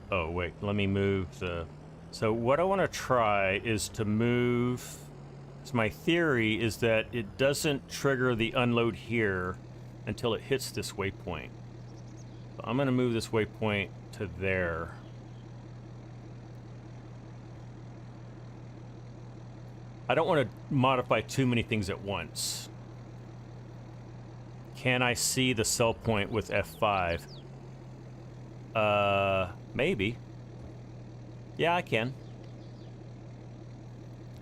[SPEAKER 1] Oh, wait, let me move the... So what I want to try is to move... So my theory is that it doesn't trigger the unload here until it hits this waypoint. So I'm going to move this waypoint to there. I don't want to modify too many things at once. Can I see the sell point with F5? Maybe. Yeah, I can.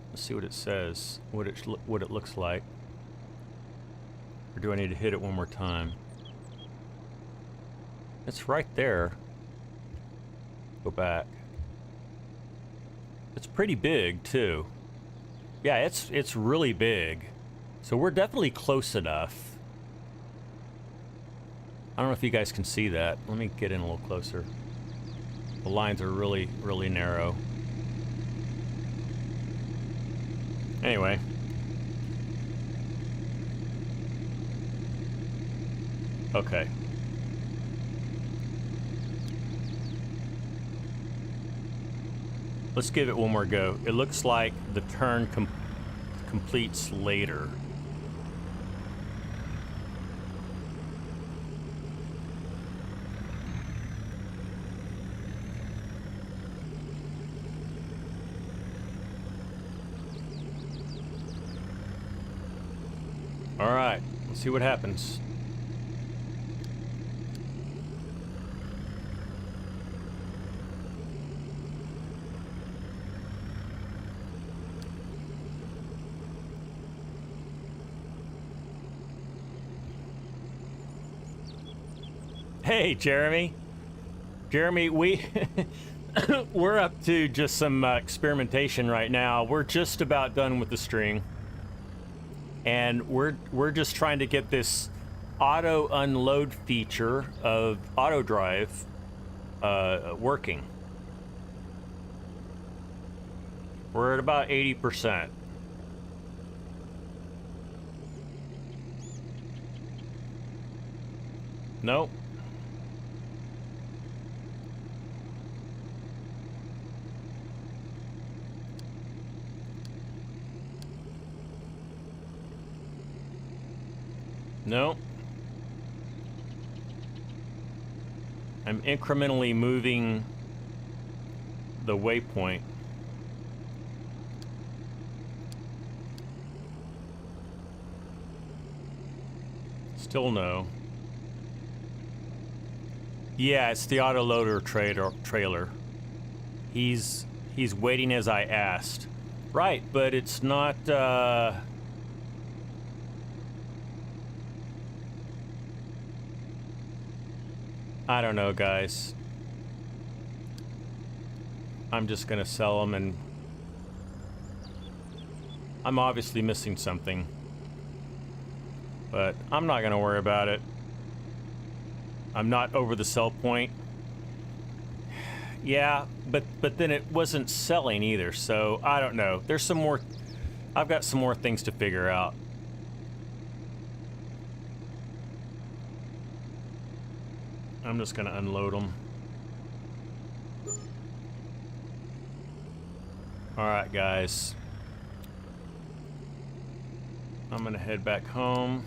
[SPEAKER 1] Let's see what it says. What it looks like. Or do I need to hit it one more time? It's right there. Go back. It's pretty big too. Yeah, it's really big. So we're definitely close enough. I don't know if you guys can see that. Let me get in a little closer. The lines are really, really narrow. Anyway. Okay. Let's give it one more go. It looks like the turn completes later. All right, let's see what happens. Hey, Jeremy. Jeremy, we're up to just some experimentation right now. We're just about done with the string, and we're just trying to get this auto unload feature of auto drive working. We're at about 80%. Nope. No. I'm incrementally moving the waypoint. Still no. Yeah, it's the autoloader trailer. He's waiting as I asked. Right, but it's not I don't know, guys. I'm just gonna sell them, and I'm obviously missing something, but I'm not gonna worry about it. I'm not over the sell point. Yeah, but then it wasn't selling either, so I don't know. There's some more. I've got some more things to figure out. I'm just gonna unload them. All right, guys. I'm gonna head back home.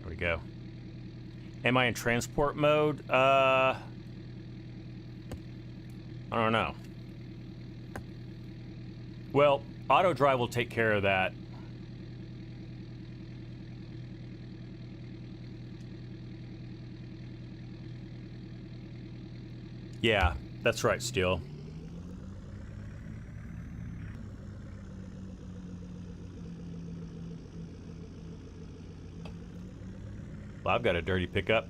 [SPEAKER 1] There we go. Am I in transport mode? I don't know. Well, auto drive will take care of that. Yeah, that's right, Steel. Well, I've got a dirty pickup.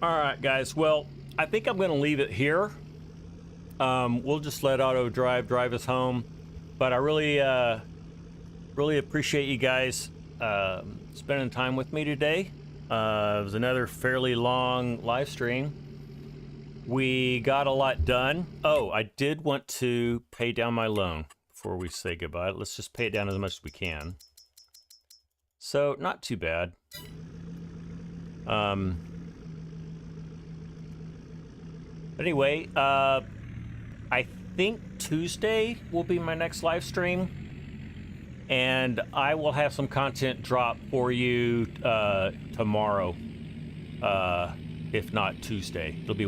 [SPEAKER 1] All right, guys. Well, I think I'm going to leave it here. We'll just let auto drive us home. But I really appreciate you guys spending time with me today. It was another fairly long live stream. We got a lot done. Oh, I did want to pay down my loan before we say goodbye. Let's just pay it down as much as we can. So, not too bad. Anyway, I think Tuesday will be my next live stream, and I will have some content drop for you tomorrow, if not Tuesday. It'll be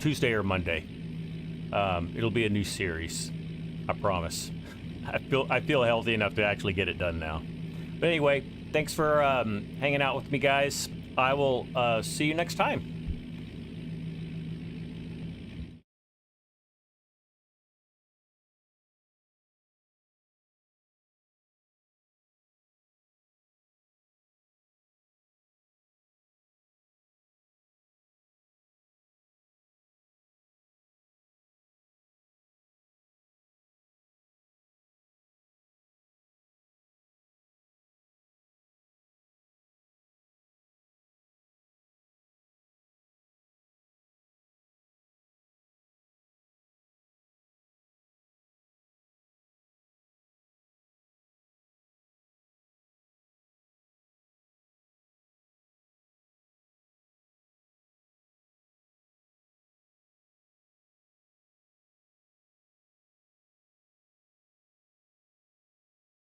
[SPEAKER 1] Tuesday or Monday. It'll be a new series, I promise. I feel healthy enough to actually get it done now. But anyway, thanks for hanging out with me, guys. I will see you next time.